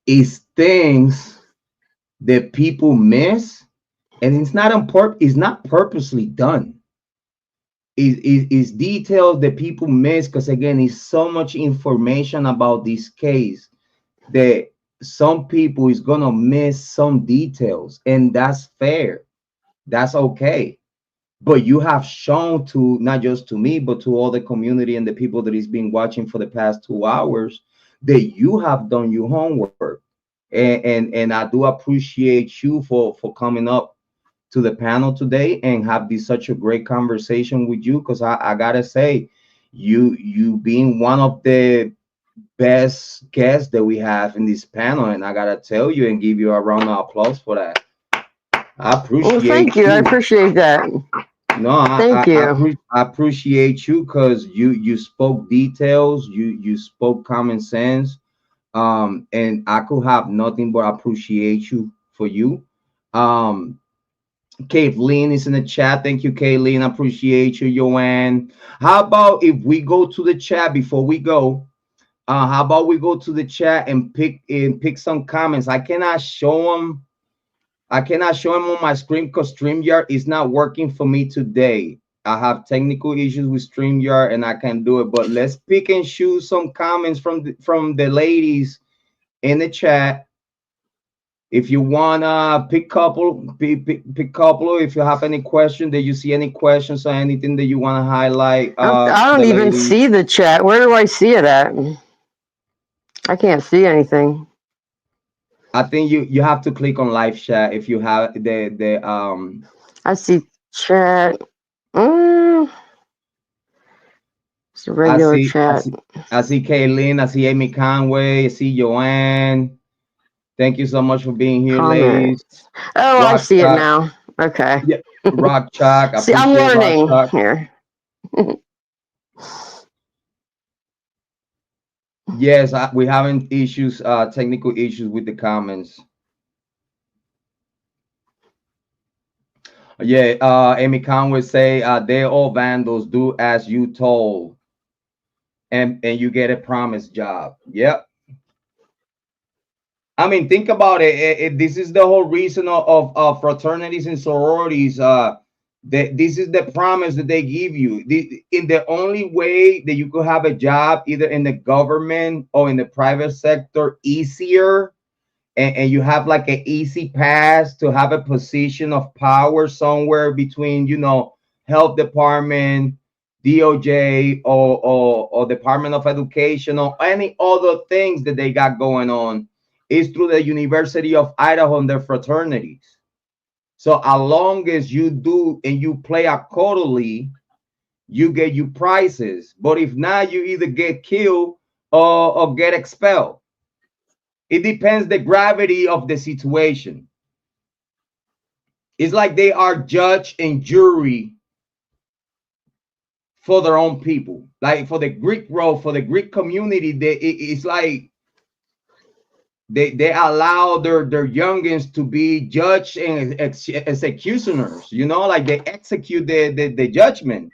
It's things that people miss, and it's not purposely done. It's details that people miss because again, it's so much information about this case that some people is gonna miss some details, and that's fair. That's okay. But you have shown to not just to me, but to all the community and the people that is been watching for the past 2 hours that you have done your homework. And I do appreciate you for coming up to the panel today and have this such a great conversation with you, because I gotta say, you being one of the best guests that we have in this panel, and I gotta tell you and give you a round of applause for that. I appreciate well, thank you. I appreciate that. No, thank you. I appreciate you because you spoke details, you spoke common sense, and I could have nothing but appreciate you for you. Kathleen is in the chat. Thank you, Kathleen. I appreciate you, Joanne. How about if we go to the chat before we go? How about we go to the chat and pick some comments? I cannot show them on my screen because StreamYard is not working for me today. I have technical issues with StreamYard and I can't do it. But let's pick and choose some comments from the ladies in the chat. If you wanna pick couple. If you have any questions, that you see any questions or anything that you want to highlight. I don't even see the chat. Where do I see it at? I can't see anything. I think you have to click on live chat if you have the I see chat. It's a regular chat. I see Kaylin, I see Amy Conway, I see Joanne. Thank you so much for being here, ladies. Oh, Rock I see Chalk. It now. Okay. Yeah, Rock Chalk. See, I'm learning here. Yes, we're having issues, technical issues with the comments. Yeah, Amy Conway say they're all vandals. Do as you told, and you get a promised job. Yep. I mean, think about it. This is the whole reason of fraternities and sororities. This is the promise that they give you. In the only way that you could have a job, either in the government or in the private sector, easier, and you have like an easy pass to have a position of power somewhere between, health department, DOJ, or Department of Education, or any other things that they got going on, is through the University of Idaho and their fraternities. So as long as you do and you play accordingly, you get you prizes. But if not, you either get killed or get expelled. It depends the gravity of the situation. It's like they are judge and jury for their own people. Like for the Greek role, for the Greek community, it's like they allow their youngins to be judge and executioners, like they execute the judgment.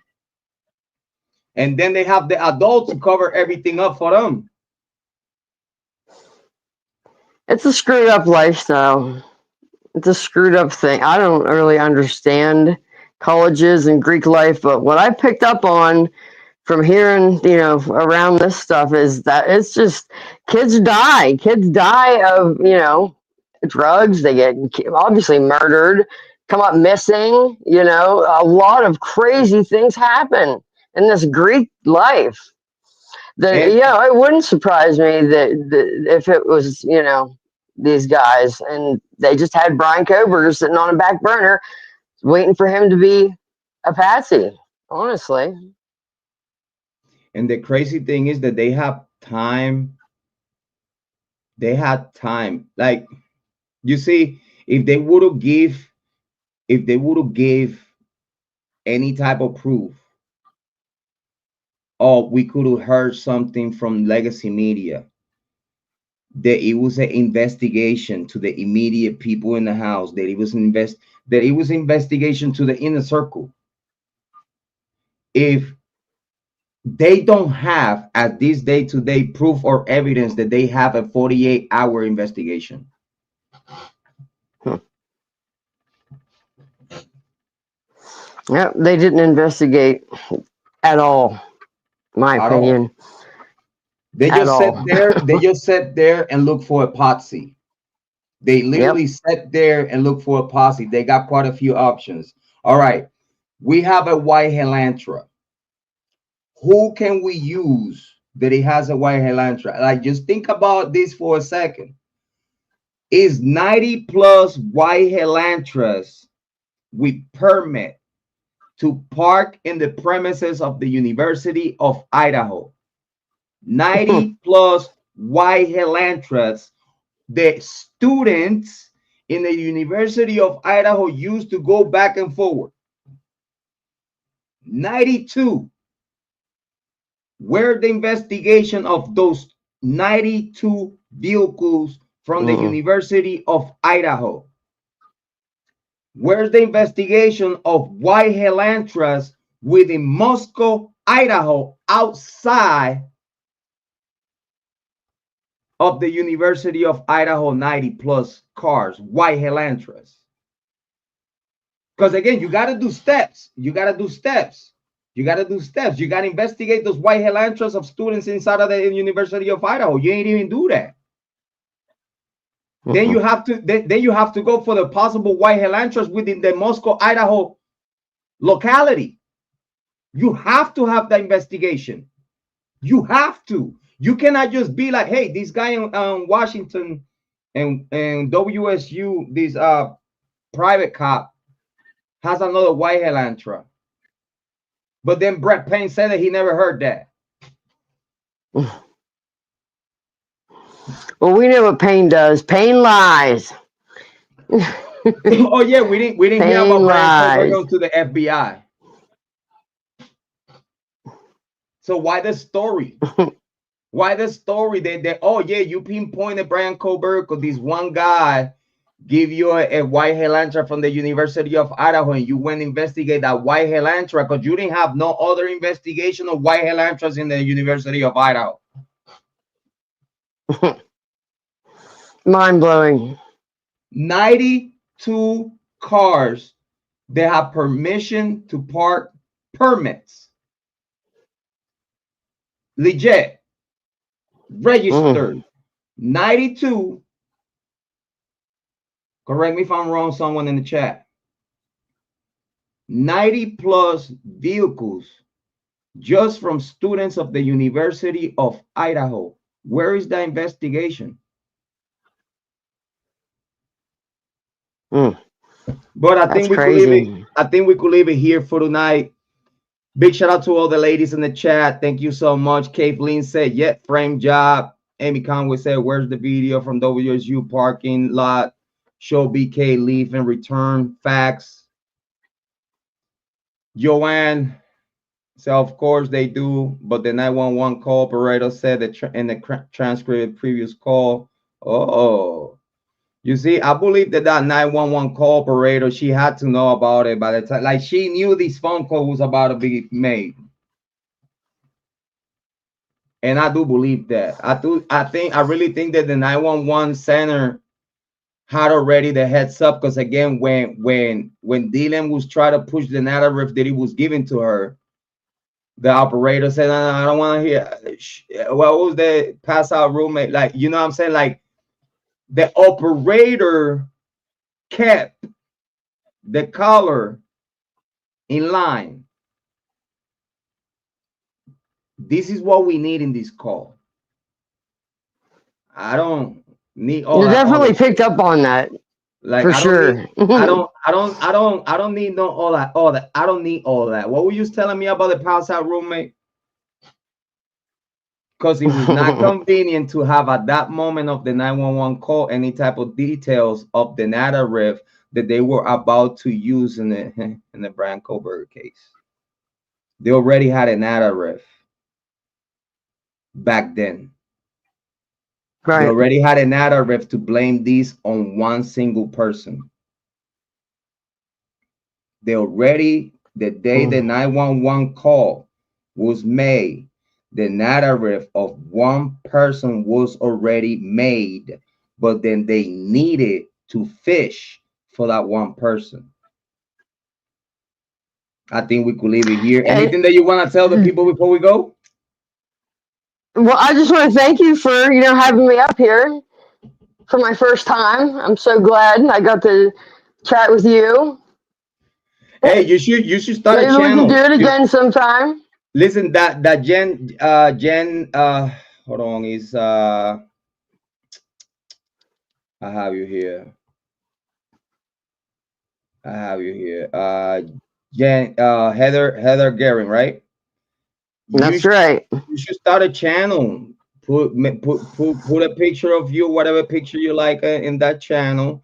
And then they have the adults to cover everything up for them. It's a screwed up lifestyle. It's a screwed up thing. I don't really understand colleges and Greek life, but what I picked up on from hearing, around this stuff is that it's just kids die. Kids die of, drugs. They get obviously murdered, come up missing. A lot of crazy things happen in this Greek life. And It wouldn't surprise me that if it was, these guys and they just had Bryan Kohberger sitting on a back burner waiting for him to be a patsy, honestly. the crazy thing is that they have time. They had time. Like, you see, if they would have give any type of proof, or we could have heard something from legacy media that it was an investigation to the immediate people in the house, that it was investigation to the inner circle. If they don't have at this day today proof or evidence that they have a 48-hour investigation. Yeah, they didn't investigate at all, my At all. opinion. They At just sat all. there. They just sat there and looked for a posse. They Yep. literally sat there and looked for a posse. They got quite a few options. All right, we have a white Helantra. Who can we use that it has a white Helantra? Like, just think about this for a second. Is 90 plus white Helantras with permit to park in the premises of the University of Idaho? 90 plus white Helantras. The students in the University of Idaho used to go back and forward. 92. Where the investigation of those 92 vehicles from the University of Idaho? Where's the investigation of white Helantras within Moscow, Idaho, outside of the University of Idaho? 90 plus cars, white Helantras. Because again, you got to do steps. You got to do steps. You got to investigate those white Helantras of students inside of the University of Idaho. You ain't even do that. Then you have to go for the possible white Helantras within the Moscow, Idaho locality. You have to have the investigation. You have to. You cannot just be like, hey, this guy in Washington and WSU, this private cop, has another white Helantra. But then Brett Payne said that he never heard that. Well, we know what Payne does. Payne lies. Oh yeah, we didn't hear about Bryan Kohberger going to the FBI. So why the story? Why the story that oh yeah, you pinpointed Bryan Kohberger, this one guy give you a white helantra from the University of Idaho, and you went investigate that white helantra because you didn't have no other investigation of white helantras in the University of Idaho. Mind blowing. 92 cars they have permission to park permits. Legit. Registered. 92. Correct me if I'm wrong, someone in the chat. 90 plus vehicles just from students of the University of Idaho. Where is the investigation? But I think we could leave it. I think we could leave it here for tonight. Big shout out to all the ladies in the chat. Thank you so much. Kathleen said, "Yet frame job." Amy Conway said, "Where's the video from WSU parking lot? Show BK leave and return facts." Joanne said, "Of course they do, but the 911 call operator said that in the transcript previous call." Oh. You see, I believe that 911 call operator, she had to know about it by the time, like she knew this phone call was about to be made. And I do believe that. I really think that the 911 center had already the heads up, because again, when Dylan was trying to push the narrative that he was giving to her, the operator said, "No, I don't want to hear." What was the pass out roommate? Like, you know what I'm saying? Like, the operator kept the caller in line. This is what we need in this call. I don't need all you that. Definitely picked up on that. Like, for sure. I don't need no all that. I don't need all that. What were you telling me about the pass out roommate? Because it was not convenient to have at that moment of the 911 call any type of details of the narrative that they were about to use in the Bryan Kohberger case. They already had a narrative back then. Right. They already had a narrative to blame this on one single person. They already, the day the 911 call was made, the narrative of one person was already made, but then they needed to fish for that one person. I think we could leave it here. Anything that you want to tell the people before we go? Well, I just want to thank you for, having me up here for my first time. I'm so glad I got to chat with you. Hey, you should start Maybe a channel. We can do it again sometime. Listen, that Jen hold on, is I have you here. Jen Heather Gehring, right? That's right. You should start a channel. Put a picture of you, whatever picture you like in that channel.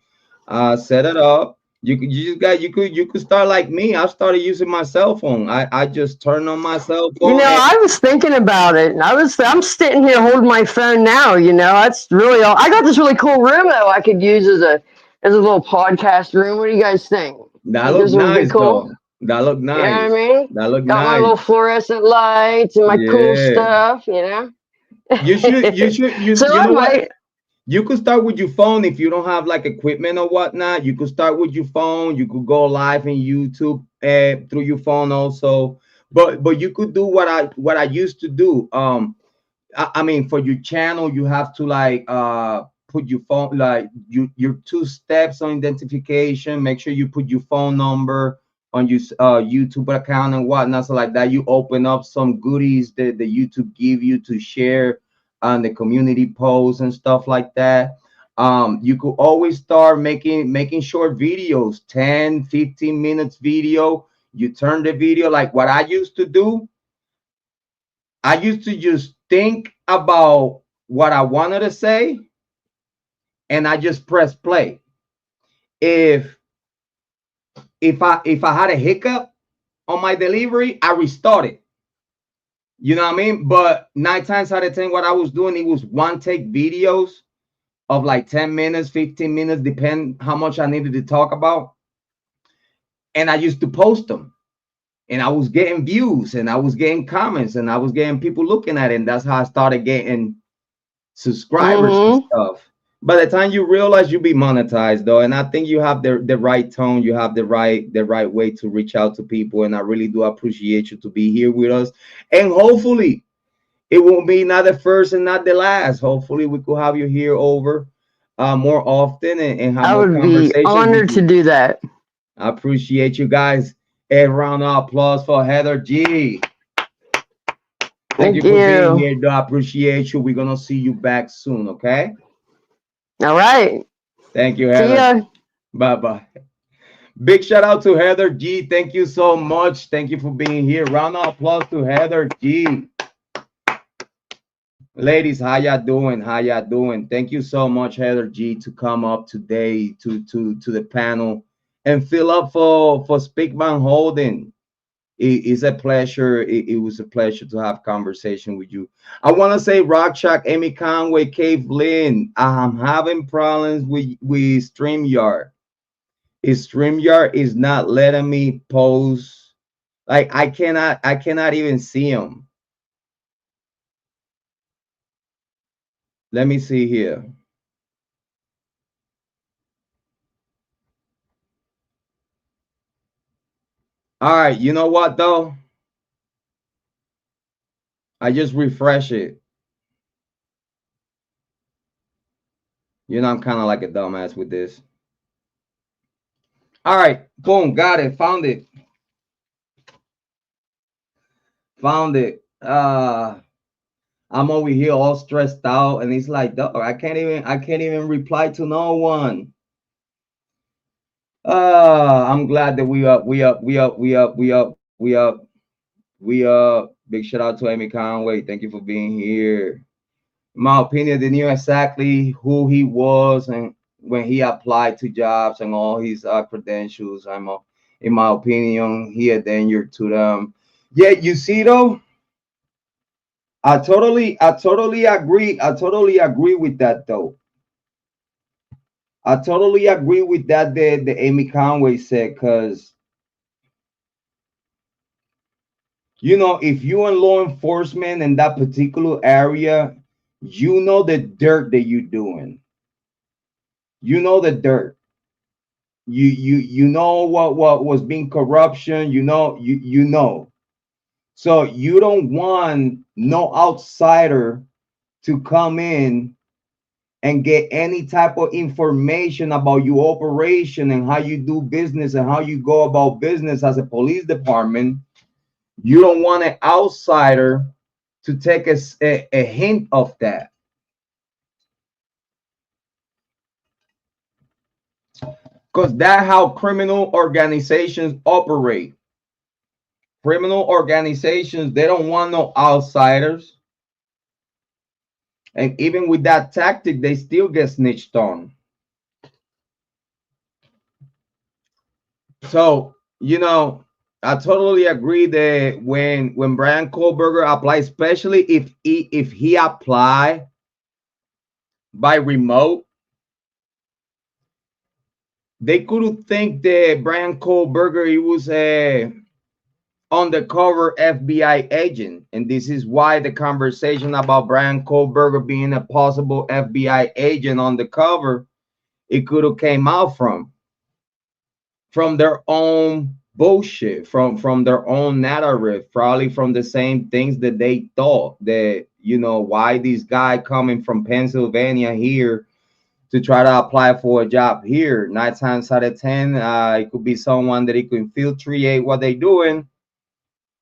Set it up. You could start like me. I started using my cell phone. I just turned on my cell phone. I was thinking about it. I'm sitting here holding my phone now. That's really all. I got this really cool room though. I could use as a little podcast room. What do you guys think? That looks nice, cool? That look nice. You know what I mean? That look got nice. My little fluorescent lights and my cool stuff. You should. So you know what? You could start with your phone if you don't have like equipment or whatnot. You could start with your phone. You could go live in YouTube through your phone also. But you could do what I used to do. I mean, for your channel, you have to like put your phone, like your 2 steps on identification. Make sure you put your phone number on your YouTube account and whatnot. So like that, you open up some goodies that the YouTube give you to share on the community posts and stuff like that. You could always start making short videos, 10-15 minutes video. You turn the video, like what I used to do. I used to just think about what I wanted to say and I just press play. If I had a hiccup on my delivery, I restart it. You know what I mean? But 9 times out of 10, what I was doing, it was one take videos. of like 10 minutes, 15 minutes, depend how much I needed to talk about. And I used to post them. And I was getting views and I was getting comments and I was getting people looking at it. And that's how I started getting subscribers and stuff. By the time you realize you'll be monetized though, and I think you have the right tone, you have the right way to reach out to people. And I really do appreciate you to be here with us. And hopefully it won't be not the first and not the last. Hopefully we could have you here over more often and have I more would be conversations with honored to you. do that. I appreciate you guys. A round of applause for Heather G. Thank Thank you for being you. here, though. I appreciate you. We're gonna see you back soon, okay? All right. Thank you, See Heather. ya. Bye-bye. Big shout out to Heather G. Thank you so much. Thank you for being here. Round of applause to Heather G. Ladies, how y'all doing? How y'all doing? Thank you so much, Heather G, to come up today to the panel and fill up for Speakman Holding. It's a pleasure. It was a pleasure to have conversation with you. I want to say Rock Shock, Amy Conway, Cave Lynn. I'm having problems with StreamYard. StreamYard is not letting me post. Like I cannot even see them. Let me see here. All right, you know what though? I just refresh it. You know, I'm kind of like a dumbass with this. All right, boom, got it, found it. Found it. I'm over here all stressed out, and it's like, dog, I can't even reply to no one. I'm glad that we up. Big shout out to Amy Conway. Thank you for being here. In my opinion, they knew exactly who he was and when he applied to jobs and all his credentials. In my opinion, he a danger to them. Yeah, you see though, I totally agree. I totally agree with that though. I totally agree with that. The Amy Conway said, because you know, if you're in law enforcement in that particular area, you know the dirt that you're doing. You know the dirt. You know what was being corruption. You know. So you don't want no outsider to come in and get any type of information about your operation and how you do business and how you go about business as a police department. You don't want an outsider to take a hint of that, because that's how criminal organizations operate. Criminal organizations, they don't want no outsiders, and even with that tactic they still get snitched on. So you know, I totally agree that when Bryan Kohberger applied, especially if he apply by remote, they could think that Bryan Kohberger, he was a undercover FBI agent, and this is why the conversation about Bryan Kohberger being a possible FBI agent undercover, it could have came out from their own bullshit, from their own narrative, probably from the same things that they thought that, you know, why this guy coming from Pennsylvania here to try to apply for a job here. 9 times out of 10, it could be someone that it could infiltrate what they doing,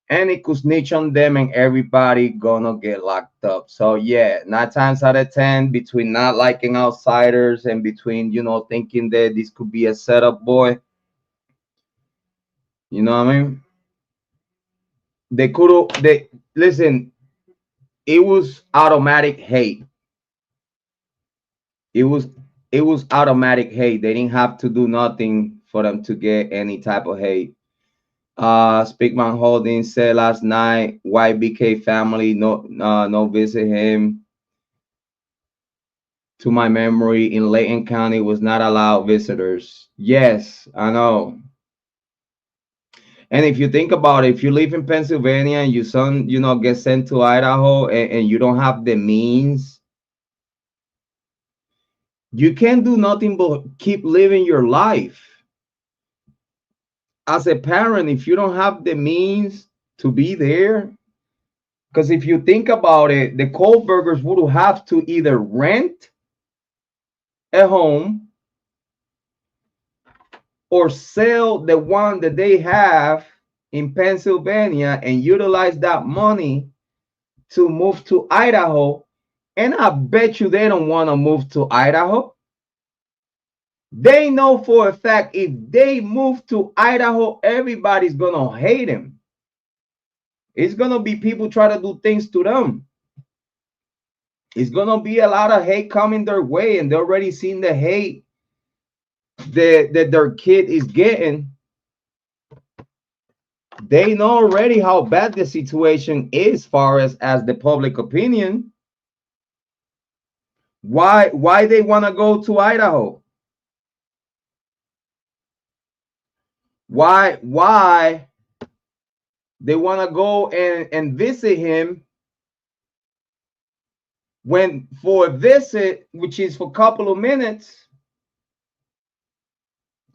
and it could snitch on them, and everybody gonna get locked up. So yeah, 9 times out of 10, between not liking outsiders and between, you know, thinking that this could be a setup, boy, you know what I mean? They could have. They listen. It was automatic hate. It was automatic hate. They didn't have to do nothing for them to get any type of hate. Speakman Holdings said last night, YBK family no visit him. to my memory, in Layton County was not allowed visitors. Yes, I know. And if you think about it, if you live in Pennsylvania and your son, gets sent to Idaho, and you don't have the means, you can't do nothing but keep living your life. As a parent, if you don't have the means to be there, because if you think about it, the Kohbergers would have to either rent a home or sell the one that they have in Pennsylvania and utilize that money to move to Idaho. And I bet you they don't want to move to Idaho. They know for a fact if they move to Idaho, everybody's going to hate them. It's going to be people try to do things to them. It's going to be a lot of hate coming their way, and they're already seen the hate that their kid is getting. They know already how bad the situation is as far as the public opinion. Why they want to go to Idaho? Why they want to go and visit him, when for a visit, which is for a couple of minutes,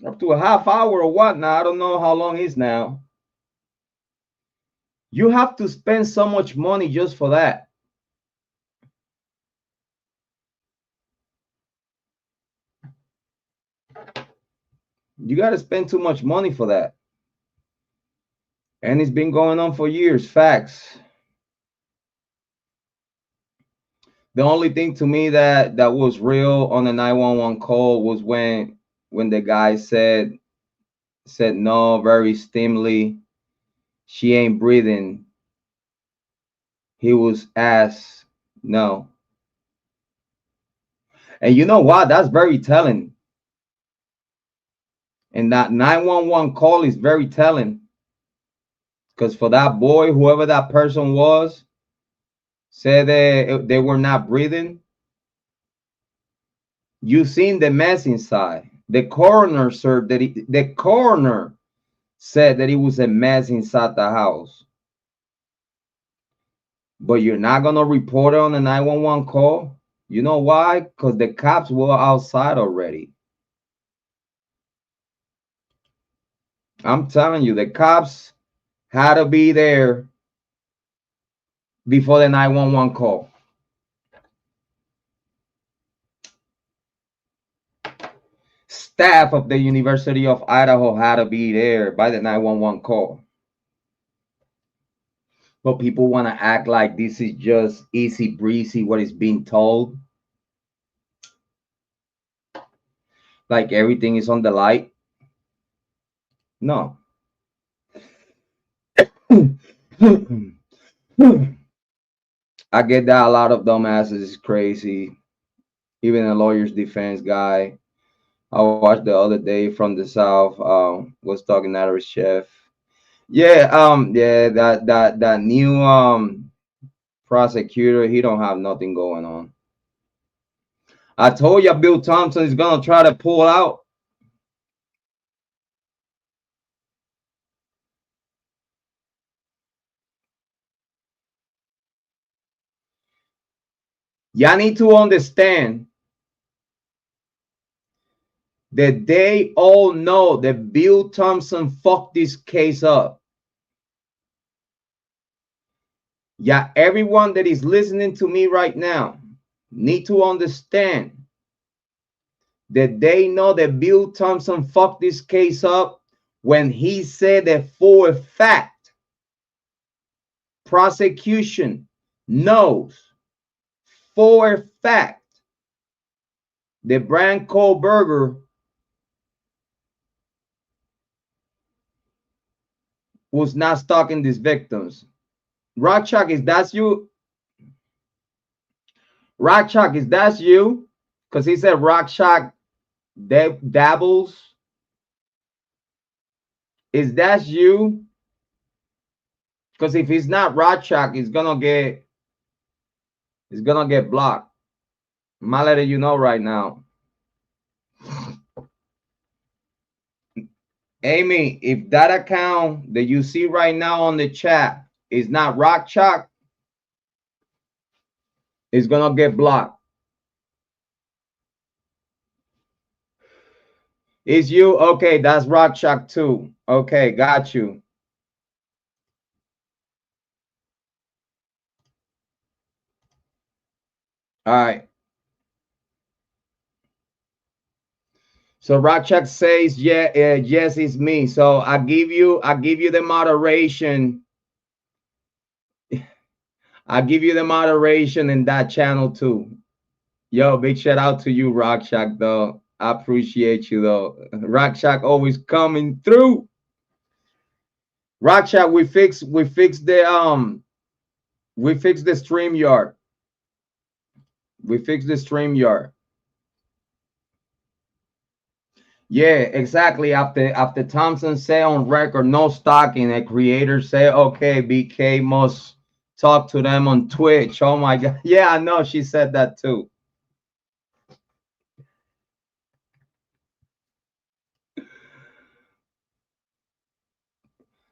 up to a half hour or whatnot, I don't know how long it is now, you have to spend so much money just for that. You got to spend too much money for that. And it's been going on for years. Facts. The only thing to me that was real on the 911 call was when the guy said no, very stimly, she ain't breathing. He was asked no. And you know what? That's very telling. And that 911 call is very telling. Because for that boy, whoever that person was, said they were not breathing. You seen the mess inside. The coroner said that it was a mess inside the house. But you're not gonna report it on the 911 call. You know why? Because the cops were outside already. I'm telling you, the cops had to be there before the 911 call. Staff of the University of Idaho had to be there by the 911 call. But people want to act like this is just easy breezy what is being told. Like everything is on the light. No. I get that a lot of dumbasses is crazy. Even a lawyer's defense guy I watched the other day from the South was talking to his chef. Yeah, that new prosecutor, he don't have nothing going on. I told you Bill Thompson is gonna try to pull out. Y'all need to understand that they all know that Bill Thompson fucked this case up. Yeah, everyone that is listening to me right now need to understand that they know that Bill Thompson fucked this case up when he said that for a fact, prosecution knows for a fact that Bryan Kohberger was not stalking these victims. Rockchuck, is that you? Rockchuck, is that you? Because he said Rockchuck dabbles. Is that you? Because if he's not Rockchuck, he's gonna get blocked. I'm letting you know right now. Amy, if that account that you see right now on the chat is not Rock Chalk, it's gonna get blocked. Is you? Okay, that's Rock Chalk too. Okay, got you. All right. So Rockchuck says, yeah, yes, it's me. So I give you the moderation. I give you the moderation in that channel too. Yo, big shout out to you, Rockshock, though. I appreciate you though. Rockshock always coming through. Rockshock, we fixed the stream yard. We fixed the stream yard. Yeah, exactly. After Thompson said on record, no stalking, a creator said, okay, BK must talk to them on Twitch. Oh my God. Yeah, I know. She said that too.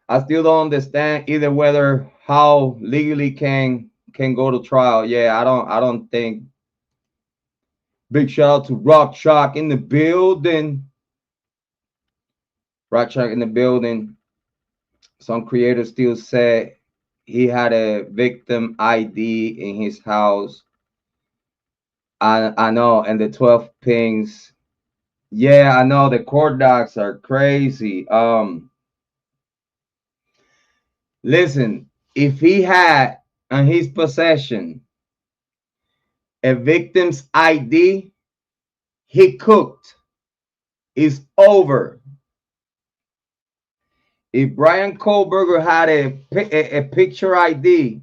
I still don't understand either whether how legally can go to trial. Yeah, I don't think. Big shout out to Rock Shock in the building. Rock Shock in the building. Some creators still said he had a victim ID in his house. I know, and the 12 pings. Yeah, I know the court docs are crazy. Listen, if he had in his possession a victim's ID, he cooked. It's over. If Bryan Kohberger had a picture ID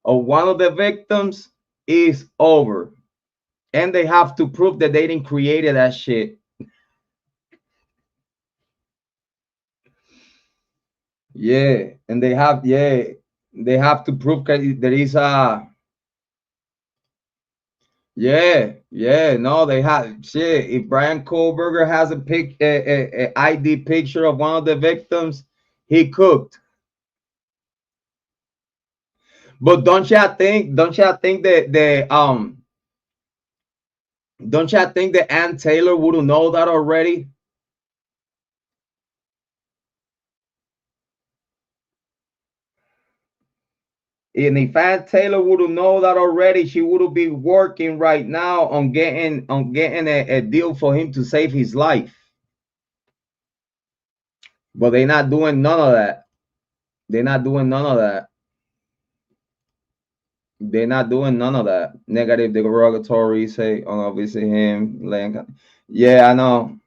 of one of the victims, it's over. And they have to prove that they didn't create that shit. Yeah, and they have to prove that there is a no, they have shit. If Bryan Kohberger has a ID picture of one of the victims, he cooked. But don't y'all think that Ann Taylor would have known that already? And if Ann Taylor would have known that already, she would have been working right now on getting a deal for him to save his life. But they're not doing none of that. They're not doing none of that. They're not doing none of that. Negative derogatory say on obviously him. Yeah, I know.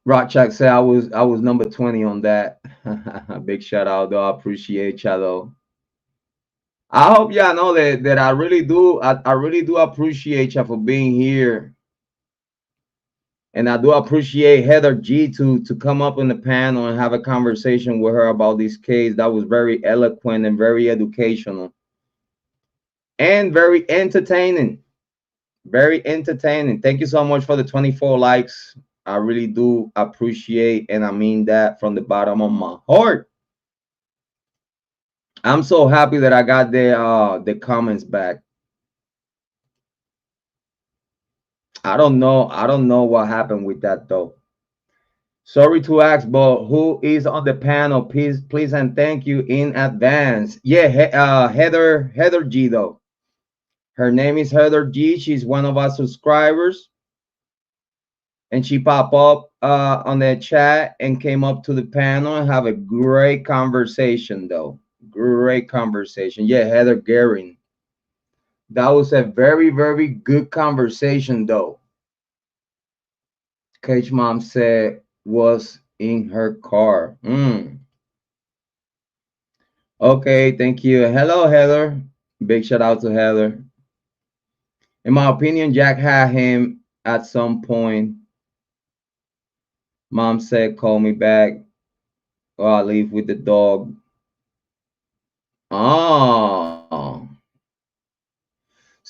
Rockchuck said I was number 20 on that. Big shout out though. I appreciate y'all though. I hope y'all know that I really do. I really do appreciate y'all for being here. And I do appreciate Heather G to come up in the panel and have a conversation with her about this case. That was very eloquent and very educational. And very entertaining. Very entertaining. Thank you so much for the 24 likes. I really do appreciate, and I mean that from the bottom of my heart. I'm so happy that I got the comments back. I don't know what happened with that though. Sorry to ask, but who is on the panel? Please and thank you in advance. Yeah, Heather G though. Her name is Heather G. She's one of our subscribers. And she popped up on the chat and came up to the panel and have a great conversation though. Great conversation. Yeah, Heather Gehring. That was a very, very good conversation though. Cage Mom said was in her car. Okay, thank you. Hello, Heather. Big shout out to Heather. In my opinion, Jack had him at some point. Mom said, call me back or I'll leave with the dog. Oh.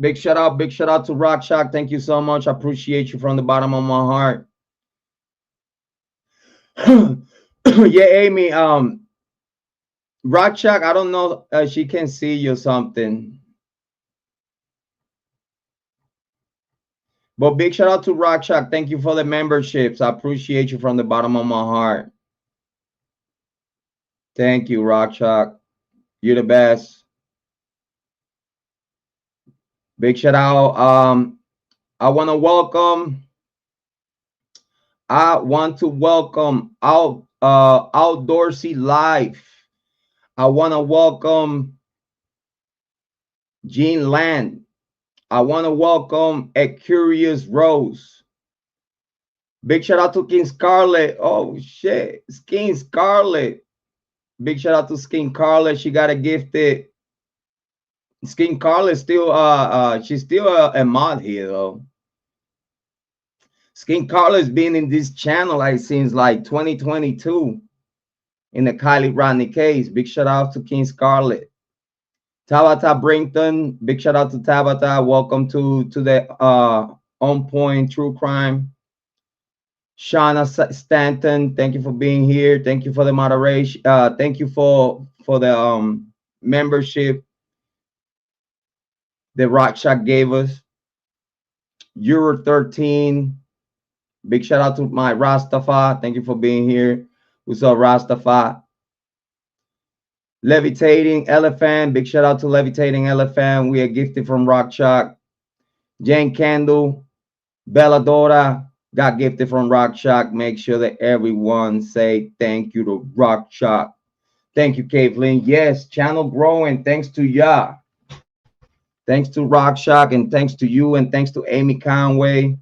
Big shout out to Rock Shock. Thank you so much. I appreciate you from the bottom of my heart. Yeah, Amy. Rock Shock, I don't know. She can see you something. But big shout out to Rock Shock. Thank you for the memberships. I appreciate you from the bottom of my heart. Thank you, Rock Shock. You're the best. Big shout out. I want to welcome Outdoorsy Life. I want to welcome Jean Land. I want to welcome A Curious Rose. Big shout out to King Scarlet. Oh shit, Skin Scarlet. Big shout out to Skin Scarlet. She got a gifted. Skin Scarlet still she's still a mod here though. Skin Scarlet's been in this channel like since like 2022 in the Kiely Rodni case. Big shout out to King Scarlet. Tabata Brington, big shout out to Tabata. Welcome to the On Point True Crime. Shauna Stanton, thank you for being here. Thank you for the moderation. Thank you for the membership the Rock Shock gave us. Euro 13. Big shout out to my Rastafa. Thank you for being here. What's up, Rastafa? Levitating Elephant. Big shout out to Levitating Elephant. We are gifted from Rock Shock. Jane Candle, Belladora got gifted from Rock Shock. Make sure that everyone say thank you to Rock Shock. Thank you, Caitlin. Yes, channel growing. Thanks to ya. Thanks to Rock Shock, and thanks to you, and thanks to Amy Conway.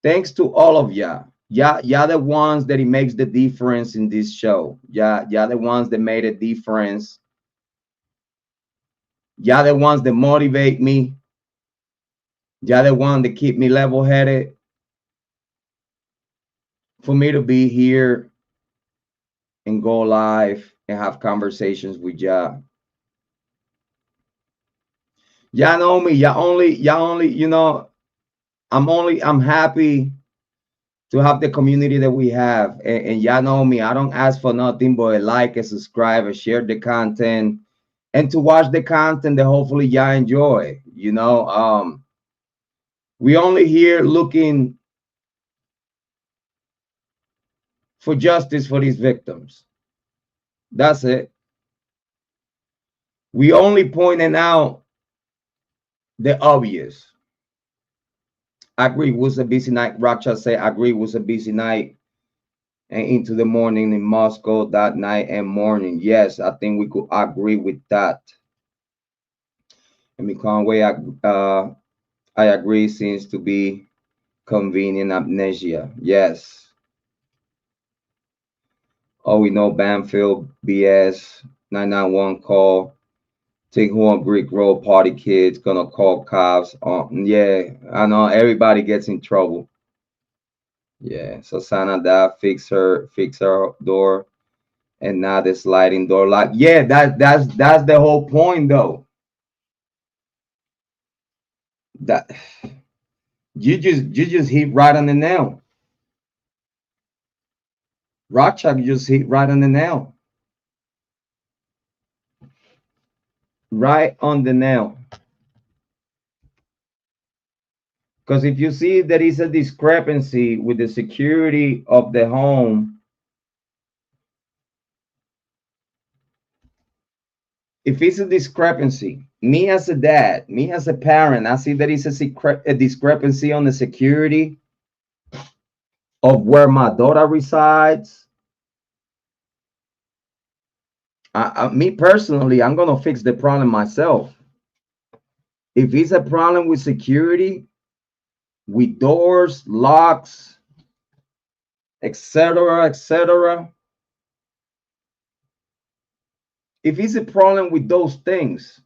Thanks to all of ya. Y'all the ones that it makes the difference in this show. Y'all the ones that made a difference. Y'all the ones that motivate me. Y'all the one that keep me level-headed. For me to be here and go live and have conversations with y'all. Y'all know me. Y'all only, you know, I'm happy to have the community that we have. And y'all know me. I don't ask for nothing but a like, a subscribe, and share the content, and to watch the content that hopefully y'all enjoy. You know, we only here looking for justice for these victims. That's it. We only pointing out the obvious. I agree, it was a busy night. Raksha say, I agree, it was a busy night and into the morning in Moscow that night and morning. Yes, I think we could agree with that. And Conway, I agree, seems to be convenient amnesia. Yes. Oh, we know Banfield BS 991 call. Take Horn Greek Road party kids gonna call cops on. Yeah, I know everybody gets in trouble. Yeah, so Sana that fix her door, and now the sliding door lock. Yeah, that's the whole point though. That you just hit right on the nail. Rockchuck just hit right on the nail. Right on the nail. Because if you see there is a discrepancy with the security of the home, if it's a discrepancy, me as a dad, me as a parent, I see that it's a discrepancy on the security of where my daughter resides. Me personally, I'm going to fix the problem myself. If it's a problem with security, with doors, locks, etc., etc., if it's a problem with those things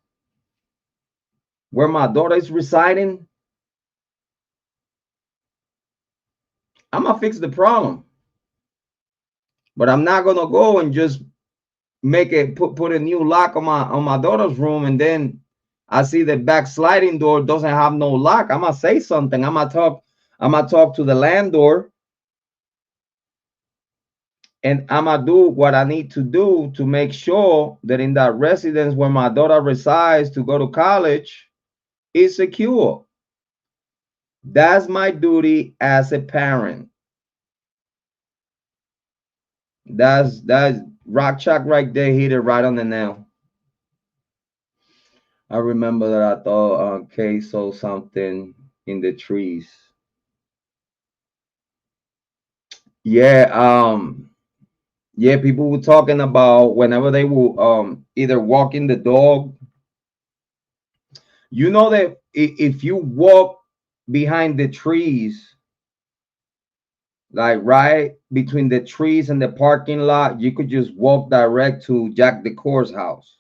where my daughter is residing, I'm going to fix the problem. But I'm not going to go and just make it put a new lock on my daughter's room and then I see the back sliding door doesn't have no lock. I'm gonna say something. I'm gonna talk to the landlord, and I'm gonna do what I need to do to make sure that in that residence where my daughter resides to go to college is secure. That's my duty as a parent. That's Rock Chuck right there, hit it right on the nail. I remember that I thought Kay saw something in the trees. Yeah, yeah, people were talking about whenever they will either walking the dog. You know that if you walk behind the trees, like right between the trees and the parking lot, you could just walk direct to Jack Decor's house.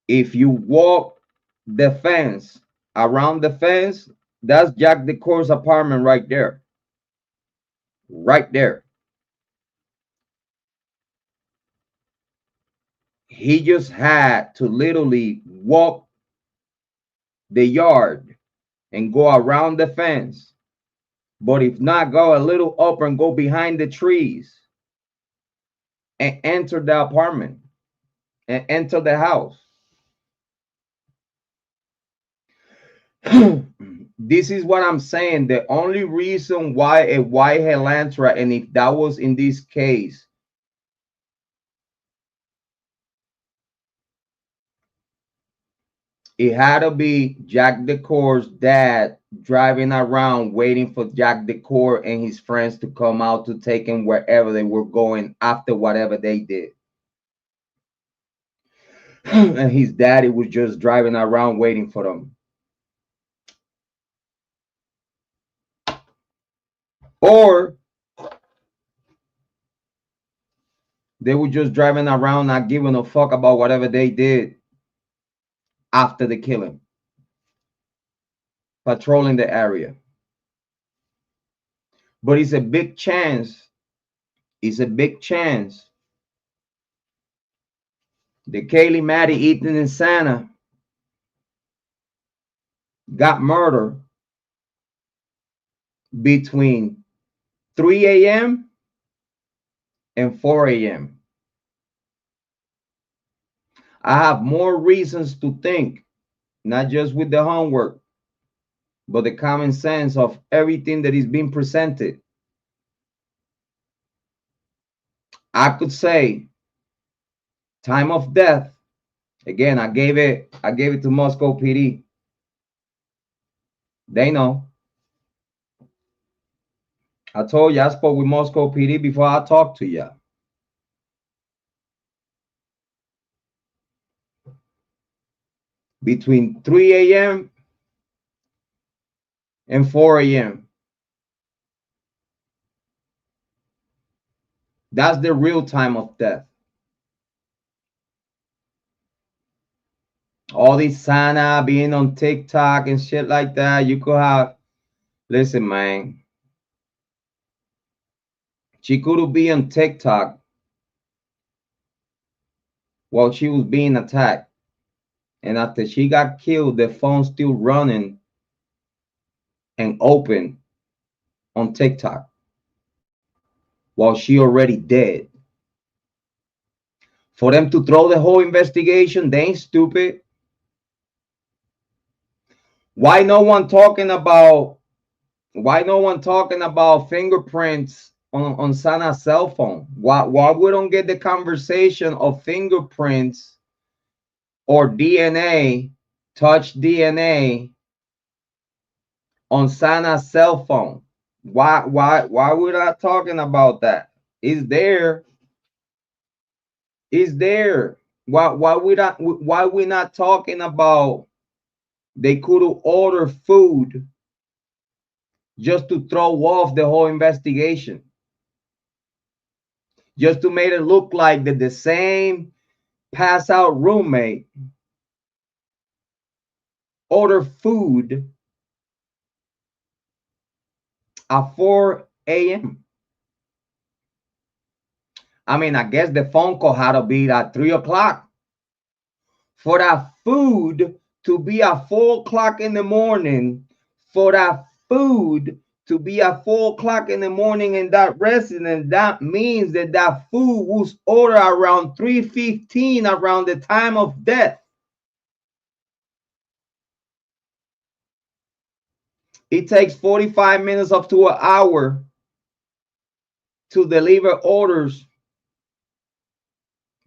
If you walk the fence, around the fence, that's Jack Decor's apartment right there. Right there. He just had to literally walk the yard and go around the fence. But if not, go a little up and go behind the trees and enter the apartment and enter the house. This is what I'm saying. The only reason why a white Helantra, and if that was in this case, it had to be Jack Decor's dad driving around waiting for Jack Decor and his friends to come out to take him wherever they were going after whatever they did. And his daddy was just driving around waiting for them. Or they were just driving around not giving a fuck about whatever they did after the killing. Patrolling the area. But it's a big chance. It's a big chance. The Kiely, Maddie, Ethan, and Santa got murdered between 3 a.m. and 4 a.m. I have more reasons to think, not just with the homework, but the common sense of everything that is being presented. I could say time of death. Again, I gave it to Moscow PD. They know. I told you I spoke with Moscow PD before I talked to you. Between 3 a.m. and 4 a.m. That's the real time of death. All this Sana being on TikTok and shit like that, you could have. Listen, man. She could be on TikTok while she was being attacked. And after she got killed, the phone still running and open on TikTok while she already dead. For them to throw the whole investigation, they ain't stupid. Why no one talking about fingerprints on Sana's cell phone? Why we don't get the conversation of fingerprints or DNA, touch DNA on Sana's cell phone? Why we're not talking about that? It's there. It's there. Why we not talking about they could order food just to throw off the whole investigation, just to make it look like that the same pass out roommate order food at 4 a.m. I mean, I guess the phone call had to be at 3 o'clock for that food to be at 4 o'clock in the morning, for that food to be at 4 o'clock in the morning in that residence, that means that that food was ordered around 3:15, around the time of death. It takes 45 minutes up to an hour to deliver orders.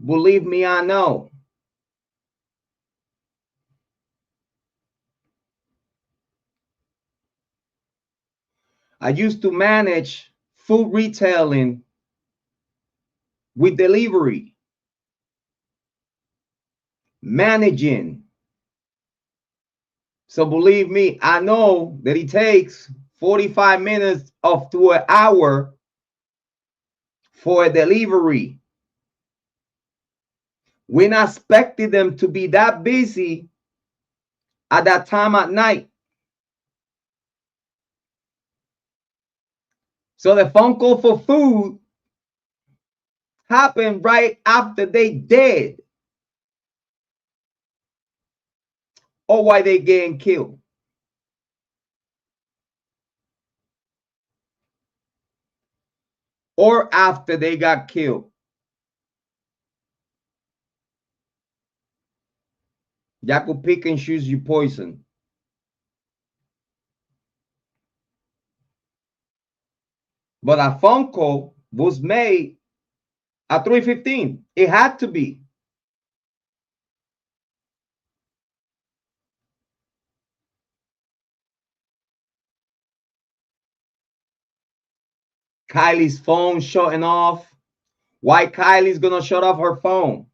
Believe me, I know. I used to manage food retailing with delivery. Managing. So believe me, I know that it takes 45 minutes up to an hour for a delivery. We're not expecting them to be that busy at that time at night. So the phone call for food happened right after they dead, or why they getting killed. Or after they got killed. Y'all could pick and choose your poison. But a phone call was made at 3:15. It had to be. Kiely's phone shutting off. Why Kiely's gonna shut off her phone?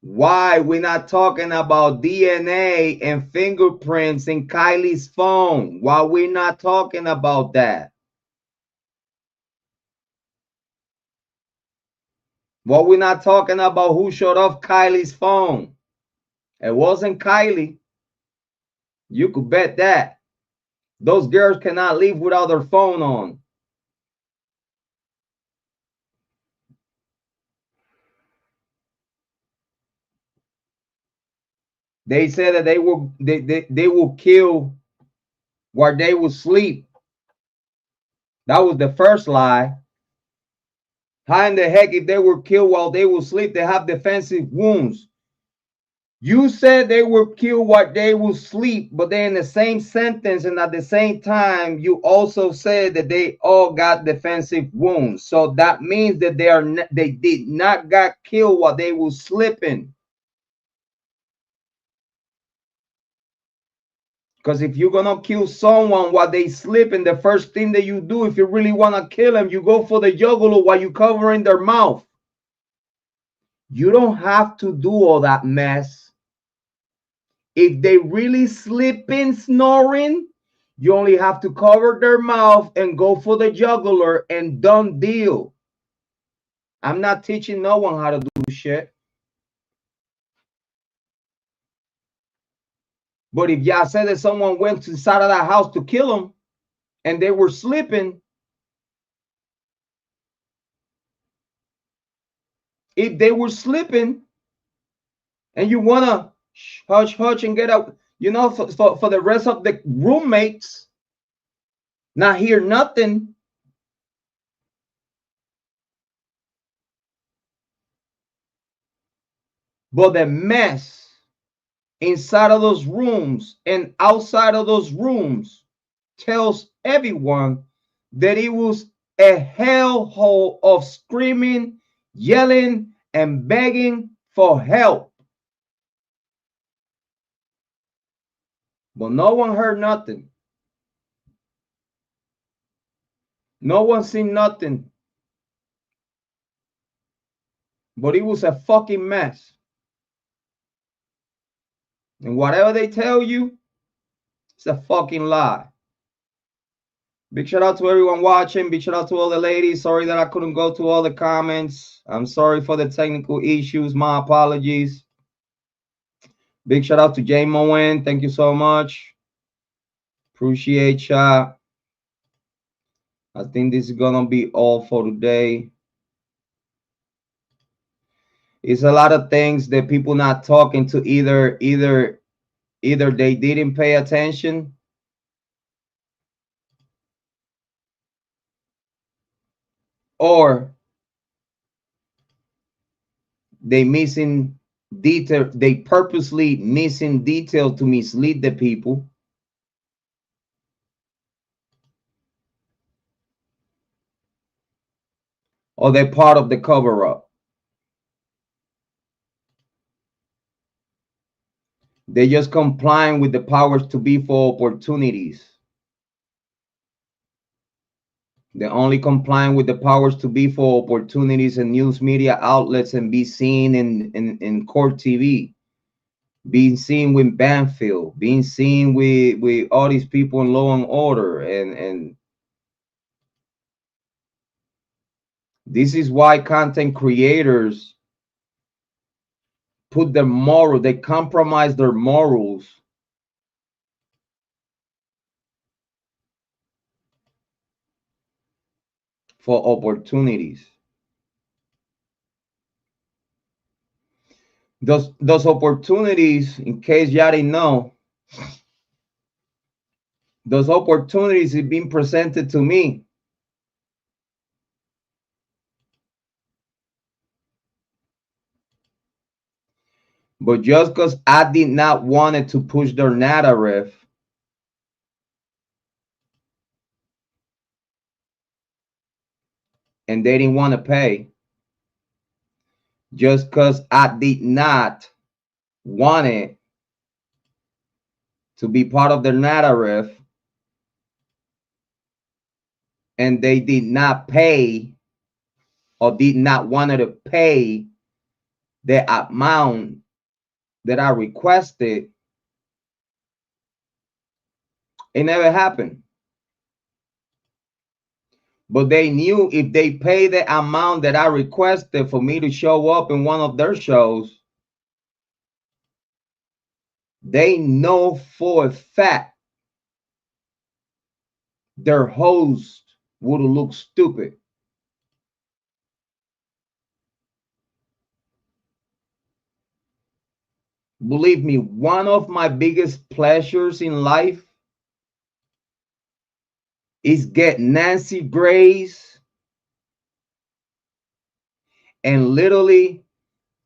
Why we're not talking about DNA and fingerprints in Kiely's phone? Why we're not talking about that? Why we're not talking about who shut off Kiely's phone? It wasn't Kiely. You could bet that. Those girls cannot leave without their phone on. They said that they will kill while they will sleep. That was the first lie. How in the heck if they were killed while they will sleep, they have defensive wounds? You said they were killed while they will sleep, but then in the same sentence and at the same time, you also said that they all got defensive wounds. So that means that they did not got killed while they were sleeping. Because if you're gonna kill someone while they sleeping, the first thing that you do, if you really want to kill them, you go for the jugular while you covering their mouth. You don't have to do all that mess. If they really sleeping, snoring, you only have to cover their mouth and go for the jugular and done deal. I'm not teaching no one how to do shit. But if y'all said that someone went to the side of that house to kill them and they were sleeping, if they were sleeping and you want to hush and get out, you know, for the rest of the roommates not hear nothing, but the mess inside of those rooms and outside of those rooms tells everyone that it was a hellhole of screaming, yelling, and begging for help. But no one heard nothing. No one seen nothing. But it was a fucking mess. And whatever they tell you, it's a fucking lie. Big shout out to everyone watching. Big shout out to all the ladies. Sorry that I couldn't go to all the comments. I'm sorry for the technical issues. My apologies. Big shout out to Jay Moen. Thank you so much. Appreciate ya. I think this is gonna be all for today. It's a lot of things that people not talking to. Either they didn't pay attention, or they missing detail. They purposely missing detail to mislead the people, or they're part of the cover up. They're just complying with the powers to be for opportunities. They're only complying with the powers to be for opportunities and news media outlets, and be seen in court TV, being seen with Banfield, being seen with all these people in Law and Order. And this is why content creators put their moral, they compromise their morals for opportunities. Those opportunities, in case y'all didn't know, those opportunities is being presented to me. But just because I did not want it to push their narrative, and they didn't want to pay, just because I did not want it to be part of their narrative, and they did not pay, or did not want to pay the amount that I requested, it never happened. But they knew if they pay the amount that I requested for me to show up in one of their shows, they know for a fact their host would look stupid. Believe me, one of my biggest pleasures in life is get Nancy Grace and literally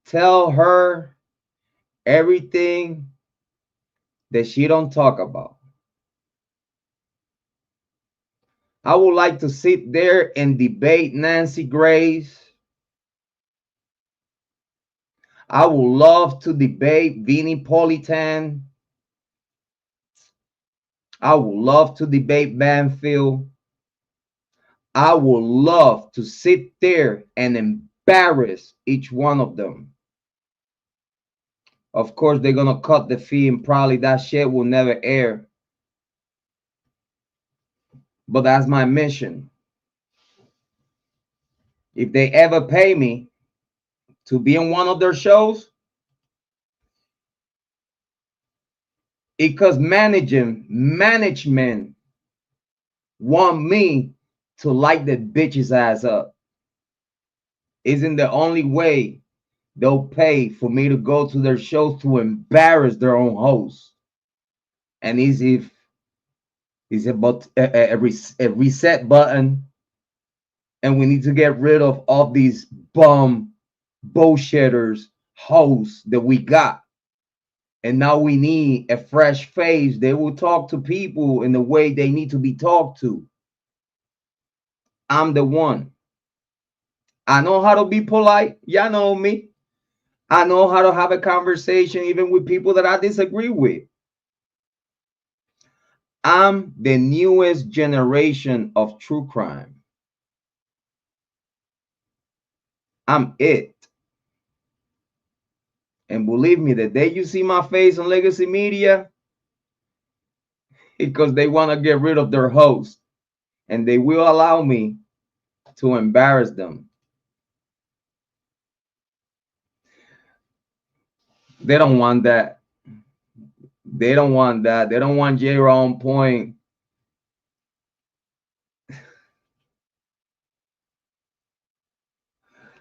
tell her everything that she don't talk about. I would like to sit there and debate Nancy Grace. I would love to debate Vinnie Politan. I would love to debate Banfield. I would love to sit there and embarrass each one of them. Of course, they're going to cut the fee, and probably that shit will never air. But that's my mission. If they ever pay me to be in one of their shows, because management want me to light the bitch's ass up. Isn't the only way they'll pay for me to go to their shows to embarrass their own host. And is if it's about a reset button, and we need to get rid of all these bum bullshitters hosts that we got. And now we need a fresh face. They will talk to people in the way they need to be talked to. I'm the one. I know how to be polite. Y'all know me. I know how to have a conversation even with people that I disagree with. I'm the newest generation of true crime. I'm it. And believe me, the day you see my face on legacy media, because they want to get rid of their host, and they will allow me to embarrass them. They don't want that. They don't want that. They don't want Jrod on point.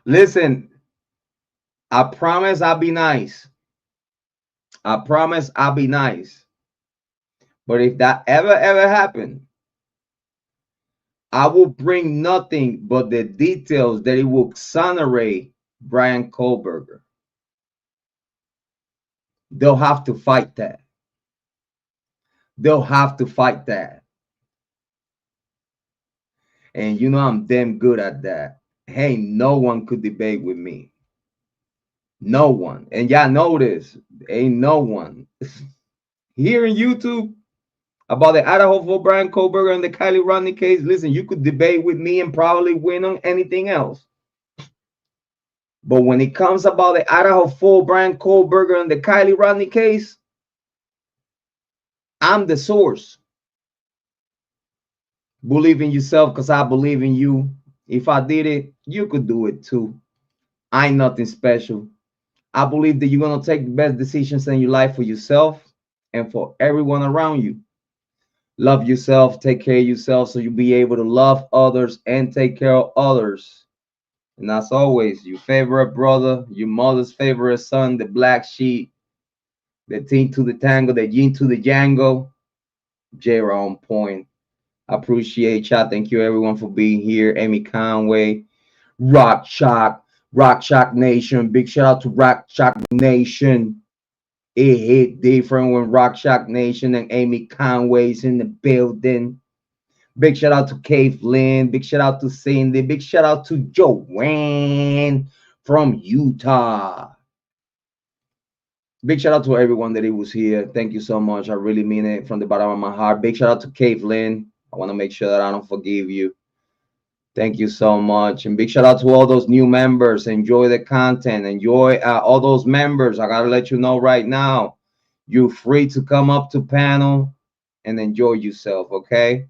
Listen, I promise I'll be nice. I promise I'll be nice. But if that ever happened, I will bring nothing but the details that it will exonerate Bryan Kohberger. They'll have to fight that. They'll have to fight that. And you know I'm damn good at that. Hey, no one could debate with me. No one. And y'all know this. Ain't no one. Here in YouTube about the Idaho for Bryan Kohberger and the Kiely Rodni case, listen, you could debate with me and probably win on anything else. But when it comes about the Idaho for Bryan Kohberger and the Kiely Rodni case, I'm the source. Believe in yourself because I believe in you. If I did it, you could do it too. I ain't nothing special. I believe that you're going to take the best decisions in your life for yourself and for everyone around you. Love yourself, take care of yourself so you'll be able to love others and take care of others. And as always, your favorite brother, your mother's favorite son, the black sheep, the team to the tango, the yin to the Django, Jrod on point. I appreciate y'all. Thank you everyone for being here. Amy Conway, Rock Shock Nation. Big shout out to Rock Shock Nation. It hit different when Rock Shock Nation and Amy Conway's in the building. Big shout out to Kiely. Big shout out to Cindy. Big shout out to Joanne from Utah. Big shout out to everyone that was here. Thank you so much. I really mean it from the bottom of my heart. Big shout out to Kiely. I want to make sure that I don't forgive you. Thank you so much. And big shout out to all those new members. Enjoy the content. Enjoy all those members. I got to let you know right now, you're free to come up to panel and enjoy yourself, okay?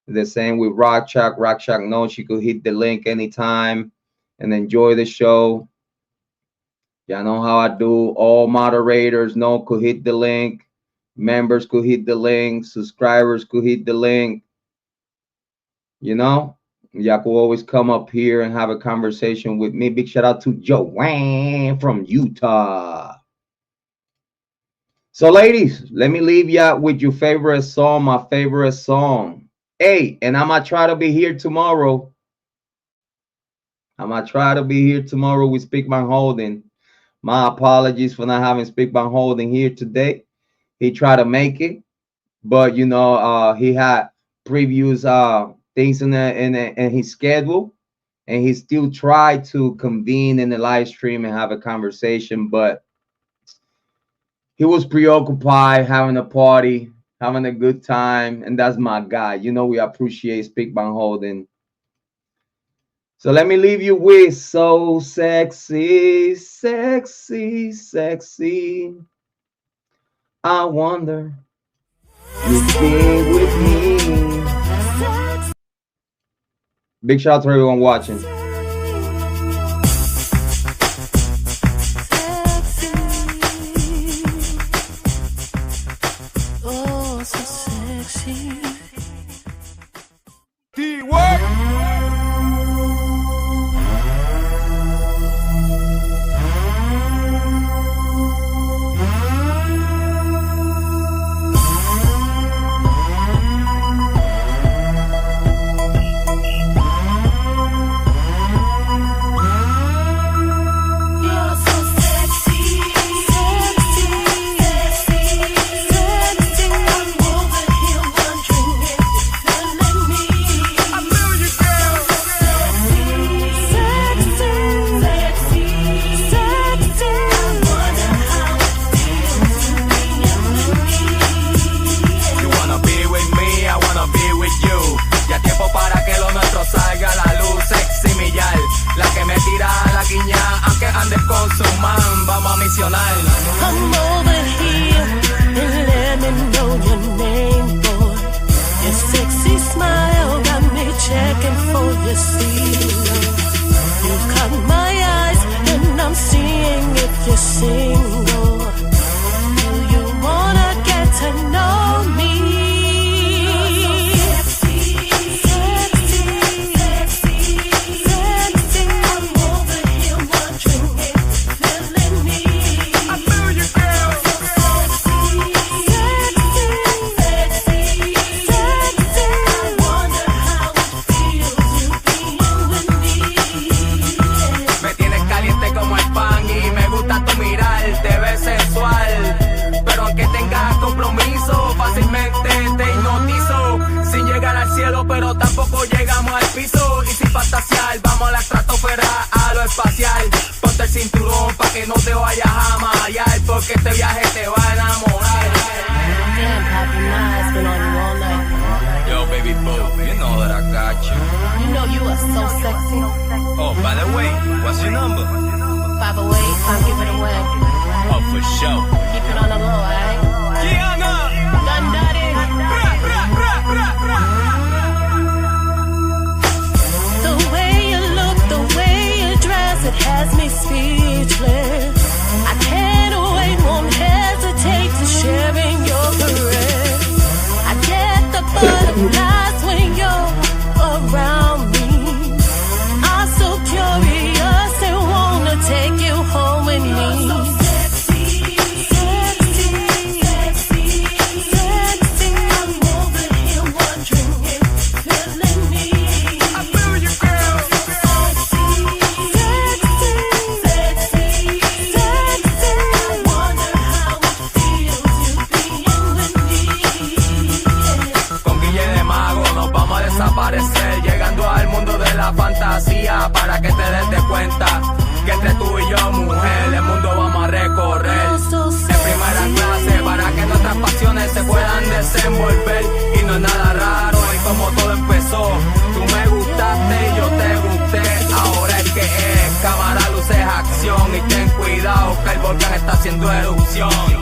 The same with Rock Shock. Rock Shock knows she could hit the link anytime and enjoy the show. Y'all know how I do. All moderators know could hit the link. Members could hit the link. Subscribers could hit the link. You know, y'all could always come up here and have a conversation with me. Big shout out to Joanne from Utah. So, ladies, let me leave y'all with your favorite song, my favorite song. Hey, and I'm going to try to be here tomorrow. I'm going to try to be here tomorrow with Speakman Holding. My apologies for not having Speakman Holding here today. He tried to make it, but, you know, he had previous things in his schedule, and he still tried to convene in the live stream and have a conversation, but he was preoccupied having a party, having a good time, and that's my guy. You know, we appreciate Speakman Holding. So let me leave you with So Sexy, Sexy, Sexy. I wonder you've been with me. Big shout out to everyone watching. Oh, so sexy. I'm over here and let me know your name, boy. Your sexy smile got me checking for your seal. You caught my eyes and I'm seeing if you're single. Do you wanna get to know me? vayas a marear, porque este viaje te va a enamorar. Damn, Papi, nah, it's been on you all night. Yo, baby boo, you know that I got you. You know you are so sexy. Oh, by the way, what's your number? 508, I'll give it away. Oh, for sure. Keep it on the low, alright? Gianna! Done dirty. The way you look, the way you dress, it has me speechless. I can't wait, won't hesitate to share in your caress. I get the butterflies when you're around me. I'm so curious and wanna take you home with me. Llegando al mundo de la fantasía, para que te des de cuenta que entre tú y yo, mujer, el mundo vamos a recorrer de primera clase, para que nuestras pasiones se puedan desenvolver. Y no es nada raro en cómo todo empezó. Tú me gustaste y yo te gusté. Ahora es que es cámara, luces, acción. Y ten cuidado que el volcán está haciendo erupción.